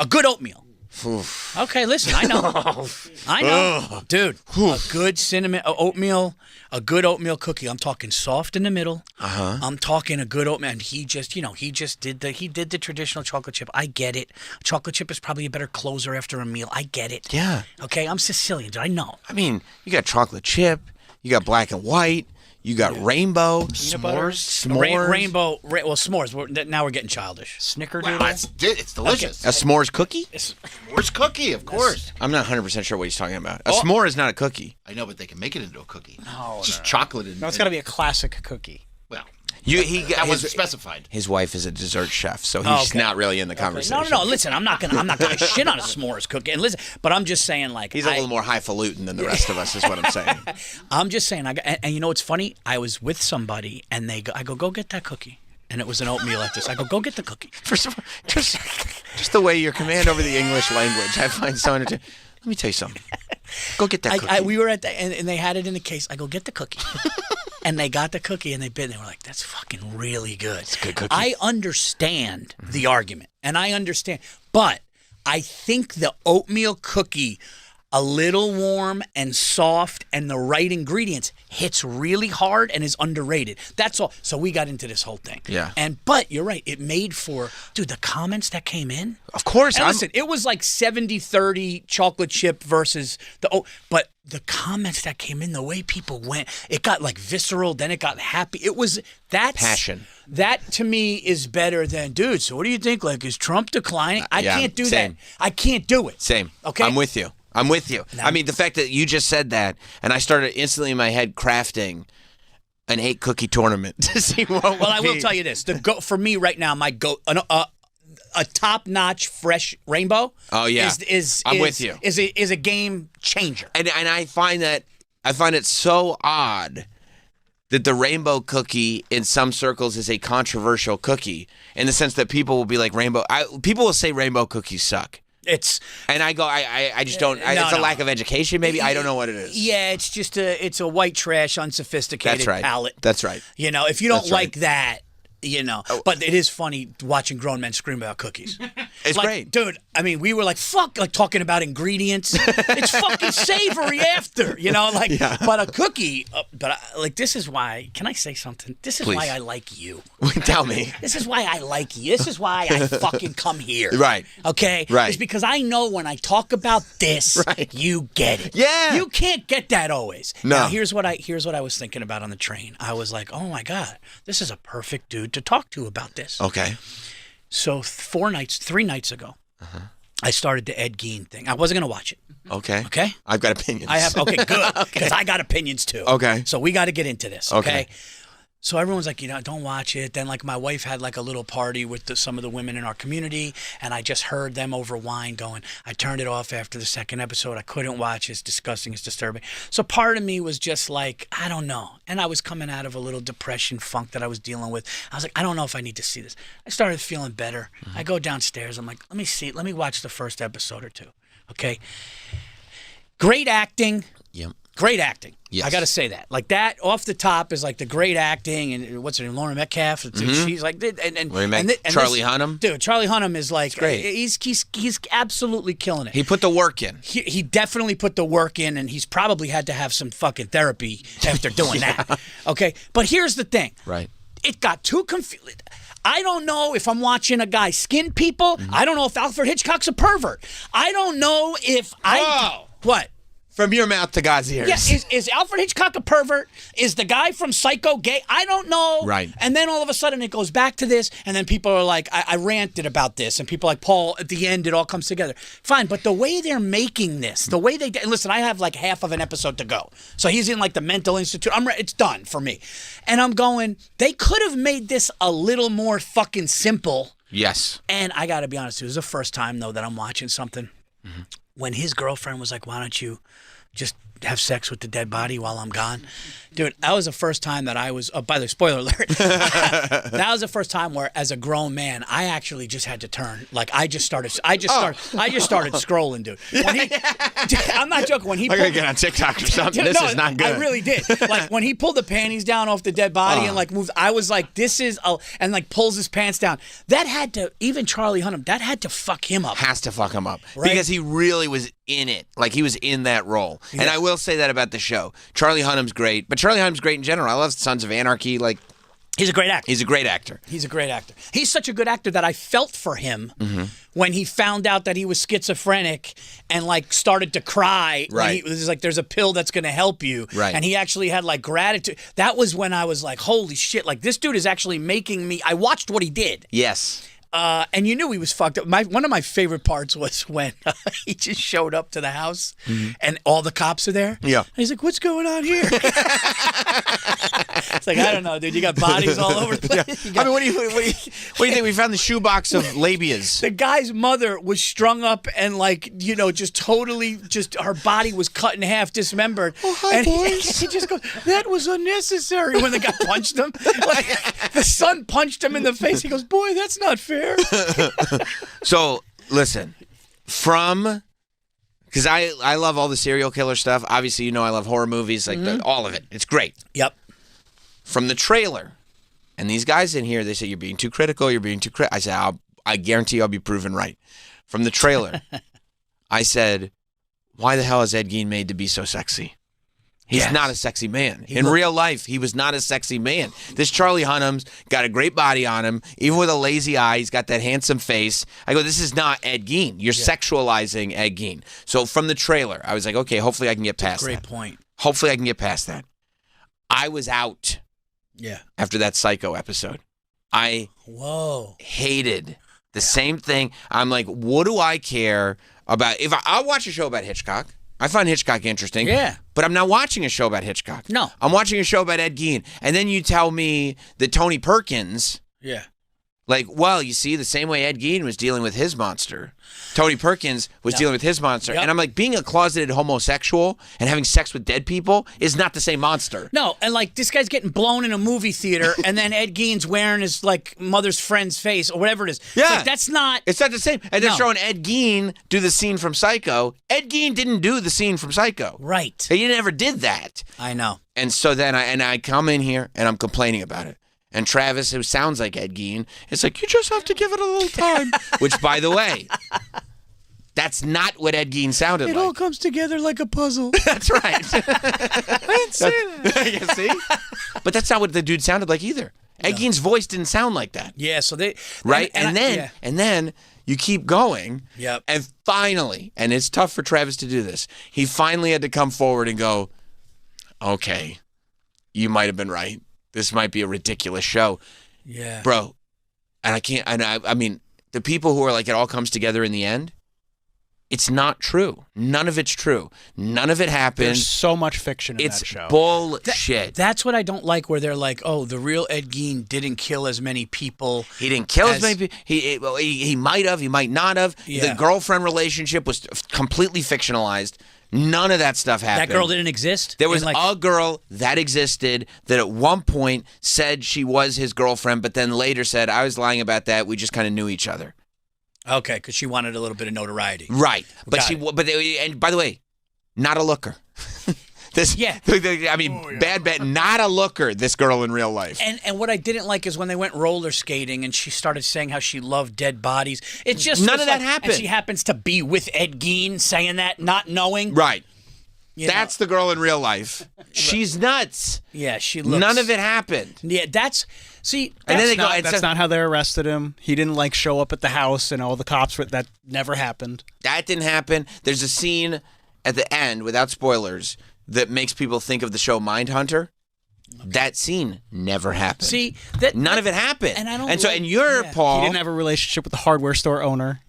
A good oatmeal. Oof. Okay, listen, I know. I know. Dude, a good cinnamon oatmeal, a good oatmeal cookie. I'm talking soft in the middle. Uh-huh. I'm talking a good oatmeal. And he just did the traditional chocolate chip. I get it. Chocolate chip is probably a better closer after a meal. I get it. Yeah. Okay, I'm Sicilian, dude. I know. I mean, you got chocolate chip, you got black and white, you got rainbow, s'mores. Rainbow, s'mores. Now we're getting childish. Snickerdoodle. Wow, it's delicious. A s'mores cookie? S'mores cookie, of course. I'm not 100% sure what he's talking about. A s'more is not a cookie. I know, but they can make it into a cookie. No, it's just chocolate. No, it's got to be a classic cookie. Well, that wasn't specified. His wife is a dessert chef, so he's not really in the conversation. No. Listen, I'm not gonna shit on a s'mores cookie. And listen, but I'm just saying, he's a little more highfalutin than the rest of us, is what I'm saying. I'm just saying, and you know what's funny? I was with somebody, and I go get that cookie. And it was an oatmeal like this. I go get the cookie. First of all, just the way your command over the English language, I find so entertaining. Let me tell you something. Go get that cookie. We were at the and they had it in a case. I go get the cookie, and they got the cookie and they bit. And they were like, "That's fucking really good." It's a good cookie. I understand the argument, and I understand, but I think the oatmeal cookie, a little warm and soft and the right ingredients, hits really hard and is underrated. That's all. So we got into this whole thing. Yeah. But you're right. It made for, dude, the comments that came in. Of course. And listen, it was like 70-30 chocolate chip versus but the comments that came in, the way people went, it got like visceral, then it got happy. That's passion. That to me is better than, dude, so what do you think? Like, is Trump declining? I can't do same. that. I can't do it. Same. Okay? I'm with you. I mean, the fact that you just said that, and I started instantly in my head crafting an 8-cookie tournament to see what would Well, I will tell you this. For me right now, my a top-notch fresh rainbow I'm with you. Is a game changer. And I find it so odd that the rainbow cookie in some circles is a controversial cookie in the sense that people will be like people will say rainbow cookies suck. And I go, I just don't. It's a lack of education, maybe. I don't know what it is. Yeah, it's just it's a white trash, unsophisticated palate. That's right. You know, if you don't like that, you know. But it is funny watching grown men scream about cookies. It's great. Dude, I mean, we were like, talking about ingredients. It's fucking savory after, you know? But a cookie, this is why, can I say something? This is why I like you. Tell me. This is why I like you. This is why I fucking come here. Right. Okay? Right. It's because I know when I talk about this, you get it. Yeah. You can't get that always. No. Now, here's what I was thinking about on the train. I was like, oh my God, this is a perfect dude to talk to about this. Okay. So 3 nights ago, I started the Ed Gein thing. I wasn't going to watch it. Okay. Okay? I've got opinions. Okay, good. Because I got opinions too. Okay. So we got to get into this, okay? Okay. So everyone's like, don't watch it. Then like my wife had like a little party with some of the women in our community, and I just heard them over wine going, I turned it off after the second episode. I couldn't watch. It's disgusting. It's disturbing. So part of me was just like, I don't know. And I was coming out of a little depression funk that I was dealing with. I was like, I don't know if I need to see this. I started feeling better. I go downstairs. I'm like, let me watch the first episode or two. Okay. Great acting. Yep. Great acting. Yes. I got to say that. Like that off the top is like the great acting, and what's her name, Lauren Metcalf. She's like, and Charlie Hunnam. Dude, Charlie Hunnam is like, great. He's absolutely killing it. He put the work in. He definitely put the work in, and he's probably had to have some fucking therapy after doing that. Okay, but here's the thing. Right. It got too confused. I don't know if I'm watching a guy skin people. I don't know if Alfred Hitchcock's a pervert. I don't know if what. From your mouth to God's ears. Yeah, is Alfred Hitchcock a pervert? Is the guy from Psycho gay? I don't know. Right. And then all of a sudden it goes back to this, and then people are like, I ranted about this, and people are like, Paul, at the end it all comes together. Fine, but the way they're making this, the way they listen, I have like half of an episode to go. So he's in like the mental institute. It's done for me. And I'm going, they could have made this a little more fucking simple. Yes. And I got to be honest, it was the first time though that I'm watching something. When his girlfriend was like, why don't you just have sex with the dead body while I'm gone? Dude, that was the first time that I was, by the way, spoiler alert, that was the first time where as a grown man, I actually just had to turn. Like I just started scrolling, dude. I'm not joking. When he I gotta get on TikTok or something. This is not good. I really did. Like when he pulled the panties down off the dead body and like moved, I was like, this is, and like pulls his pants down. That had to, even Charlie Hunnam, that had to fuck him up. Has to fuck him up. Right? Because he really was in it. Like he was in that role. Yeah. And I will say that about the show. Charlie Hunnam's great, but Charlie Hunnam's great in general. I love Sons of Anarchy. Like, he's a great actor. He's a great actor. He's a great actor. He's such a good actor that I felt for him when he found out that he was schizophrenic and like started to cry. Right. It was like, there's a pill that's going to help you. Right. And he actually had like gratitude. That was when I was like, holy shit, like this dude is actually making me, I watched what he did. Yes. And you knew he was fucked up. One of my favorite parts was when he just showed up to the house and all the cops are there. Yeah. And he's like, what's going on here? It's like, I don't know, dude. You got bodies all over the place. I mean, what do you think? We found the shoebox of labias. The guy's mother was strung up and like, just totally, her body was cut in half, dismembered. Oh, hi, and boys. He just goes, that was unnecessary when the guy punched him. Like, the son punched him in the face. He goes, boy, that's not fair. So, listen, from Because I love all the serial killer stuff. Obviously, you know I love horror movies, like all of it. It's great. Yep. From the trailer, and these guys in here, they say, you're being too critical, you're being too critical. I said, I guarantee I'll be proven right. From the trailer, I said, why the hell is Ed Gein made to be so sexy? He's not a sexy man. In real life, he was not a sexy man. This Charlie Hunnam's got a great body on him. Even with a lazy eye, he's got that handsome face. I go, this is not Ed Gein. You're sexualizing Ed Gein. So from the trailer, I was like, okay, hopefully I can get past that. Great point. Hopefully I can get past that. I was out after that Psycho episode. I hated the same thing. I'm like, what do I care about? I'll watch a show about Hitchcock. I find Hitchcock interesting. Yeah. But I'm not watching a show about Hitchcock. No. I'm watching a show about Ed Gein. And then you tell me that Tony Perkins, like, well, you see, the same way Ed Gein was dealing with his monster, Tony Perkins was dealing with his monster. And I'm like, being a closeted homosexual and having sex with dead people is not the same monster. No, and like this guy's getting blown in a movie theater, and then Ed Gein's wearing his like mother's friend's face or whatever it is. Yeah. It's like, that's not. It's not the same. And they're showing Ed Gein do the scene from Psycho. Ed Gein didn't do the scene from Psycho. Right. He never did that. I know. And so then I come in here and I'm complaining about it. And Travis, who sounds like Ed Gein, is like, you just have to give it a little time. Which, by the way, that's not what Ed Gein sounded like. It all comes together like a puzzle. That's right. I didn't say that. You see? But that's not what the dude sounded like either. Ed Gein's voice didn't sound like that. Yeah, so they... Right? And then you keep going. Yep. And finally, and it's tough for Travis to do this, he finally had to come forward and go, okay, you might have been right. This might be a ridiculous show. Yeah. Bro, and I can't, and I mean, the people who are like, it all comes together in the end, it's not true. None of it's true. None of it happened. There's so much fiction in that show. It's bullshit. That's what I don't like, where they're like, oh, the real Ed Gein didn't kill as many people. He didn't kill as many people. He might have. He might not have. Yeah. The girlfriend relationship was completely fictionalized. None of that stuff happened. That girl didn't exist? There was a girl that existed that at one point said she was his girlfriend, but then later said, I was lying about that. We just kind of knew each other. Okay, because she wanted a little bit of notoriety. Right. And by the way, not a looker. Bad bet, not a looker, this girl in real life. And what I didn't like is when they went roller skating and she started saying how she loved dead bodies. It's just none of that happened. And she happens to be with Ed Gein saying that, not knowing. Right. That's the girl in real life. She's nuts. Yeah, she looks. None of it happened. Yeah, that's not how they arrested him. He didn't like show up at the house and all the cops were, that never happened. That didn't happen. There's a scene at the end, without spoilers, that makes people think of the show Mindhunter. Okay. That scene never happened. See, none of it happened. And I don't. Paul. He didn't have a relationship with the hardware store owner.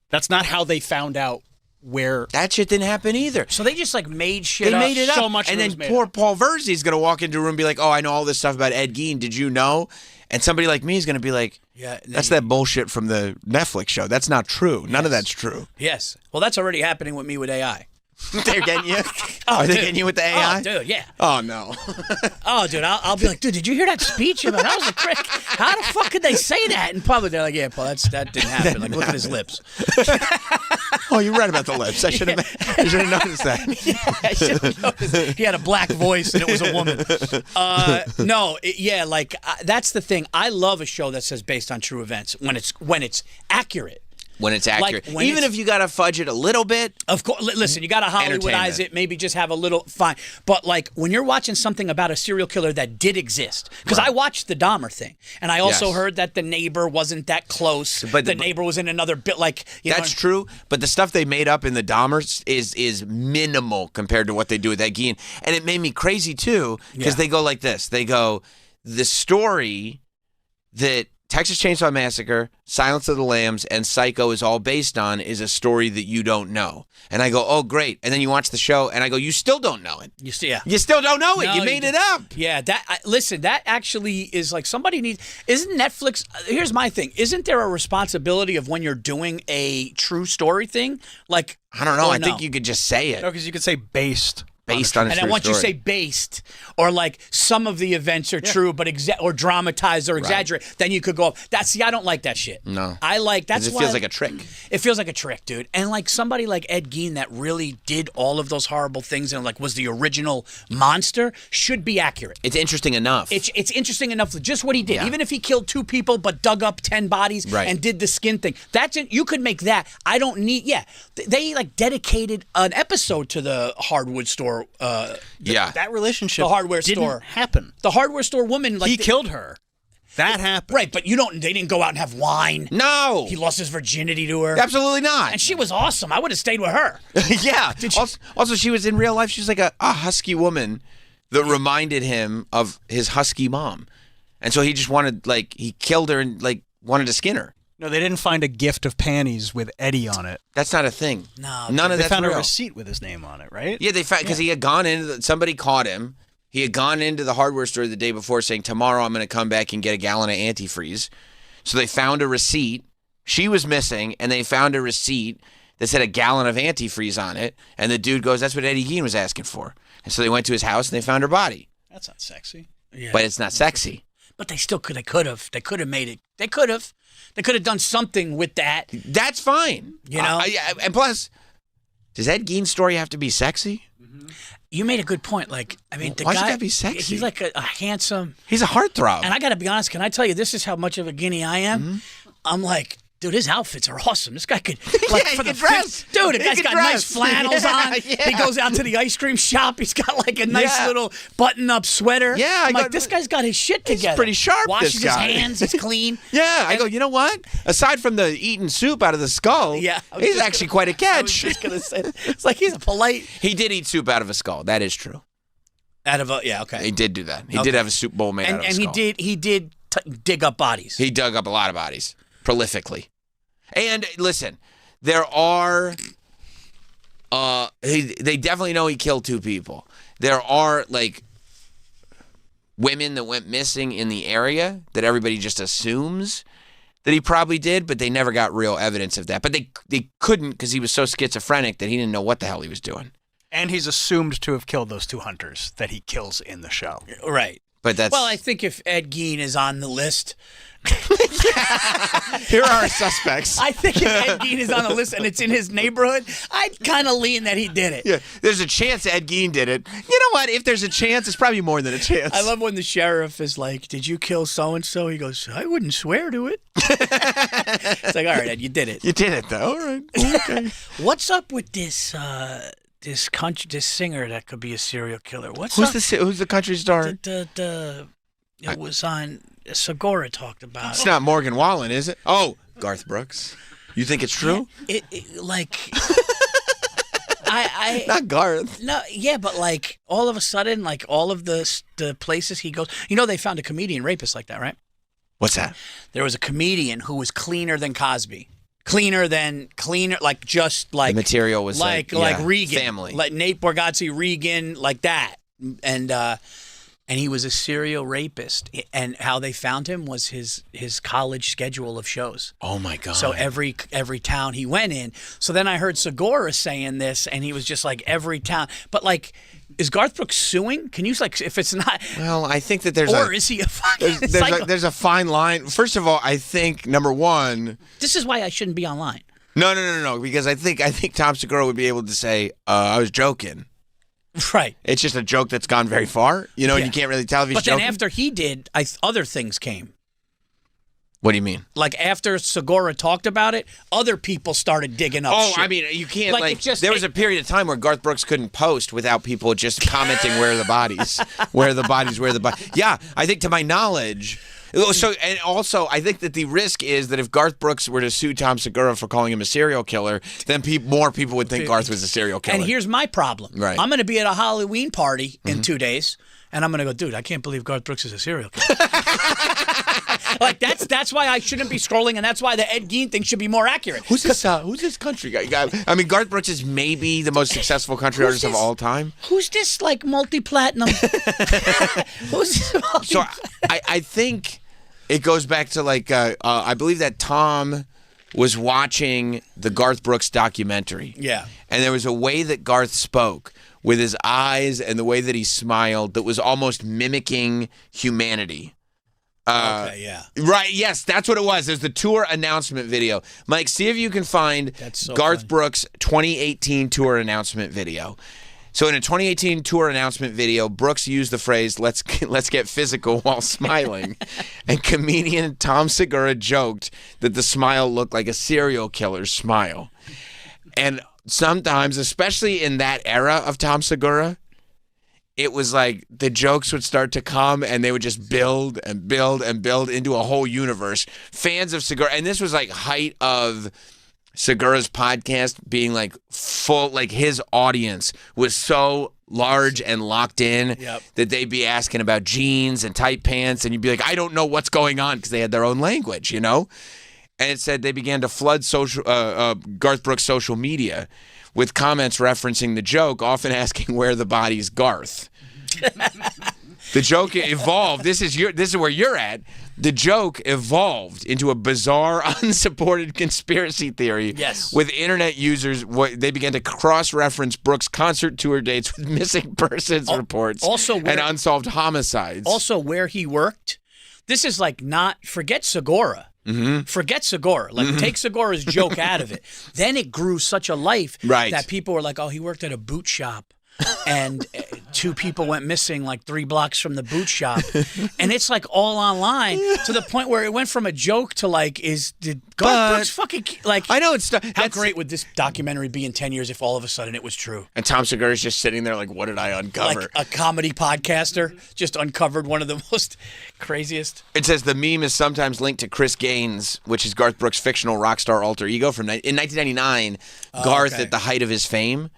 That's not how they found out where that shit didn't happen either. So they just like made shit up. They made it up. So much, and then poor Paul Verzi's gonna walk into a room and be like, "Oh, I know all this stuff about Ed Gein. Did you know?" And somebody like me is gonna be like, "Yeah, that's that bullshit from the Netflix show. That's not true. None of that's true." Yes. Well, that's already happening with me with AI. They're getting you? Are they getting you with the AI? Oh, dude, yeah. Oh, no. Oh, dude, I'll be like, dude, did you hear that speech? That was a crick. How the fuck could they say that in public? They're like, yeah, Paul, that didn't happen. Like, look at his lips. Oh, you're right about the lips. I should have noticed that. Yeah, I should have noticed. He had a black voice and it was a woman. That's the thing. I love a show that says based on true events when it's accurate. When it's accurate. Like, even if you got to fudge it a little bit. Of course. Listen, you got to Hollywoodize it, maybe just have a little, fine. But like when you're watching something about a serial killer that did exist, because I watched the Dahmer thing, and I also heard that the neighbor wasn't that close. But the neighbor was in another bit, like, that's true, but the stuff they made up in the Dahmers is minimal compared to what they do with Ed Gein. And it made me crazy too, because they go like this. They go, the story that Texas Chainsaw Massacre, Silence of the Lambs, and Psycho is all based on is a story that you don't know. And I go, oh, great. And then you watch the show, and I go, you still don't know it. You still don't know it. You made it up. Yeah, listen, that actually is like somebody needs... Isn't Netflix... Here's my thing. Isn't there a responsibility of when you're doing a true story thing? Like, I don't know. I think you could just say it. No, because you could say based based on a and true then once you story. say based, or like some of the events are true, but or dramatized or exaggerate, then you could go up. I don't like that shit. No. I like, that's 'Cause it why. feels like a trick. It feels like a trick, dude. And like somebody like Ed Gein that really did all of those horrible things and like was the original monster should be accurate. It's interesting enough. It's interesting enough for just what he did. Yeah. Even if he killed 2 people but dug up 10 bodies Right. and did the skin thing. You could make that. I don't need, they like dedicated an episode to the hardwood store. That relationship The hardware didn't store. happen. The hardware store woman, like He killed her. That happened. Right, but they didn't go out and have wine. No. He lost his virginity to her. Absolutely not. And she was awesome. I would have stayed with her. Yeah. Also, she was in real life. She was like a husky woman that reminded him of his husky mom. And so he just wanted, he killed her and, wanted to skin her. No, they didn't find a gift of panties with Eddie on it. That's not a thing. No. None of They that's found real. a receipt with his name on it, right? Yeah, they found, because he had gone into, somebody caught him. He had gone into the hardware store the day before saying, tomorrow I'm going to come back and get a gallon of antifreeze. So they found a receipt. She was missing, and they found a receipt that said a gallon of antifreeze on it. And the dude goes, that's what Eddie Gein was asking for. And so they went to his house, and they found her body. That's not sexy. Yeah. But it's not sexy. But they still could have. They could have made it. They could have done something with that. That's fine. You know? And plus, does Ed Gein's story have to be sexy? You made a good point. Like, I mean, the Why's it guy, gotta be sexy? he's like a handsome. He's a heartthrob. And I got to be honest. Can I tell you, this is how much of a guinea I am? Mm-hmm. I'm like, dude, his outfits are awesome. This guy could, Yeah, he for the could dress. dude, the He guy's could got dress. nice flannels on. Yeah. He goes out to the ice cream shop. He's got like a nice Yeah. little button-up sweater. Yeah, I'm like, this guy's got his shit together. He's pretty sharp, Washes this guy. his hands. He's clean. Yeah, I go, you know what? Aside from the eating soup out of the skull, Yeah, I was he's just actually quite a I was catch. just gonna say, it's like he's a polite. He did eat soup out of a skull. That is true. Out of a okay. He did do that. He Okay. did have a soup bowl made out of a And skull. he did dig up bodies. He dug up a lot of bodies prolifically. And listen, there are they definitely know he killed 2 people. There are women that went missing in the area that everybody just assumes that he probably did, but they never got real evidence of that. But they couldn't because he was so schizophrenic that he didn't know what the hell he was doing. And he's assumed to have killed those 2 hunters that he kills in the show. Right. But that's Well, I think if Ed Gein is on the list, here are our suspects. I think if Ed Gein is on the list and it's in his neighborhood, I'd kind of lean that he did it. Yeah, there's a chance Ed Gein did it. You know what? If there's a chance, it's probably more than a chance. I love when the sheriff is like, "Did you kill so and so?" He goes, "I wouldn't swear to it." It's like, all right, Ed, you did it. You did it, though. All right. Okay. What's up with this this singer that could be a serial killer? What's Who's up? who's the country star? It was on Segura talked about. It's not Morgan Wallen, is it? Oh, Garth Brooks. You think it's true? I Not Garth. No, yeah, but like all of a sudden, like all of the places he goes, they found a comedian rapist like that, right? What's that? There was a comedian who was cleaner than Cosby. Cleaner, like just like The material was like yeah, Regan, family. like Nate Bargatze, Regan, like that, and he was a serial rapist. And how they found him was his college schedule of shows. Oh my God! So every town he went in. So then I heard Segura saying this, and he was just like every town. But like, is Garth Brooks suing? Can you if it's not? Well, I think that there's is he a fucking psycho? there's a fine line. First of all, I think number one. This is why I shouldn't be online. No, because I think Tom Segura would be able to say, I was joking. Right. It's just a joke that's gone very far, and you can't really tell if he's But joking. then after he did, other things came. What do you mean? Like after Segura talked about it, other people started digging up shit. I mean, you can't Like, it just- there was a period of time where Garth Brooks couldn't post without people just commenting where are the bodies, where are the bodies. Yeah, I think to my knowledge. So and also, I think that the risk is that if Garth Brooks were to sue Tom Segura for calling him a serial killer, then more people would think Garth was a serial killer. And here's my problem. Right. I'm going to be at a Halloween party in 2 days, and I'm going to go, dude, I can't believe Garth Brooks is a serial killer. Like that's why I shouldn't be scrolling, and that's why the Ed Gein thing should be more accurate. Who's this country guy? I mean, Garth Brooks is maybe the most successful country artist of all time. Who's this like multi-platinum? Who's this So I think it goes back to I believe that Tom was watching the Garth Brooks documentary. Yeah. And there was a way that Garth spoke with his eyes and the way that he smiled that was almost mimicking humanity. Okay, yeah. Right, yes, that's what it was. There's the tour announcement video. Mike, see if you can find Garth Brooks' 2018 tour announcement video. So in a 2018 tour announcement video, Brooks used the phrase, let's get physical while smiling. And comedian Tom Segura joked that the smile looked like a serial killer's smile. And sometimes, especially in that era of Tom Segura, it was like the jokes would start to come and they would just build and build and build into a whole universe. Fans of Segura, and this was like height of Segura's podcast being like full, like his audience was so large and locked in that they'd be asking about jeans and tight pants and you'd be like, I don't know what's going on because they had their own language, you know? And it said they began to flood Garth Brooks' social media with comments referencing the joke, often asking where the body's Garth. The joke evolved. This is where you're at. The joke evolved into a bizarre, unsupported conspiracy theory. Yes. With internet users, they began to cross-reference Brooks' concert tour dates with missing persons reports and unsolved homicides. Also, where he worked. This is like forget Segura. Mm-hmm. Forget Segura. Like, take Segura's joke out of it. Then it grew such a life that people were like, oh, he worked at a boot shop. And 2 people went missing like 3 blocks from the boot shop. And it's like all online to the point where it went from a joke to like, did Garth Brooks fucking, like, I know it's how great would this documentary be in 10 years if all of a sudden it was true? And Tom Segura's just sitting there like, what did I uncover? Like a comedy podcaster just uncovered one of the most craziest. It says the meme is sometimes linked to Chris Gaines, which is Garth Brooks' fictional rock star alter ego from in 1999. Garth, at the height of his fame,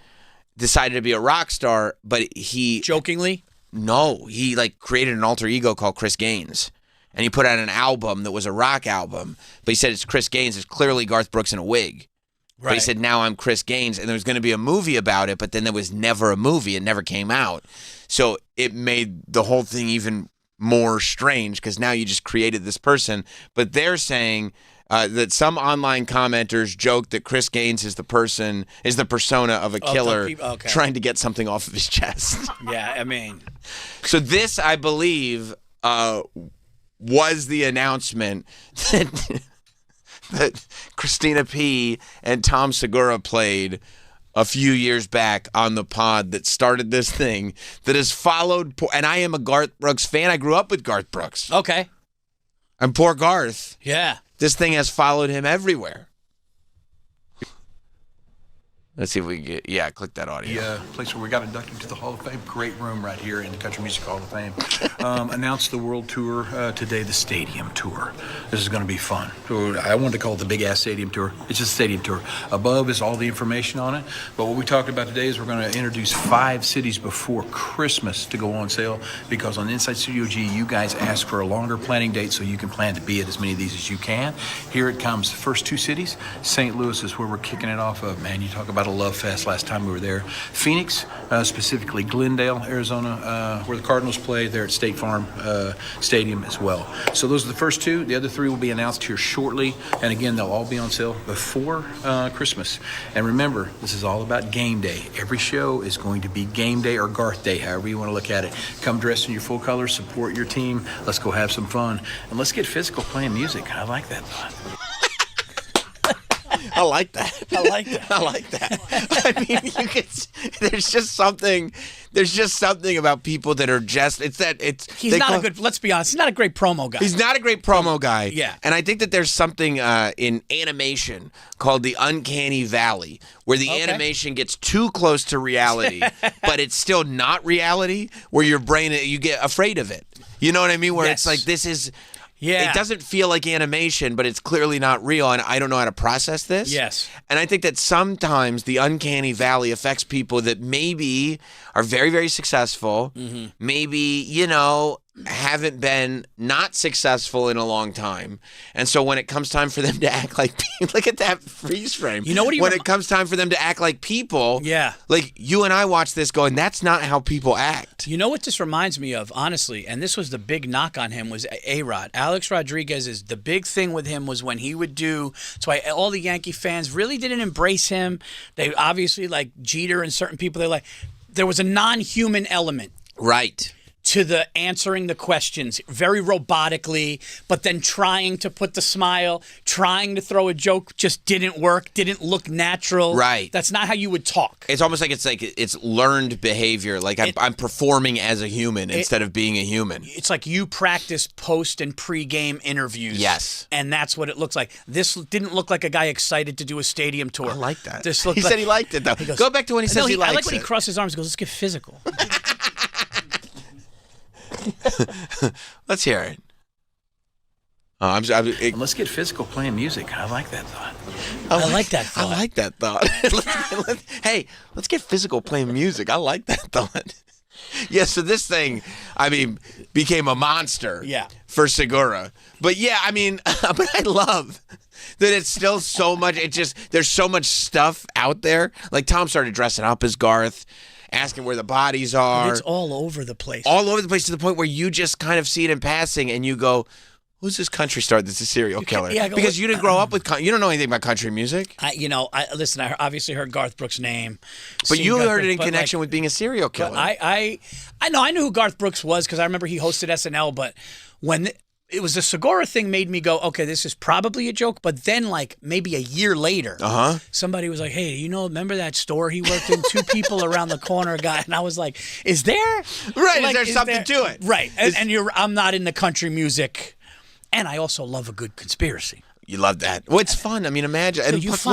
decided to be a rock star, but he jokingly? No, he like created an alter ego called Chris Gaines. And he put out an album that was a rock album, but he said it's Chris Gaines. It's clearly Garth Brooks in a wig. Right. But he said, now I'm Chris Gaines, and there was going to be a movie about it, but then there was never a movie. It never came out. So it made the whole thing even more strange because now you just created this person. But they're saying that some online commenters joke that Chris Gaines is the persona of a killer trying to get something off of his chest. Yeah, I mean. So this, I believe, was the announcement that Christina P. and Tom Segura played a few years back on the pod that started this thing that has followed. And I am a Garth Brooks fan. I grew up with Garth Brooks. Okay. And poor Garth. Yeah. This thing has followed him everywhere. Let's see if we can get, click that audio. The place where we got inducted into the Hall of Fame. Great room right here in the Country Music Hall of Fame. Announced the world tour today, the Stadium Tour. This is going to be fun. I wanted to call it the Big Ass Stadium Tour. It's just a Stadium Tour. Above is all the information on it. But what we talked about today is we're going to introduce 5 cities before Christmas to go on sale because on Inside Studio G, you guys asked for a longer planning date so you can plan to be at as many of these as you can. Here it comes. The first 2 cities. St. Louis is where we're kicking it off of. Man, you talk about a love fest last time we were there. Phoenix, specifically Glendale, Arizona, where the Cardinals play. There at State Farm Stadium as well. So those are the first 2. The other 3 will be announced here shortly. And again, they'll all be on sale before Christmas. And remember, this is all about game day. Every show is going to be game day or Garth day, however you want to look at it. Come dressed in your full colors, support your team. Let's go have some fun. And let's get physical playing music. I like that thought. I like that. I like that. I like that. I mean, there's just something about people that are just, he's not a good, let's be honest, he's not a great promo guy. He's not a great promo guy. Yeah. And I think that there's something in animation called the uncanny valley, where the animation gets too close to reality, but it's still not reality, where your brain, you get afraid of it. You know what I mean? Where it's like, this is... Yeah. It doesn't feel like animation, but it's clearly not real, and I don't know how to process this. Yes. And I think that sometimes the uncanny valley affects people that maybe are very, very successful, maybe, haven't been not successful in a long time. And so when it comes time for them to act like look at that freeze frame. You know what? When it comes time for them to act like people, like you and I watch this going, that's not how people act. You know what this reminds me of, honestly, and this was the big knock on him, was A-Rod. Alex Rodriguez is the big thing with him was when he would do, that's why all the Yankee fans really didn't embrace him. They obviously, like Jeter and certain people, they're like, there was a non-human element. Right. To the answering the questions very robotically, but then trying to put the smile, trying to throw a joke just didn't work, didn't look natural. Right. That's not how you would talk. It's almost like it's learned behavior. Like I'm performing as a human instead of being a human. It's like you practice post and pre-game interviews. Yes. And that's what it looks like. This didn't look like a guy excited to do a stadium tour. I like that. This He said he liked it, though. He goes, Go back to when he says he likes I like when it. he crosses his arms and goes, let's get physical. Let's hear it. Let's get physical playing music. I like that thought. I like that thought. I like that thought. Hey, let's get physical playing music. I like that thought. Yeah, so this thing, I mean, became a monster for Segura. But yeah, I mean, but I love that it's still so much, there's so much stuff out there. Like Tom started dressing up as Garth, asking where the bodies are. It's all over the place. All over the place to the point where you just kind of see it in passing and you go, who's this country star that's a serial killer? Because you didn't grow up with, you don't know anything about country music. Listen, I obviously heard Garth Brooks' name. But you heard it in connection with being a serial killer. I knew who Garth Brooks was because I remember he hosted SNL, but when it was the Segura thing made me go, okay, this is probably a joke. But then, like, maybe a year later, somebody was like, hey, remember that store he worked in? 2 people around the corner guy. And I was like, is there? Right, like, is there something to it? Right. And I'm not into country music. And I also love a good conspiracy. You love that. Well, it's fun. I mean, imagine. So and you plus,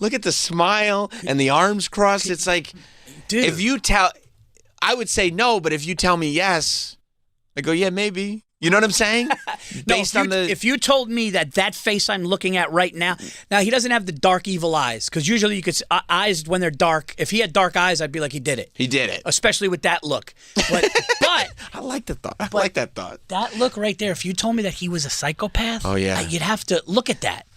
look at the smile and the arms crossed. It's like, dude, if you I would say no, but if you tell me yes, I go, yeah, maybe. You know what I'm saying? If you told me that face I'm looking at right now, he doesn't have the dark evil eyes, because usually you could eyes when they're dark. If he had dark eyes, I'd be like, he did it. He did it, especially with that look. But I like the thought. I like that thought. That look right there. If you told me that he was a psychopath, oh yeah, you'd have to look at that.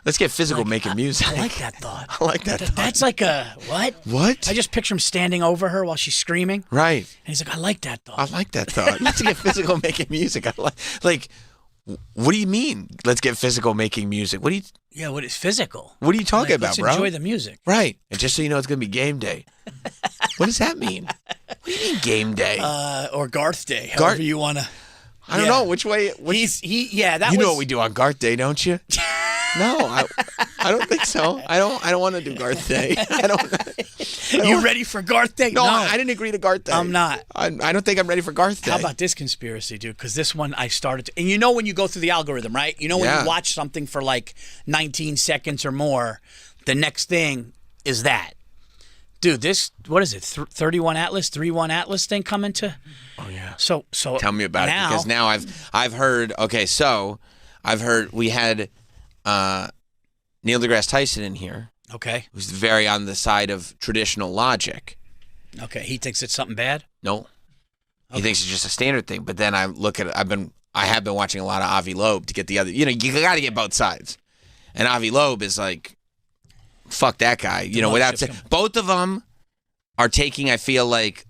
Let's get physical making music. I like that thought. I like that thought. That's like a what? What? I just picture him standing over her while she's screaming. Right. And he's like, I like that thought. I like that thought. Let's get physical making music. I like. What do you mean? Let's get physical making music. What do you? Yeah, what is physical? What are you talking about, let's bro? Enjoy the music. Right. And just so you know, it's gonna be game day. What does that mean? What do you mean game day? Or Garth Day, however you want to. I don't know which way. That you know what we do on Garth Day, don't you? No, I don't think so. I don't want to do Garth Day. You ready for Garth Day? No, I didn't agree to Garth Day. I'm not. I don't think I'm ready for Garth Day. How about this conspiracy, dude? Because this one I started to, and you know when you go through the algorithm, right? You know when you watch something for like 19 seconds or more, the next thing is that. Dude, this, what is it, 31 Atlas thing coming to? Oh, yeah. So tell me about it, because now I've heard, we had Neil deGrasse Tyson in here. Okay. Who's very on the side of traditional logic. Okay, he thinks it's something bad? No. He thinks it's just a standard thing, but then I look at it, I have been watching a lot of Avi Loeb to get the other, you got to get both sides. And Avi Loeb is like, fuck that guy. Without saying, both of them are taking, I feel like,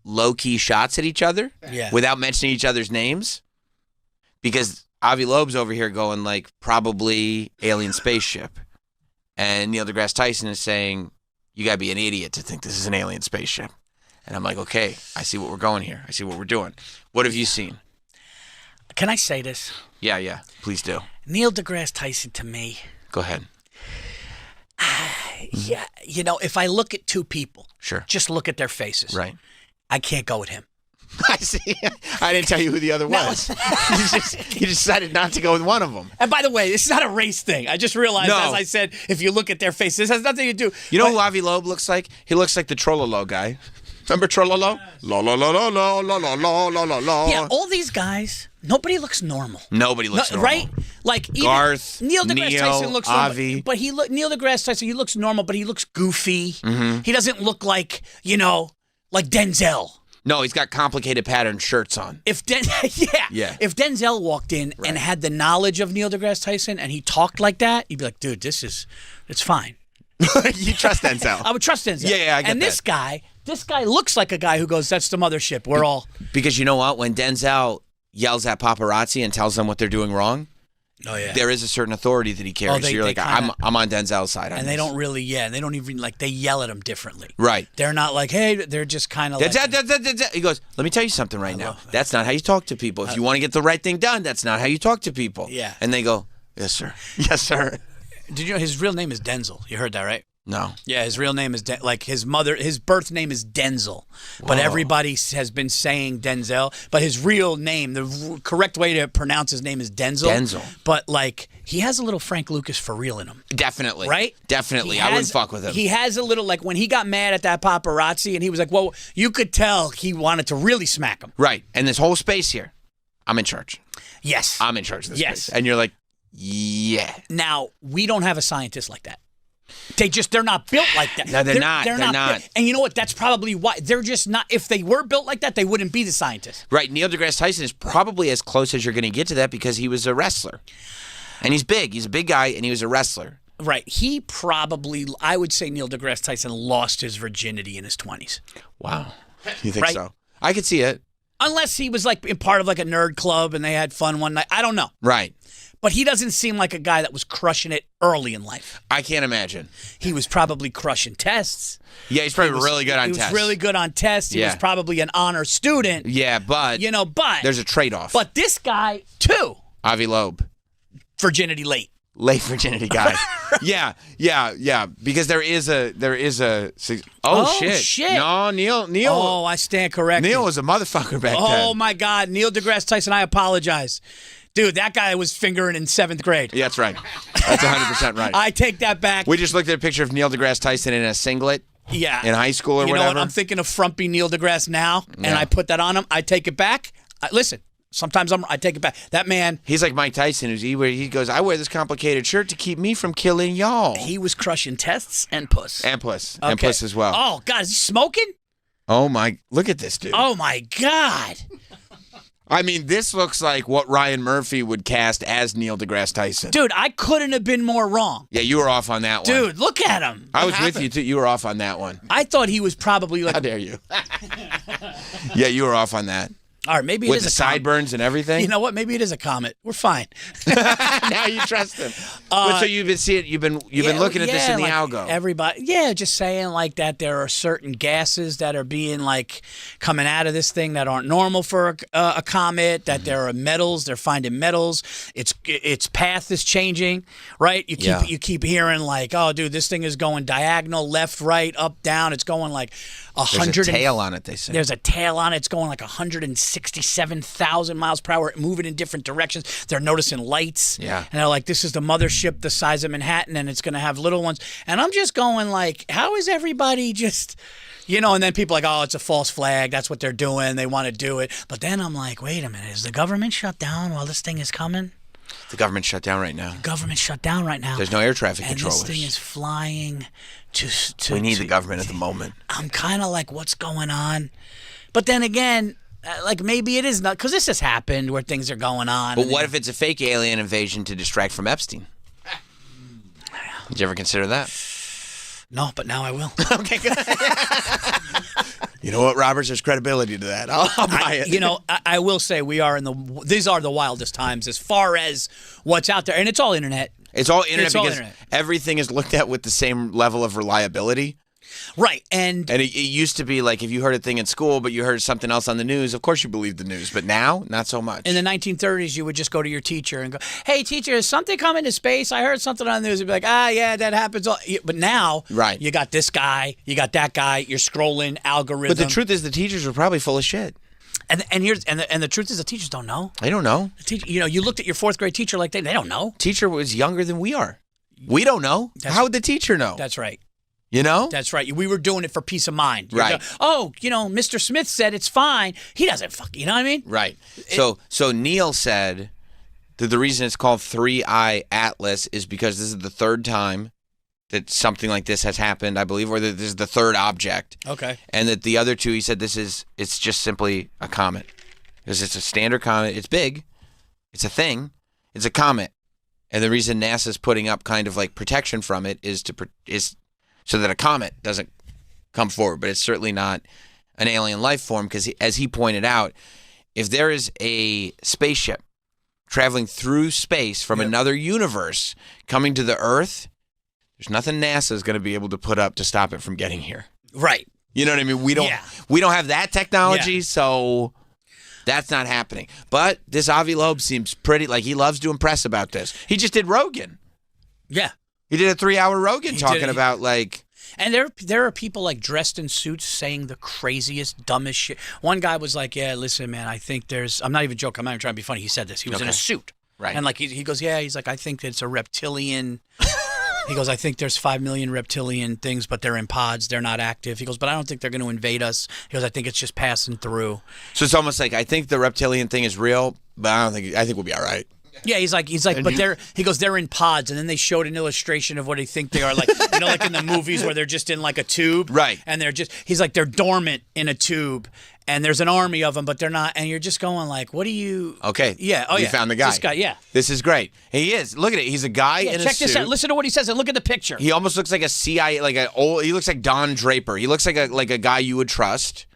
low-key shots at each other without mentioning each other's names. Because Avi Loeb's over here going like, probably alien spaceship. And Neil deGrasse Tyson is saying, you got to be an idiot to think this is an alien spaceship. And I'm like, okay, I see what we're going here. I see what we're doing. What have you seen? Can I say this? Yeah, please do. Neil deGrasse Tyson, to me. Go ahead. Yeah, if I look at 2 people, sure, just look at their faces. Right. I can't go with him. I see. I didn't tell you who the other was. You decided not to go with one of them. And by the way, this is not a race thing. I just realized, as I said, if you look at their faces, this has nothing to do. You know who Avi Loeb looks like? He looks like the Trollolo guy. Remember Trollolo? La la la la la la la la la la la. Yeah, all these guys, nobody looks normal. Nobody looks normal. Right? Like Garth, Neil deGrasse Tyson looks Avi. normal. But Neil deGrasse Tyson, he looks normal, but he looks goofy. Mm-hmm. He doesn't look like, like Denzel. No, he's got complicated pattern shirts on. If Yeah. If Denzel walked in and had the knowledge of Neil deGrasse Tyson and he talked like that, you'd be like, dude, it's fine. You trust Denzel. I would trust Denzel. Yeah, I get and that. this guy looks like a guy who goes, that's the mothership. We're all. Because you know what? When Denzel yells at paparazzi and tells them what they're doing wrong, there is a certain authority that he carries. So you're like, I'm on Denzel's side. And they don't really, they don't even, like, they yell at him differently. Right. They're not like, hey, they're just kind of like. He goes, let me tell you something right now. That's not how you talk to people. If you want to get the right thing done, that's not how you talk to people. Yeah. And they go, yes, sir. Yes, sir. Did you know his real name is Denzel? You heard that, right? No. Yeah, his real name is like his birth name is Denzel, but everybody has been saying Denzel. But his real name, the correct way to pronounce his name is Denzel. Denzel. But like he has a little Frank Lucas for real in him. Definitely. Right? Definitely. I wouldn't fuck with him. He has a little, like when he got mad at that paparazzi and he was like, well, you could tell he wanted to really smack him. Right. And this whole space here, I'm in charge. Yes. I'm in charge of this Yes. space. And you're like, yeah. Now, we don't have a scientist like that. They're not built like that. No, they're not. They're not. And you know what? That's probably why. They're just not. If they were built like that, they wouldn't be the scientists. Right. Neil deGrasse Tyson is probably as close as you're going to get to that because he was a wrestler. And he's big. He's a big guy, and he was a wrestler. Right. He probably, I would say Neil deGrasse Tyson lost his virginity in his 20s. Wow. You think so? I could see it. Unless he was like part of like a nerd club and they had fun one night. I don't know. Right. But he doesn't seem like a guy that was crushing it early in life. I can't imagine. He was probably crushing tests. Yeah, he's probably really good on tests. He was really good on tests. He was probably an honor student. Yeah, but there's a trade-off. But this guy, too. Avi Loeb. Virginity late. Late virginity guy. Yeah. Because there is a oh shit. No, Neil. Oh, I stand corrected. Neil was a motherfucker back then. Oh my God, Neil deGrasse Tyson. I apologize. Dude, that guy was fingering in 7th grade. Yeah, that's right. That's 100% right. I take that back. We just looked at a picture of Neil deGrasse Tyson in a singlet. Yeah. In high school or whatever. You know what? I'm thinking of frumpy Neil deGrasse now, and I put that on him. I take it back. Listen, sometimes I take it back. That man. He's like Mike Tyson, he goes, I wear this complicated shirt to keep me from killing y'all. He was crushing tests and puss. And puss. Okay. And puss as well. Oh, God, is he smoking? Oh, my. Look at this dude. Oh, my God. I mean, this looks like what Ryan Murphy would cast as Neil deGrasse Tyson. Dude, I couldn't have been more wrong. Yeah, you were off on that one. Dude, look at him. I was with you, too. You were off on that one. I thought he was probably like... How dare you? Yeah, you were off on that. All right, maybe it with is the a sideburns and everything. You know what? Maybe it is a comet. We're fine. Now you trust him. So you've been seeing, you've been looking at this in the algo. Everybody, just saying like that. There are certain gases that are being like coming out of this thing that aren't normal for a comet. That there are metals. They're finding metals. Its path is changing. Right? You keep hearing like, oh, dude, this thing is going diagonal, left, right, up, down. It's going like 100. There's a tail on it. They say there's a tail on it. It's going like 167,000 miles per hour, moving in different directions. They're noticing lights. Yeah. And they're like, this is the mothership the size of Manhattan, and it's going to have little ones. And I'm just going like, how is everybody just, and then people are like, oh, it's a false flag. That's what they're doing. They want to do it. But then I'm like, wait a minute. Is the government shut down while this thing is coming? The government's shut down right now. Government's shut down right now. There's no air traffic controllers. And this thing is flying to we need the government at the moment. I'm kind of like, what's going on? But then again, like maybe it is not, because this has happened where things are going on. But what if it's a fake alien invasion to distract from Epstein? Did you ever consider that? No, but now I will. Okay, good. You know what, Roberts? There's credibility to that. I'll buy it. I will say these are the wildest times as far as what's out there, and it's all internet. It's all internet everything is looked at with the same level of reliability. Right, and it used to be like if you heard a thing in school, but you heard something else on the news, of course you believed the news. But now, not so much. In the 1930s, you would just go to your teacher and go, "Hey, teacher, is something coming to space? I heard something on the news." You'd be like, yeah, that happens. But now, right, you got this guy, you got that guy. You're scrolling algorithm. But the truth is, the teachers were probably full of shit. And the truth is, the teachers don't know. They don't know. The teacher, you looked at your 4th grade teacher like they don't know. Teacher was younger than we are. We don't know. How would the teacher know? That's right. That's right. We were doing it for peace of mind. Right. Mr. Smith said it's fine. He doesn't you know what I mean? Right. So Neil said that the reason it's called 3i Atlas is because this is the third time that something like this has happened, I believe, or that this is the third object. Okay. And that the other two, he said, it's just simply a comet. Because it's a standard comet. It's big. It's a thing. It's a comet. And the reason NASA's putting up kind of like protection from it is so that a comet doesn't come forward. But it's certainly not an alien life form because, as he pointed out, if there is a spaceship traveling through space from another universe coming to the Earth, there's nothing NASA's going to be able to put up to stop it from getting here. Right. You know what I mean? We don't have that technology, so that's not happening. But this Avi Loeb seems pretty, like he loves doing press about this. He just did Rogan. Yeah. He did a 3-hour Rogan talking about like... And there are people like dressed in suits saying the craziest, dumbest shit. One guy was like, yeah, listen, man, I think I'm not even joking, I'm not even trying to be funny. He said this. He was in a suit. Right. And like he goes, yeah, he's like, I think it's a reptilian... He goes, I think there's 5 million reptilian things, but they're in pods. They're not active. He goes, but I don't think they're going to invade us. He goes, I think it's just passing through. So it's almost like, I think the reptilian thing is real, but I think we'll be all right. Yeah, he's like, but they're in pods, and then they showed an illustration of what they think they are, like, you know, like in the movies where they're just in like a tube, right? And he's like, they're dormant in a tube, and there's an army of them, but they're not, and you're just going like, what do you? Okay, yeah, you found the guy. This guy, yeah, this is great. He is. Look at it. He's a guy in a suit. Check this out. Listen to what he says, and look at the picture. He almost looks like a CIA, he looks like Don Draper. He looks like a guy you would trust.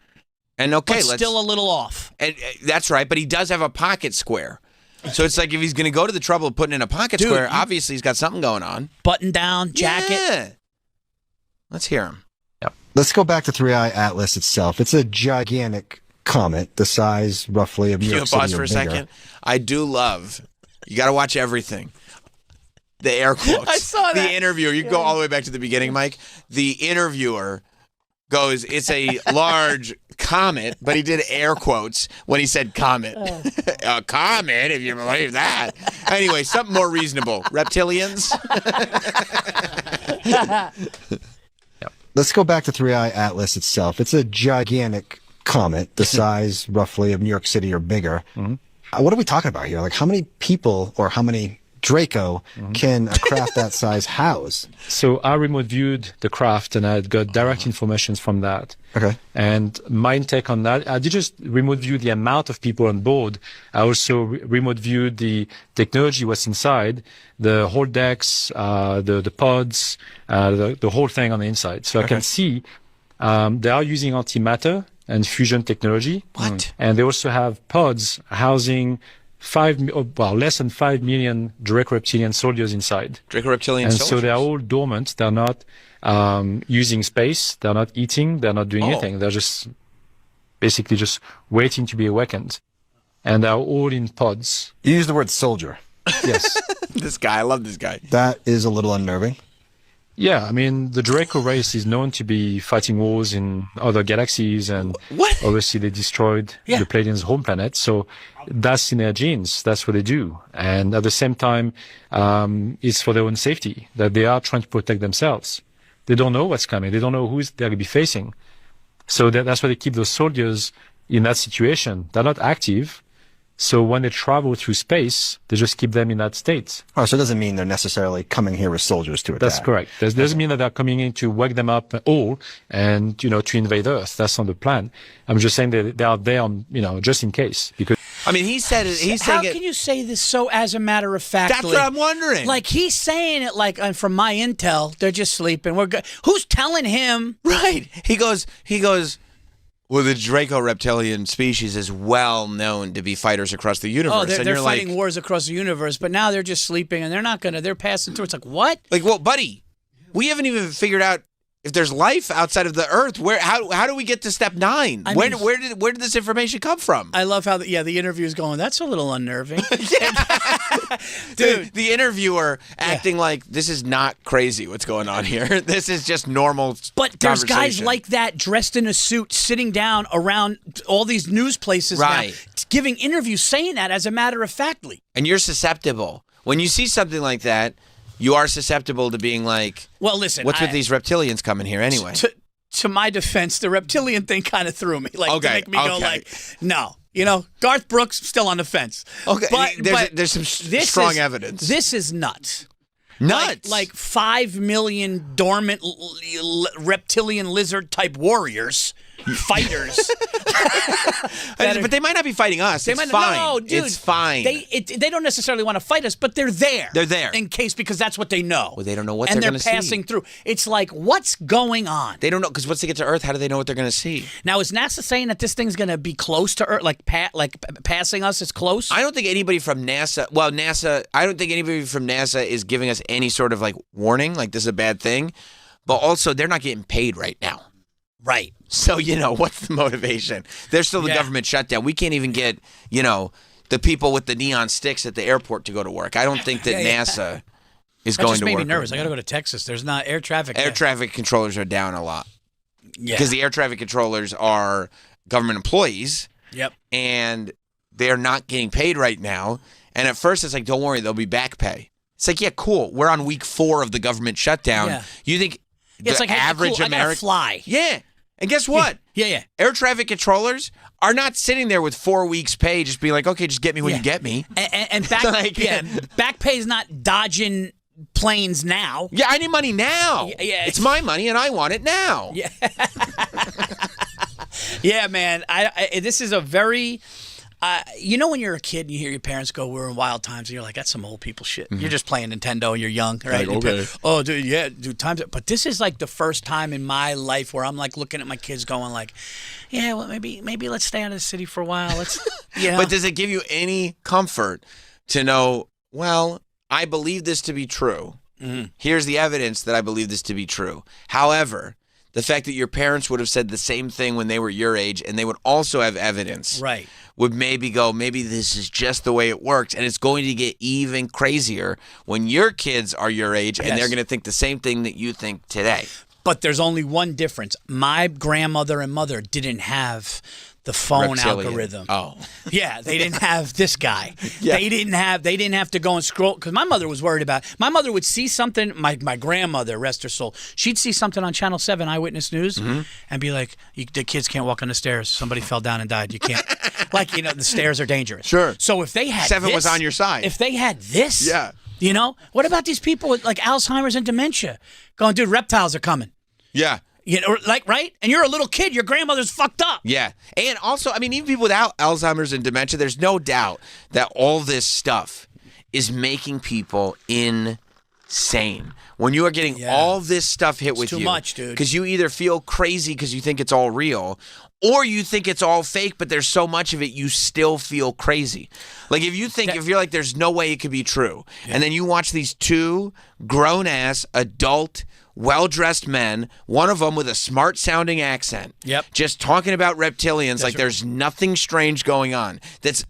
And but still a little off. And that's right, but he does have a pocket square. So it's like if he's going to go to the trouble of putting in a pocket square, obviously he's got something going on. Button down, jacket. Yeah. Let's hear him. Yep. Let's go back to 3i Atlas itself. It's a gigantic comet, the size roughly of New York City or bigger. Pause for a second. I do love, you got to watch everything. The air quotes. I saw that. The interviewer, you can go all the way back to the beginning, Mike. The interviewer goes, it's a large comet, but he did air quotes when he said comet. A comet, if you believe that. Anyway, something more reasonable. Reptilians? Yep. Let's go back to 3i Atlas itself. It's a gigantic comet, the size roughly of New York City or bigger. Mm-hmm. What are we talking about here? Like how many people or how many Draco can a craft that size house? So I remote viewed the craft and I got direct information from that. Okay. And my take on that, I did just remote view the amount of people on board. I also remote viewed the technology was inside, the whole decks, the pods, the whole thing on the inside. So I can see they are using antimatter and fusion technology. What? And they also have pods housing less than 5 million Draco reptilian soldiers inside. Draco reptilian soldiers. And so they're all dormant. They're not using space. They're not eating. They're not doing anything. They're just basically just waiting to be awakened. And they're all in pods. You use the word soldier. Yes. This guy, I love this guy. That is a little unnerving. Yeah, I mean, the Draco race is known to be fighting wars in other galaxies, and obviously they destroyed the Pleiadians' home planet, so that's in their genes, that's what they do. And at the same time, it's for their own safety, that they are trying to protect themselves. They don't know what's coming, they don't know who they're going to be facing. So that's why they keep those soldiers in that situation. They're not active. So when they travel through space, they just keep them in that state. Oh, so it doesn't mean they're necessarily coming here with soldiers to attack. That's correct. It doesn't mean that they're coming in to wake them up all and, to invade Earth. That's not the plan. I'm just saying that they are there, just in case. Because I mean, he's saying How can you say this so as a matter of fact? That's what I'm wondering. Like, he's saying it like, from my intel, they're just sleeping. Who's telling him? Right. He goes, well, the Draco reptilian species is well known to be fighters across the universe. Oh, they're fighting wars across the universe, but now they're just sleeping, and they're passing through. It's like, what? Like, well, buddy, we haven't even figured out if there's life outside of the Earth. How do we get to step 9? Where did this information come from? I love how the interview is going. That's a little unnerving. Dude, the interviewer acting like this is not crazy what's going on here. This is just normal. But there's guys like that dressed in a suit sitting down around all these news places now, giving interviews saying that as a matter of factly. And you're susceptible. When you see something like that, you are susceptible to being like, well, listen, what's with these reptilians coming here anyway? To my defense, the reptilian thing kind of threw me. Like, to make me go like, no. Garth Brooks still on the fence. Okay, but there's some strong evidence. This is nuts. Nuts. Like 5 million dormant reptilian lizard type warriors, fighters. But they might not be fighting us. They It's might fine. No, dude. It's fine. They don't necessarily want to fight us, but they're there. They're there. In case, because that's what they know. Well, they don't know what and they're they're going to see. passing through. It's like, what's going on? They don't know, because once they get to Earth, how do they know what they're going to see? Now, is NASA saying that this thing's going to be close to Earth, like passing us is close? I don't think anybody from NASA, I don't think anybody from NASA is giving us any sort of like warning, like this is a bad thing. But also, they're not getting paid right now. Right. So, what's the motivation? There's still the government shutdown. We can't even get, the people with the neon sticks at the airport to go to work. I don't think that NASA is going to work. That just made me nervous. Right I got to go to Texas. There's not air traffic. Air traffic controllers are down a lot. Yeah. Because the air traffic controllers are government employees. Yep. And they're not getting paid right now. And at first, it's like, don't worry, there'll be back pay. It's like, yeah, cool. We're on week 4 of the government shutdown. Yeah. You think It's the like, hey, average cool, I gotta American fly. Yeah. And guess what? Yeah. Air traffic controllers are not sitting there with 4 weeks' pay, just being like, okay, just get me when you get me. And back, back pay is not dodging planes now. Yeah, I need money now. Yeah. It's my money, and I want it now. Yeah. Yeah, man. This is a very. When you're a kid and you hear your parents go, "We're in wild times," and you're like, "That's some old people shit." Mm-hmm. You're just playing Nintendo and you're young, right? Like, okay. Oh, dude, yeah, dude, times. But this is like the first time in my life where I'm like looking at my kids, going like, "Yeah, well, maybe let's stay out of the city for a while." Let's, But does it give you any comfort to know? Well, I believe this to be true. Mm-hmm. Here's the evidence that I believe this to be true. However, the fact that your parents would have said the same thing when they were your age, and they would also have evidence, right, would maybe this is just the way it works, and it's going to get even crazier when your kids are your age, and they're going to think the same thing that you think today. But there's only one difference. My grandmother and mother didn't have the phone Reptilian. algorithm. Oh. Yeah, they didn't have this guy. Yeah. They didn't have to go and scroll, because my mother was worried about. My mother would see something. My grandmother, rest her soul, she'd see something on Channel 7 Eyewitness News and be like, the kids can't walk on the stairs. Somebody fell down and died. You can't. The stairs are dangerous. Sure. So if they had 7 this, was on your side. If they had this, Yeah. What about these people with like Alzheimer's and dementia going, dude, reptiles are coming. Yeah. Right? And you're a little kid. Your grandmother's fucked up. Yeah. And also, even people without Alzheimer's and dementia, there's no doubt that all this stuff is making people insane. When you are getting all this stuff hit with too you. much, dude. Because you either feel crazy because you think it's all real, or you think it's all fake, but there's so much of it, you still feel crazy. Like if you're like, there's no way it could be true. Yeah. And then you watch these 2 grown-ass, adult, well-dressed men, one of them with a smart-sounding accent, just talking about reptilians like there's nothing strange going on. That's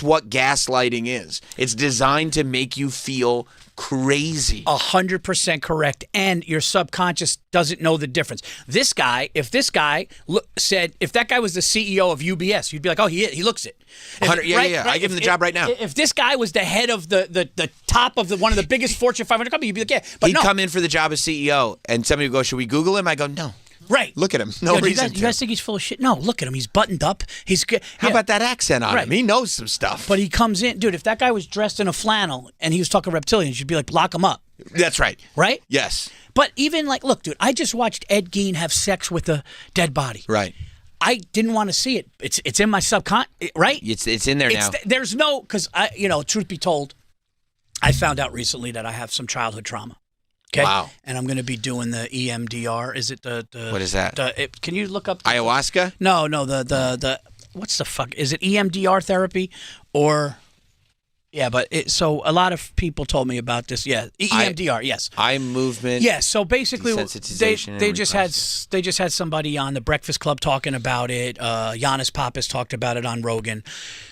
what gaslighting is. It's designed to make you feel crazy. 100% correct. And your subconscious doesn't know the difference. If that guy was the CEO of UBS, you'd be like, oh, he looks it. Right? I give him the job right now. If this guy was the head of the top of one of the biggest Fortune 500 companies, you'd be like, yeah. But he'd come in for the job as CEO, and somebody would go, should we Google him? I go, no. Right. Look at him. No reason you guys think he's full of shit? No, look at him. He's buttoned up. He's good. How about that accent on him? He knows some stuff. But he comes in. Dude, if that guy was dressed in a flannel and he was talking reptilians, you'd be like, lock him up. That's right. Right? Yes. But even look, dude, I just watched Ed Gein have sex with a dead body. Right. I didn't want to see it. It's in my subconscious, right? It's in there now. There's no, because truth be told, I found out recently that I have some childhood trauma. Okay. Wow. And I'm going to be doing the EMDR. Is it the what is that? Can you look up ayahuasca? No. The what's the fuck? Is it EMDR therapy or? Yeah, but so a lot of people told me about this. Yeah, EMDR. Yes. Eye movement. Yeah. So basically, desensitization they just had somebody on the Breakfast Club talking about it. Giannis Pappas talked about it on Rogan.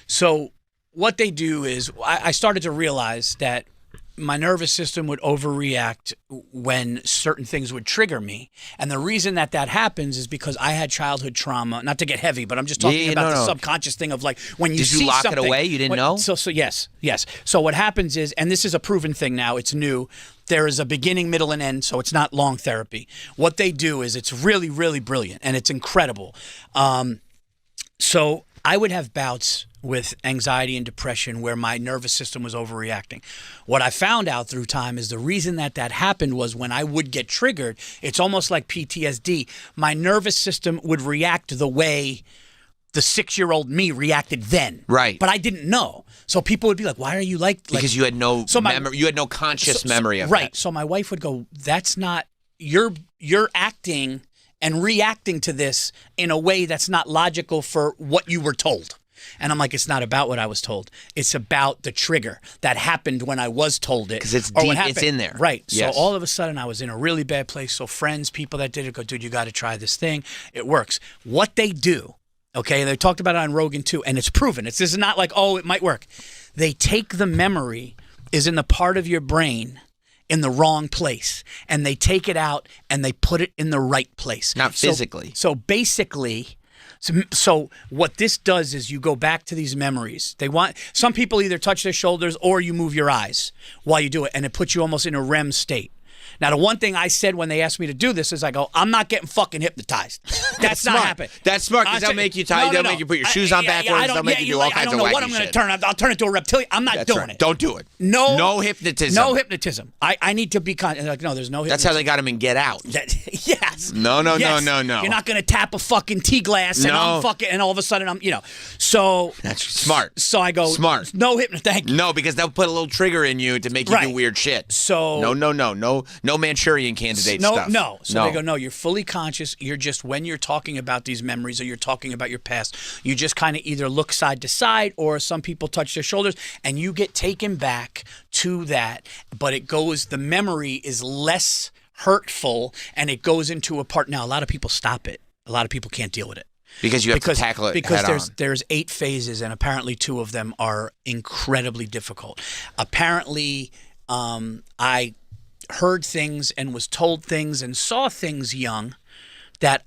So what they do is, I started to realize that my nervous system would overreact when certain things would trigger me. And the reason that happens is because I had childhood trauma. Not to get heavy, but I'm just talking about the subconscious thing of like when you see something. Did you lock it away? You didn't know? So yes. So what happens is, and this is a proven thing now, it's new, there is a beginning, middle, and end, so it's not long therapy. What they do is it's really, really brilliant, and it's incredible. So I would have bouts with anxiety and depression where my nervous system was overreacting. What I found out through time is the reason that happened was when I would get triggered, it's almost like PTSD. My nervous system would react the way the 6-year-old me reacted then. Right. But I didn't know. So people would be like, why are you like because you had no memory, you had no conscious memory of right. that. So my wife would go, that's not, you're acting and reacting to this in a way that's not logical for what you were told. And I'm like, it's not about what I was told. It's about the trigger that happened when I was told it. Because it's deep, it's in there. Right. Yes. So all of a sudden I was in a really bad place. So friends, people that did it go, dude, you got to try this thing. It works. What they do, okay, they talked about it on Rogan too, and it's proven. This is not like, oh, it might work. They take the memory is in the part of your brain in the wrong place, and they take it out and they put it in the right place. Not physically. So basically... So what this does is you go back to these memories. Some people either touch their shoulders or you move your eyes while you do it, and it puts you almost in a REM state. Now, the one thing I said when they asked me to do this is I go, I'm not getting fucking hypnotized. That's not happening. That's smart because they'll make you tight. They'll make you put your shoes on backwards. They'll make you do all kinds of wacky shit. I don't know what I'm going to turn. I'll turn into a reptilian. I'm not doing it. Don't do it. No hypnotism. No hypnotism. I need to be like, no, there's no hypnotism. That's how they got him in Get Out. Yes. No. You're not going to tap a fucking tea glass and I'm fucking, and all of a sudden I'm, So. That's smart. So I go. Smart. No hypnotism. Thank you. No, because they'll put a little trigger in you to make you do weird shit. So. No Manchurian candidate stuff. No. So they go, no, you're fully conscious. You're just, when you're talking about these memories or you're talking about your past, you just kind of either look side to side or some people touch their shoulders and you get taken back to that. But the memory is less hurtful and it goes into a part. Now, a lot of people stop it. A lot of people can't deal with it. Because you have to tackle it head on. There's 8 phases and apparently 2 of them are incredibly difficult. Apparently, I heard things and was told things and saw things young that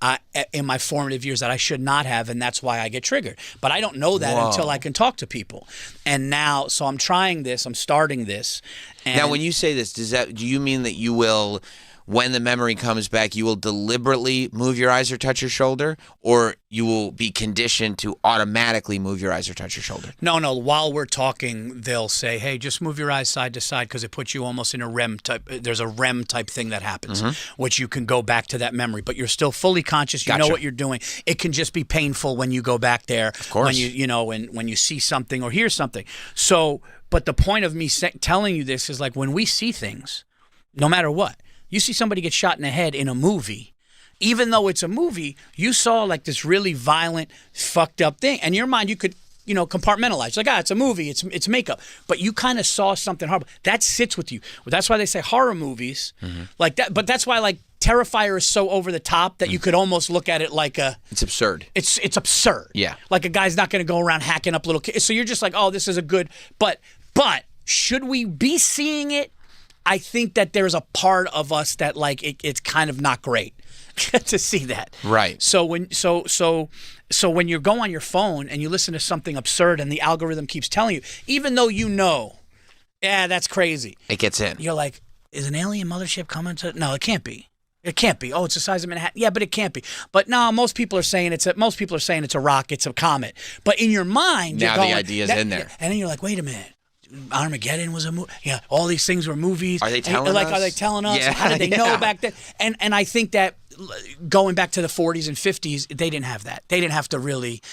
in my formative years that I should not have, and that's why I get triggered. But I don't know that until I can talk to people. And now, so I'm trying this, I'm starting this. And now, when you say this, do you mean that you will, when the memory comes back, you will deliberately move your eyes or touch your shoulder, or you will be conditioned to automatically move your eyes or touch your shoulder? No. While we're talking, they'll say, hey, just move your eyes side to side because it puts you almost in a REM type. There's a REM type thing that happens, which you can go back to that memory, but you're still fully conscious. You know what you're doing. It can just be painful when you go back there. Of course. When you see something or hear something. So, but the point of me telling you this is like when we see things, no matter what, you see somebody get shot in the head in a movie, even though it's a movie, you saw like this really violent, fucked up thing. And in your mind, you could, compartmentalize. Like, it's a movie, it's makeup. But you kind of saw something horrible. That sits with you. That's why they say horror movies like that. But that's why like Terrifier is so over the top that you could almost look at it like it's absurd. It's absurd. Yeah. Like a guy's not going to go around hacking up little kids. So you're just like, oh, this is a good, but should we be seeing it? I think that there's a part of us that like it's kind of not great to see that. Right. So when when you go on your phone and you listen to something absurd and the algorithm keeps telling you, even though that's crazy. It gets in. You're like, is an alien mothership coming to? No, it can't be. It can't be. Oh, it's the size of Manhattan. Yeah, but it can't be. But no, most people are saying it's a rock, it's a comet. But in your mind, now the idea's in there. And then you're like, wait a minute. Armageddon was a movie. Yeah, all these things were movies. Are they telling us? Are they telling us? Yeah, How did they know back then? And I think that going back to the 40s and 50s, they didn't have that. They didn't have to really,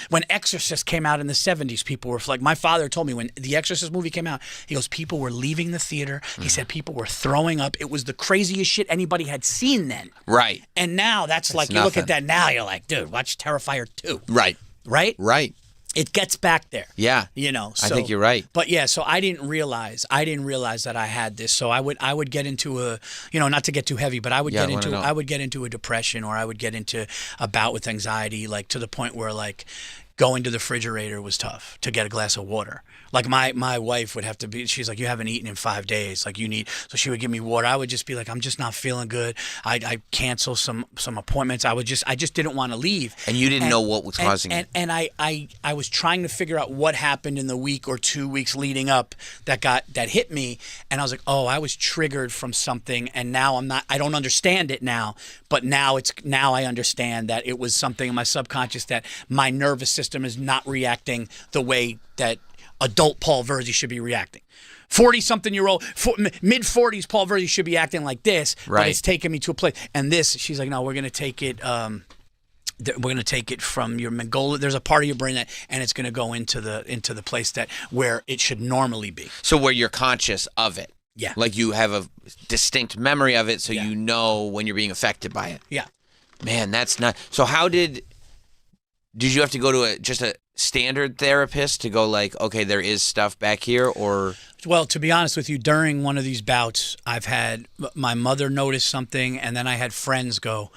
when Exorcist came out in the 70s, people were like, my father told me when the Exorcist movie came out, he goes, people were leaving the theater. He said people were throwing up. It was the craziest shit anybody had seen then. Right. And now that's like, you look at that now, you're like, dude, watch Terrifier 2. Right. Right? Right. It gets back there. Yeah. So, I think you're right. But yeah, so I didn't realize that I had this. So I would get into a, not to get too heavy, but I would get into a depression, or I would get into a bout with anxiety, like to the point where like going to the refrigerator was tough to get a glass of water. Like my wife would have to be, she's like, you haven't eaten in 5 days. Like so she would give me water. I would just be like, I'm just not feeling good. I cancel some appointments. I just didn't want to leave. And you didn't know what was causing it. And I was trying to figure out what happened in the week or 2 weeks leading up that hit me. And I was like, oh, I was triggered from something. And now I don't understand it now. But now I understand that it was something in my subconscious that my nervous system system is not reacting the way that adult Paul Verzi should be reacting. 40-something-year-old, mid-40s Paul Verzi should be acting like this, but it's taking me to a place. And this, she's like, no, we're going to take it. We're going to take it from your medulla. There's a part of your brain and it's going to go into the place where it should normally be. So where you're conscious of it. Yeah. Like you have a distinct memory of it, so you know when you're being affected by it. Yeah. Man, that's not. So how did you have to go to just a standard therapist to go like, okay, there is stuff back here, or? Well, to be honest with you, during one of these bouts, I've had my mother notice something, and then I had friends go,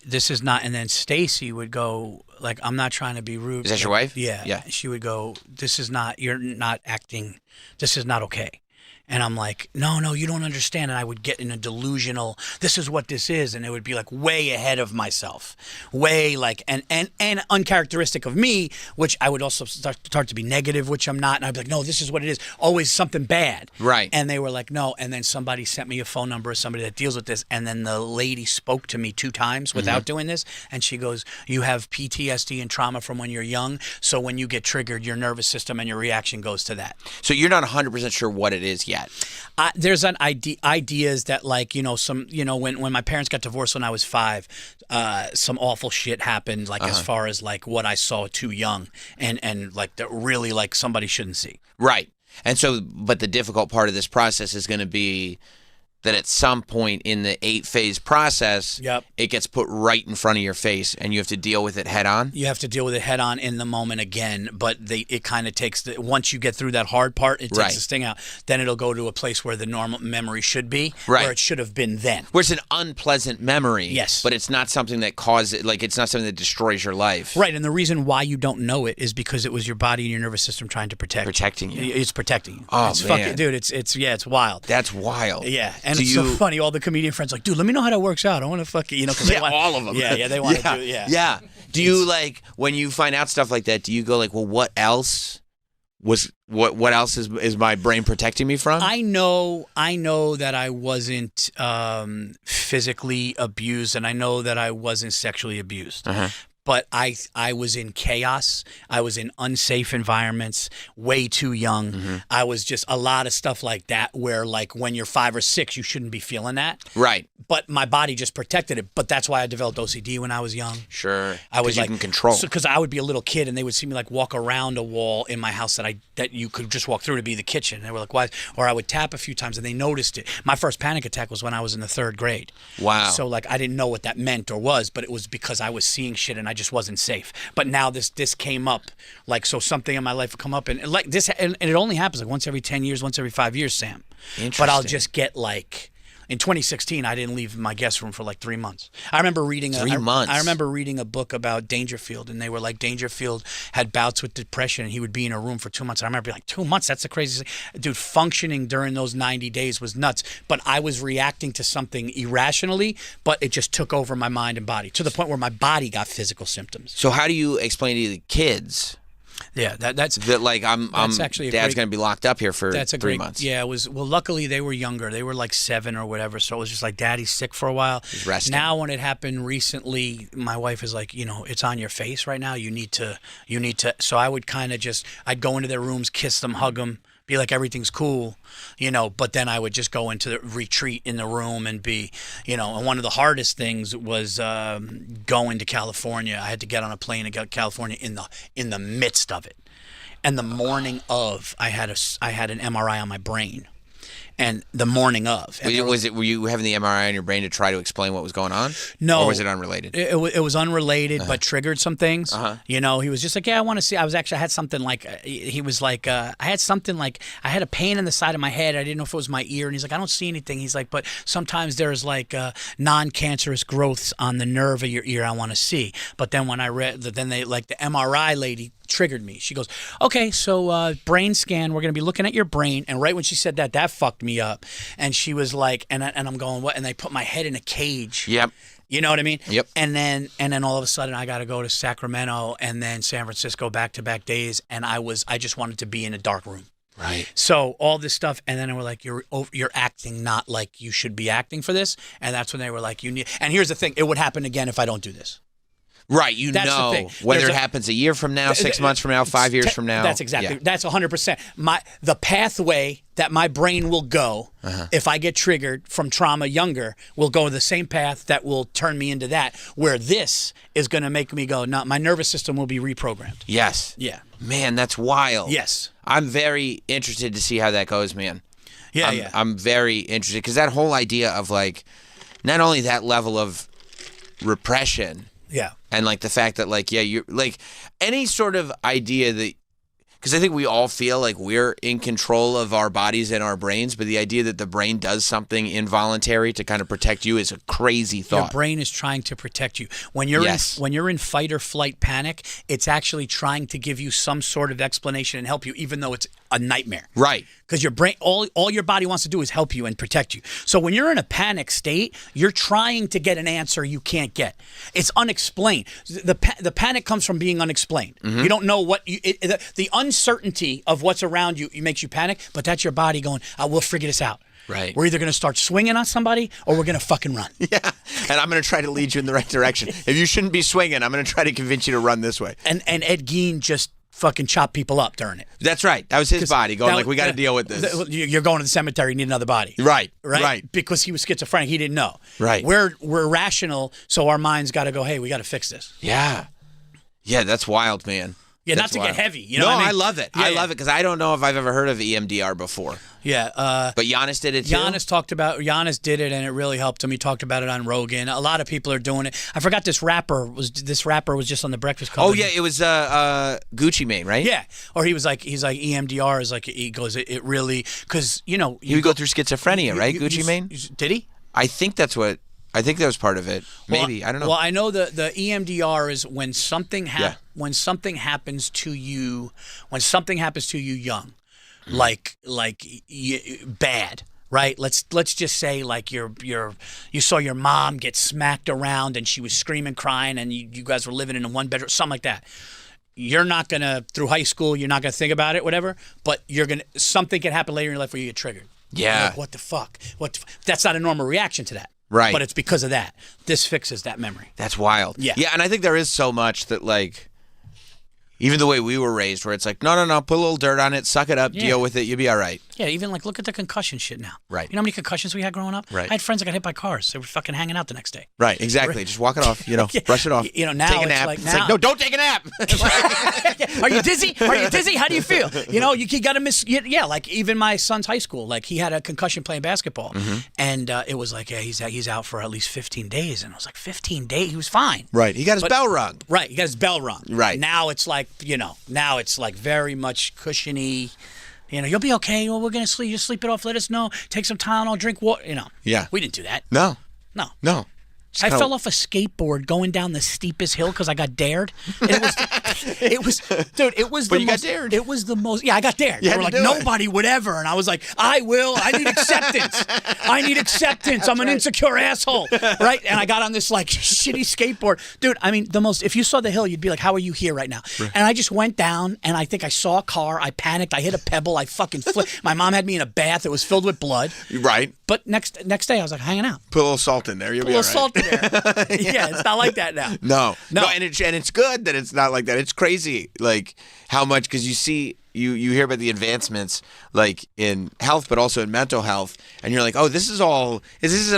this is not, and then Stacy would go, like, I'm not trying to be rude. Is that your wife? Yeah. Yeah. She would go, this is not, you're not acting, this is not okay. And I'm like, no, you don't understand. And I would get in a delusional, this is what this is. And it would be like way ahead of myself. Way like, and uncharacteristic of me, which I would also start to be negative, which I'm not. And I'd be like, no, this is what it is. Always something bad. Right. And they were like, no. And then somebody sent me a phone number of somebody that deals with this. And then the lady spoke to me 2 times without doing this. And she goes, you have PTSD and trauma from when you're young. So when you get triggered, your nervous system and your reaction goes to that. So you're not 100% sure what it is yet. There's an ideas that, like, when my parents got divorced when I was 5, some awful shit happened, like as far as like what I saw too young and like that really like somebody shouldn't see. Right. And so, but the difficult part of this process is going to be that at some point in the 8-phase process, it gets put right in front of your face and you have to deal with it head on? You have to deal with it head on in the moment again, but it kind of takes, once you get through that hard part, it takes the sting out. Then it'll go to a place where the normal memory should be, where it should have been then. Where it's an unpleasant memory, yes, but it's not something that causes, like it's not something that destroys your life. Right, and the reason why you don't know it is because it was your body and your nervous system trying to protecting you. It's protecting you. Oh, it's man. Fucking, dude, it's wild. That's wild. Yeah, and it's so funny. All the comedian friends like, dude, let me know how that works out. I want to fucking, cause they want, all of them. Yeah, they want to do, Yeah. Do you like, when you find out stuff like that, do you go like, well, what else is my brain protecting me from? I know that I wasn't physically abused, and I know that I wasn't sexually abused. But I was in chaos. I was in unsafe environments, way too young. I was just a lot of stuff like that where, like, when you're 5 or 6, you shouldn't be feeling that. Right. But my body just protected it. But that's why I developed OCD when I was young. Sure. I was you like, can control. Because I would be a little kid and they would see me like walk around a wall in my house that you could just walk through to be the kitchen. And they were like, why? Or I would tap a few times and they noticed it. My first panic attack was when I was in the 3rd grade. Wow. So like I didn't know what that meant or was, but it was because I was seeing shit and I just wasn't safe. But now this came up, like, so something in my life would come up and like this, and it only happens like once every 10 years, once every 5 years, Sam. Interesting. But I'll just get like, in 2016, I didn't leave my guest room for like 3 months. I remember reading 3 months. I remember reading a book about Dangerfield, and they were like, Dangerfield had bouts with depression, and he would be in a room for 2 months. I remember being like, 2 months? That's the craziest thing. Dude, functioning during those 90 days was nuts. But I was reacting to something irrationally, but it just took over my mind and body to the point where my body got physical symptoms. So how do you explain to the kids? Yeah, that's like that's actually Dad's going to be locked up here for 3 months. Yeah, it was. Well, luckily they were younger. They were like 7 or whatever. So it was just like, Daddy's sick for a while. He's resting. Now, when it happened recently, my wife is like, it's on your face right now. You need to. So I would kind of I'd go into their rooms, kiss them, hug them, be like everything's cool, but then I would just go into the retreat in the room and be, and one of the hardest things was going to California. I had to get on a plane to go to California in the midst of it. And the morning of, I had an MRI on my brain. And the morning of. Were you having the MRI on your brain to try to explain what was going on? No. Or was it unrelated? It was unrelated, but triggered some things. He was just like, yeah, I want to see. I had something like, he was like, I had something like, I had a pain in the side of my head. I didn't know if it was my ear. And he's like, I don't see anything. He's like, but sometimes there's like non-cancerous growths on the nerve of your ear I want to see. But then when I read, the MRI lady triggered me. She goes, okay, so brain scan, we're going to be looking at your brain. And right when she said that fucked me up. And she was like, and I'm going, what? And they put my head in a cage. Yep. You know what I mean? Yep. And then all of a sudden I got to go to Sacramento and then San Francisco back-to-back days. And I just wanted to be in a dark room. Right. So all this stuff, and then they were like, you're acting not like you should be acting for this. And that's when they were like, and here's the thing, it would happen again if I don't do this. Right, you That's the know thing. whether There's it happens a year from now, 6 months from now, 5 years from now. That's exactly. Yeah. That's 100%. The pathway that my brain will go if I get triggered from trauma younger will go the same path that will turn me into that. Where this is going to make me go, no, my nervous system will be reprogrammed. Yes. Yeah. Man, that's wild. Yes. I'm very interested to see how that goes, man. Yeah, I'm very interested because that whole idea of like, not only that level of repression. Yeah. And like the fact that like, yeah, you're like any sort of idea that, because I think we all feel like we're in control of our bodies and our brains, but the idea that the brain does something involuntary to kind of protect you is a crazy thought. Your brain is trying to protect you. When you're in fight or flight panic, it's actually trying to give you some sort of explanation and help you, even though it's a nightmare. Right. Because your brain, all your body wants to do is help you and protect you. So when you're in a panic state, you're trying to get an answer you can't get. It's unexplained. The panic comes from being unexplained. You don't know what the uncertainty of what's around you makes you panic, but that's your body going, we'll figure this out. Right. We're either going to start swinging on somebody or we're going to fucking run. Yeah. And I'm going to try to lead you in the right direction. If you shouldn't be swinging, I'm going to try to convince you to run this way. And Ed Gein just fucking chop people up during it. That's right. That was his body going like, we got to deal with this. You're going to the cemetery, you need another body. Right. Because he was schizophrenic. He didn't know. Right. We're rational, so our mind's got to go, hey, we got to fix this. Yeah. Yeah, that's wild, man. Yeah, That's not to wild. get heavy. You know what I mean? I love it. Yeah, I love it because I don't know if I've ever heard of EMDR before. Yeah. But Giannis did it too? Giannis did it, and it really helped him. He talked about it on Rogan. A lot of people are doing it. I forgot this rapper was just on the Breakfast Club. Oh, yeah, it was Gucci Mane, right? Yeah. Or he's like EMDR is like, he goes, it really, because, you know. He would go through schizophrenia, right, Gucci Mane? Did he? I think that was part of it. Maybe. I don't know. Well, I know the EMDR is when something happens to you, young, like bad, right? Let's just say like you saw your mom get smacked around and she was screaming, crying, and you guys were living in a one bedroom, something like that. You're not gonna, through high school, you're not gonna think about it, whatever. But something can happen later in your life where you get triggered. Yeah. Like, what the fuck? That's not a normal reaction to that. Right. But it's because of that. This fixes that memory. That's wild. Yeah. Yeah, and I think there is so much that, like, even the way we were raised, where it's like, no, put a little dirt on it, suck it up, deal with it, you'll be all right. Yeah, even like look at the concussion shit now. Right. You know how many concussions we had growing up? Right. I had friends that got hit by cars. They were fucking hanging out the next day. Right, exactly. Just walk it off, brush it off. You know, now take a it's nap. like, It's like, no, don't take a nap. Are you dizzy? Are you dizzy? How do you feel? You know, you got to miss. Yeah, like even my son's high school, like he had a concussion playing basketball, and it was like, yeah, he's out for at least 15 days, and I was like, 15 days? He was fine. Right. He got his bell rung. Right. He got his bell rung. Right. Now it's like, now it's like very much cushiony. You'll be okay. Well, we're gonna sleep. You sleep it off. Let us know. Take some Tylenol. Drink water. Yeah. We didn't do that. No. No. I fell off a skateboard going down the steepest hill because I got dared. And it was, dude. It was. But the you most, got dared. It was the most. Yeah, I got dared. You They had were to like, do it. nobody would ever, and I was like, I will. I need acceptance. I need acceptance. I'm an insecure asshole, right? And I got on this like shitty skateboard, dude. I mean, the most. If you saw the hill, you'd be like, how are you here right now? Right. And I just went down, and I think I saw a car. I panicked. I hit a pebble. I fucking flipped. My mom had me in a bath. It was filled with blood. Right. But next day, I was like hanging out. Put a little salt in there. You'll Put be a all little right. salt in there. Yeah, it's not like that now. No, and it's good that it's not like that. It's crazy, like how much, because you see, you hear about the advancements like in health, but also in mental health, and you're like, oh, this isn't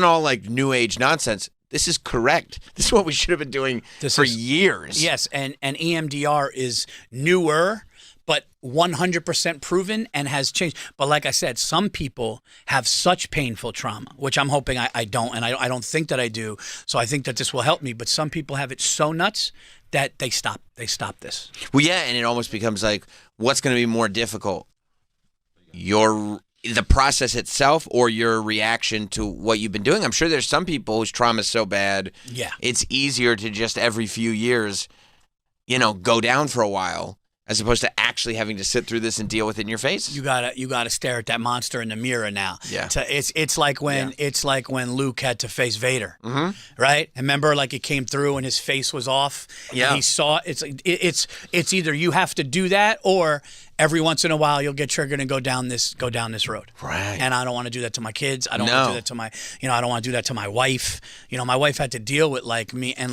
all like new age nonsense. This is correct. This is what we should have been doing for years. Yes, and EMDR is newer, but 100% proven and has changed. But like I said, some people have such painful trauma, which I'm hoping I don't, and I don't think that I do. So I think that this will help me. But some people have it so nuts that they stop. They stop this. Well, yeah, and it almost becomes like, what's going to be more difficult? The process itself or your reaction to what you've been doing? I'm sure there's some people whose trauma is so bad, it's easier to just every few years, go down for a while, as opposed to actually having to sit through this and deal with it in your face. You gotta stare at that monster in the mirror now. Yeah. It's like when Luke had to face Vader, right? And remember, like it came through and his face was off. Yeah. And he saw it's either you have to do that or every once in a while you'll get triggered and go down this road. Right. And I don't want to do that to my kids. I don't want to do that to my, I don't want to do that to my wife. My wife had to deal with me and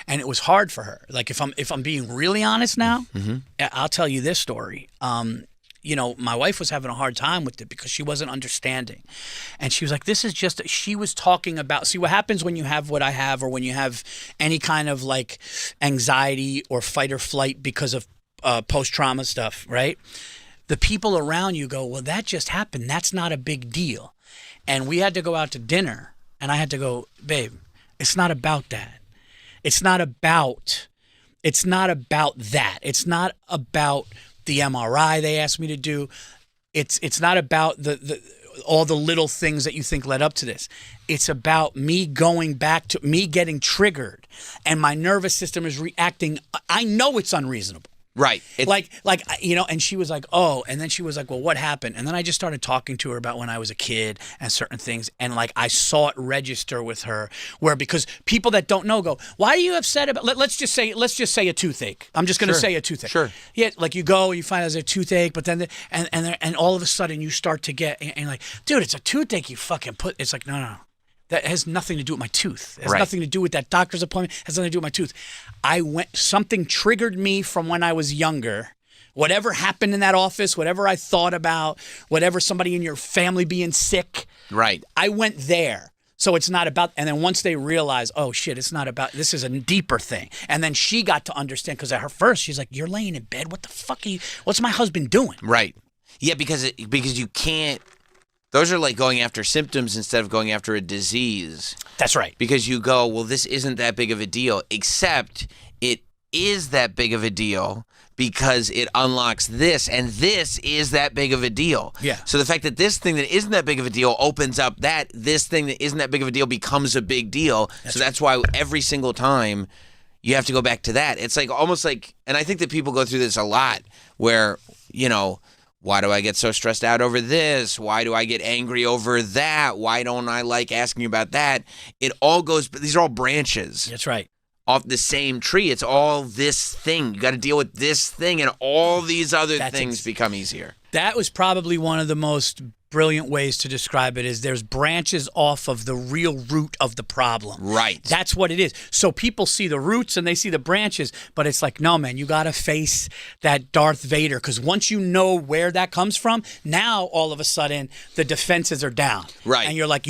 it was hard for her. Like if I'm being really honest now, I'll tell you this story. My wife was having a hard time with it because she wasn't understanding. And she was like, she was talking about, see what happens when you have what I have, or when you have any kind of anxiety or fight or flight because of post-trauma stuff, right? The people around you go, well, that just happened. That's not a big deal. And we had to go out to dinner and I had to go, babe, it's not about that. It's not about that. It's not about the MRI they asked me to do. It's not about the all the little things that you think led up to this. It's about me going back to me getting triggered and my nervous system is reacting. I know it's unreasonable. Right. And she was like, oh, and then she was like, well, what happened? And then I just started talking to her about when I was a kid and certain things. And I saw it register with her because people that don't know go, why are you upset about, let's just say a toothache. I'm just going to say a toothache. Sure. Yeah. You go, you find out there's a toothache, but then, and all of a sudden you start to get, and dude, it's a toothache you fucking put, it's like, no. That has nothing to do with my tooth. It has nothing to do with that doctor's appointment. It has nothing to do with my tooth. Something triggered me from when I was younger. Whatever happened in that office, whatever I thought about, whatever somebody in your family being sick. Right. I went there. So it's not about, and then once they realize, oh shit, it's not about, this is a deeper thing. And then she got to understand, because at her first, she's like, you're laying in bed? What the fuck what's my husband doing? Right. Yeah, because you can't, those are like going after symptoms instead of going after a disease. That's right. Because you go, well, this isn't that big of a deal, except it is that big of a deal because it unlocks this, and this is that big of a deal. Yeah. So the fact that this thing that isn't that big of a deal opens up this thing that isn't that big of a deal becomes a big deal. That's why every single time you have to go back to that. It's almost like, and I think that people go through this a lot where, why do I get so stressed out over this? Why do I get angry over that? Why don't I like asking about that? It all goes, these are all branches. That's right. Off the same tree. It's all this thing. You got to deal with this thing, and all these other things become easier. That was probably one of the most brilliant ways to describe it, is there's branches off of the real root of the problem. Right. That's what it is. So people see the roots and they see the branches, but it's like, no, man, you got to face that Darth Vader, because once you know where that comes from, now all of a sudden the defenses are down. Right. And you're like,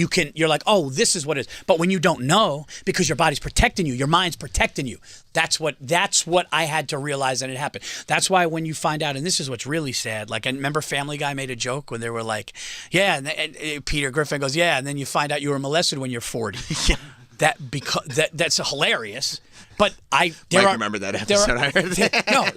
oh, this is what it is. But when you don't know, because your body's protecting you, your mind's protecting you, that's what I had to realize, and it happened. That's why when you find out, and this is what's really sad, and remember Family Guy made a joke when they were like, yeah, and Peter Griffin goes, yeah, and then you find out you were molested when you're 40. Yeah. That's hilarious. But remember that episode. I heard that.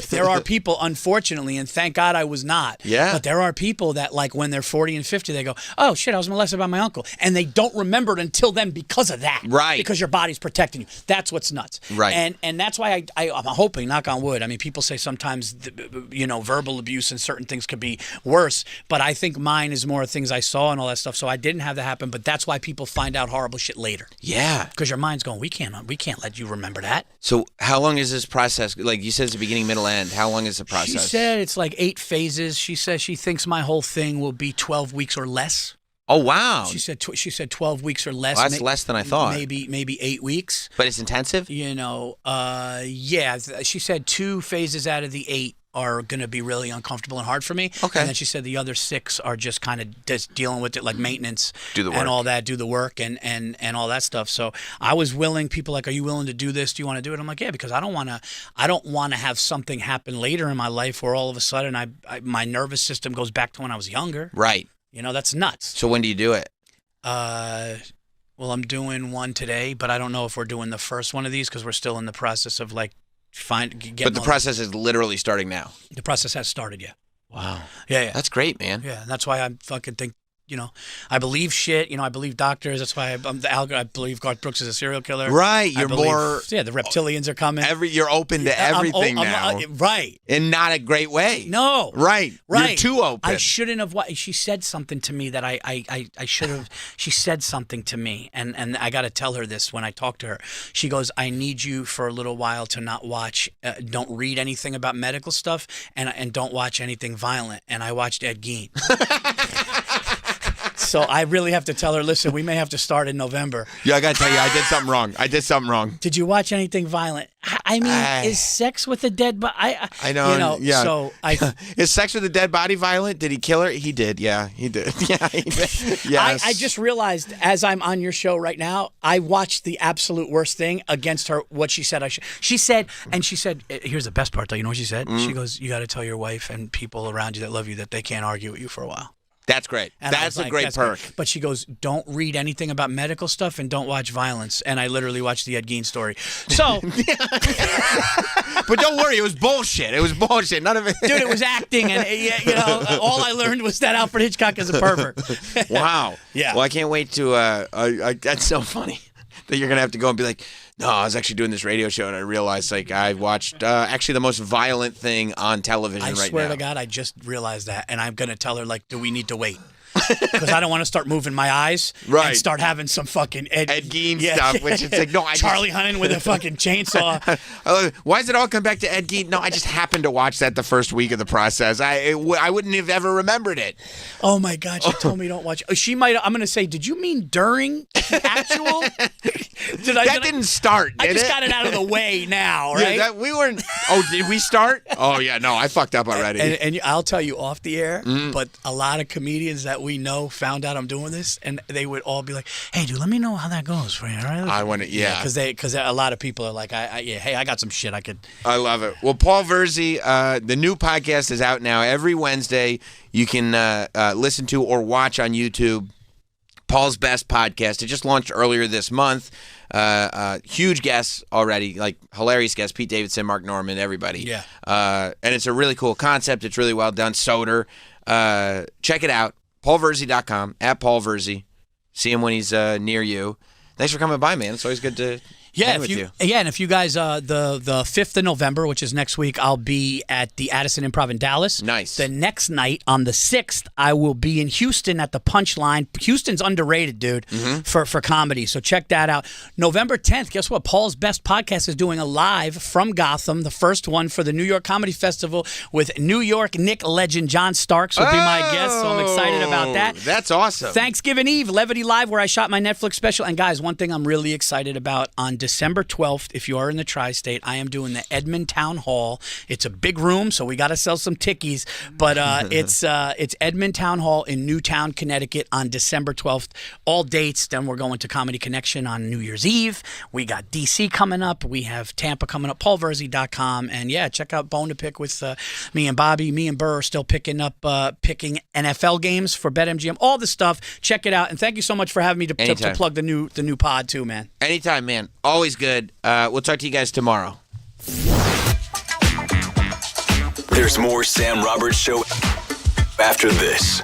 There are people, unfortunately, and thank God I was not. Yeah. But there are people that, when they're 40 and 50, they go, oh shit, I was molested by my uncle, and they don't remember it until then because of that. Right. Because your body's protecting you. That's what's nuts. Right. And that's why I'm hoping, knock on wood. I mean, people say sometimes, verbal abuse and certain things could be worse, but I think mine is more things I saw and all that stuff. So I didn't have that happen, but that's why people find out horrible shit later. Yeah. Because your mind's going, we can't let you remember that. So how long is this process? Like you said, it's the beginning, middle, end. How long is the process? She said it's 8 phases. She says she thinks my whole thing will be 12 weeks or less. Oh, wow. She said 12 weeks or less. Well, that's less than I thought. Maybe 8 weeks. But it's intensive? Yeah. She said 2 phases out of the 8 are going to be really uncomfortable and hard for me. Okay. And then she said the other 6 are just kind of just dealing with it, like maintenance. Do the work. And all that, do the work and all that stuff. So I was willing, people like, are you willing to do this? Do you want to do it? I'm like, yeah, because I don't want to have something happen later in my life where all of a sudden my nervous system goes back to when I was younger. Right. That's nuts. So when do you do it? Well, I'm doing one today, but I don't know if we're doing the first one of these because we're still in the process of But the process is literally starting now. The process has started, yeah. Wow. Yeah. That's great, man. Yeah, and that's why I fucking think I believe shit. I believe doctors. That's why I believe Garth Brooks is a serial killer. Right. You're the reptilians are coming. You're open to everything now. Right. In not a great way. No. Right. You're too open. I shouldn't have. She said something to me that I should have. She said something to me, and I got to tell her this when I talk to her. She goes, I need you for a little while to not watch, don't read anything about medical stuff, and don't watch anything violent. And I watched Ed Gein. So I really have to tell her, listen, we may have to start in November. Yeah, I got to tell you, I did something wrong. Did you watch anything violent? I mean, is sex with a dead body? I know. Yeah. So is sex with a dead body violent? Did he kill her? He did. Yeah, he did. Yeah, he did. Yes. I just realized as I'm on your show right now, I watched the absolute worst thing against her. What she said, She said, here's the best part though. You know what she said? She goes, you got to tell your wife and people around you that love you that they can't argue with you for a while. That's great. That's a great perk. But she goes, don't read anything about medical stuff and don't watch violence. And I literally watched the Ed Gein story. So, but don't worry, it was bullshit. None of it. Dude, it was acting, and all I learned was that Alfred Hitchcock is a pervert. Wow. Yeah. Well, I can't wait to. That's so funny that you're gonna have to go and be like, no, I was actually doing this radio show and I realized I watched actually the most violent thing on television right now. I swear to God, I just realized that, and I'm gonna tell her do we need to wait? Because I don't want to start moving my eyes and start having some fucking Ed Gein stuff, which it's like, no, Charlie Hunnam with a fucking chainsaw. Why does it all come back to Ed Gein? No, I just happened to watch that the first week of the process. I wouldn't have ever remembered it. Oh my God, she told me don't watch. She might. I'm gonna say, did you mean during the actual? That didn't start. I just got it out of the way now, right? Yeah, we weren't. Oh, did we start? Oh yeah, no, I fucked up already. And I'll tell you off the air, but a lot of comedians that we know found out I'm doing this, and they would all be like, "Hey, dude, let me know how that goes for you." Right? I want to, yeah, because a lot of people are like, "Hey, I got some shit I could." I love it. Well, Paul Verzi, the new podcast is out now. Every Wednesday, you can listen to or watch on YouTube. Paul's Best Podcast. It just launched earlier this month. Huge guests already, like hilarious guests, Pete Davidson, Mark Norman, everybody. Yeah. And it's a really cool concept. It's really well done. Soder. Check it out. PaulVerzi.com, at Paul Verzi. See him when he's near you. Thanks for coming by, man. It's always good to hang with you. Yeah, and if you guys, the 5th of November, which is next week, I'll be at the Addison Improv in Dallas. Nice. The next night, on the 6th, I will be in Houston at the Punchline. Houston's underrated, dude, for comedy, so check that out. November 10th, guess what? Paul's Best Podcast is doing a live from Gotham, the first one for the New York Comedy Festival with New York Nick legend John Starks will be my guest, so I'm excited about that. That's awesome. Thanksgiving Eve, Levity Live, where I shot my Netflix special. And guys, one thing I'm really excited about, on December 12th, if you are in the tri-state, I am doing the Edmond Town Hall. It's a big room, so we got to sell some tickies, but it's Edmond Town Hall in Newtown, Connecticut on December 12th. All dates. Then we're going to Comedy Connection on New Year's Eve. We got DC coming up. We have Tampa coming up. PaulVerzi.com. And yeah, check out Bone to Pick with me and Bobby. Me and Burr are still picking NFL games for BetMGM. All the stuff. Check it out. And thank you so much for having me to plug the new pod too, man. Anytime, man. Always good. We'll talk to you guys tomorrow. There's more Sam Roberts Show after this.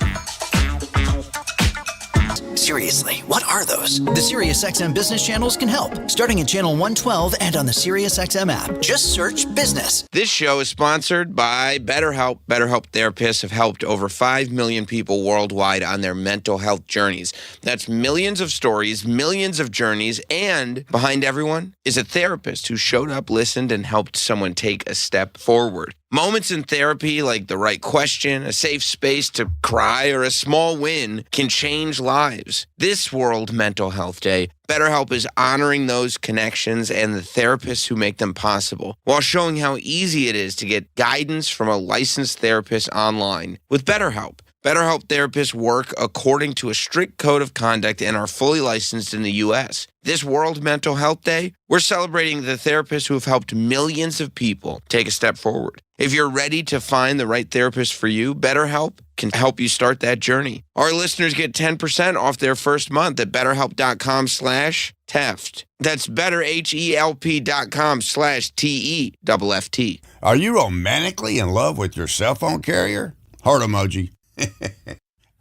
Seriously, what are those? The SiriusXM business channels can help. Starting at channel 112 and on the SiriusXM app. Just search business. This show is sponsored by BetterHelp. BetterHelp therapists have helped over 5 million people worldwide on their mental health journeys. That's millions of stories, millions of journeys, and behind everyone is a therapist who showed up, listened, and helped someone take a step forward. Moments in therapy, like the right question, a safe space to cry, or a small win, can change lives. This World Mental Health Day, BetterHelp is honoring those connections and the therapists who make them possible, while showing how easy it is to get guidance from a licensed therapist online. With BetterHelp, BetterHelp therapists work according to a strict code of conduct and are fully licensed in the U.S. This World Mental Health Day, we're celebrating the therapists who have helped millions of people take a step forward. If you're ready to find the right therapist for you, BetterHelp can help you start that journey. Our listeners get 10% off their first month at BetterHelp.com/Teft. That's BetterHelp.com/TEFT. Are you romantically in love with your cell phone carrier? Heart emoji.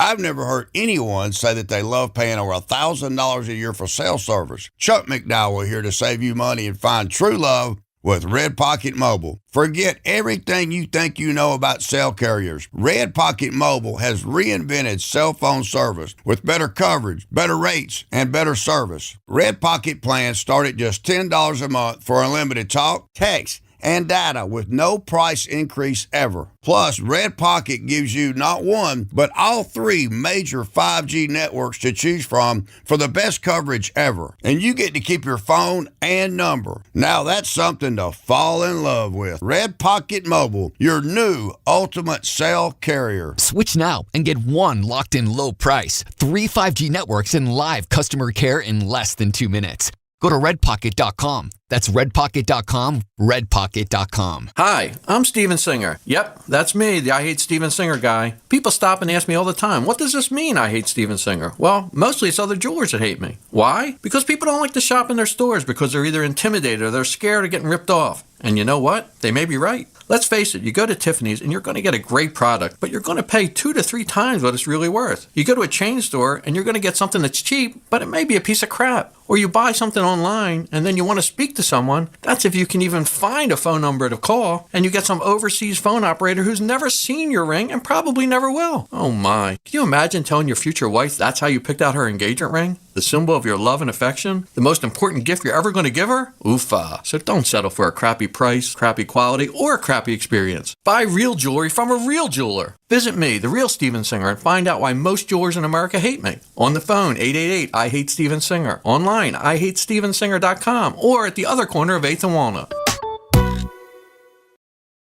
I've never heard anyone say that they love paying over $1,000 a year for cell service. Chuck McDowell here to save you money and find true love with Red Pocket Mobile. Forget everything you think you know about cell carriers. Red Pocket Mobile has reinvented cell phone service with better coverage, better rates, and better service. Red Pocket plans start at just $10 a month for unlimited talk, text, and data with no price increase ever. Plus, Red Pocket gives you not one, but all 3 major 5G networks to choose from for the best coverage ever. And you get to keep your phone and number. Now that's something to fall in love with. Red Pocket Mobile, your new ultimate cell carrier. Switch now and get 1 locked-in low price, 3 5G networks, and live customer care in less than 2 minutes. Go to redpocket.com. That's redpocket.com, redpocket.com. Hi, I'm Steven Singer. Yep, that's me, the I Hate Steven Singer guy. People stop and ask me all the time, what does this mean, I hate Steven Singer? Well, mostly it's other jewelers that hate me. Why? Because people don't like to shop in their stores because they're either intimidated or they're scared of getting ripped off. And you know what? They may be right. Let's face it, you go to Tiffany's and you're going to get a great product, but you're going to pay 2 to 3 times what it's really worth. You go to a chain store and you're going to get something that's cheap, but it may be a piece of crap. Or you buy something online and then you want to speak to someone. That's if you can even find a phone number to call, and you get some overseas phone operator who's never seen your ring and probably never will. Oh my. Can you imagine telling your future wife that's how you picked out her engagement ring? The symbol of your love and affection? The most important gift you're ever going to give her? Oofa. So don't settle for a crappy price, crappy quality, or a crappy experience. Buy real jewelry from a real jeweler. Visit me, the real Steven Singer, and find out why most jewelers in America hate me. On the phone, 888-I-HATE-STEVEN-SINGER. Online, IHateStevenSinger.com, or at the other corner of 8th and Walnut.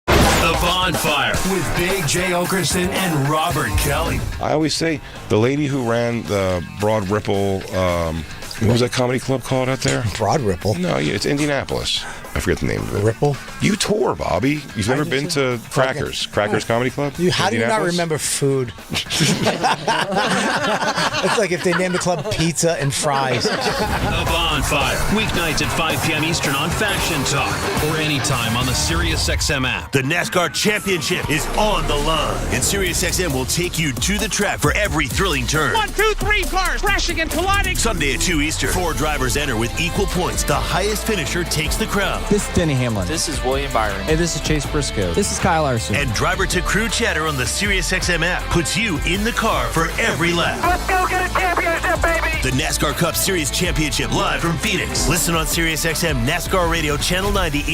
The Bonfire with Big J. Okerson and Robert Kelly. I always say the lady who ran the Broad Ripple, what was that comedy club called out there? Broad Ripple? No, yeah, it's Indianapolis. I forget the name of it. Ripple? You tour, Bobby. You've never been to Crackers Comedy Club? How do you not remember food? It's like if they named the club Pizza and Fries. The Bonfire, weeknights at 5 p.m. Eastern on Faction Talk or anytime on the SiriusXM app. The NASCAR Championship is on the line, and SiriusXM will take you to the track for every thrilling turn. 1, 2, 3 cars crashing and colliding. Sunday at 2 Eastern. 4 drivers enter with equal points. The highest finisher takes the crown. This is Denny Hamlin. This is William Byron. Hey, this is Chase Briscoe. This is Kyle Larson. And driver-to-crew chatter on the SiriusXM app puts you in the car for every lap. Let's go get a championship, baby! The NASCAR Cup Series Championship live from Phoenix. Listen on SiriusXM NASCAR Radio Channel 90.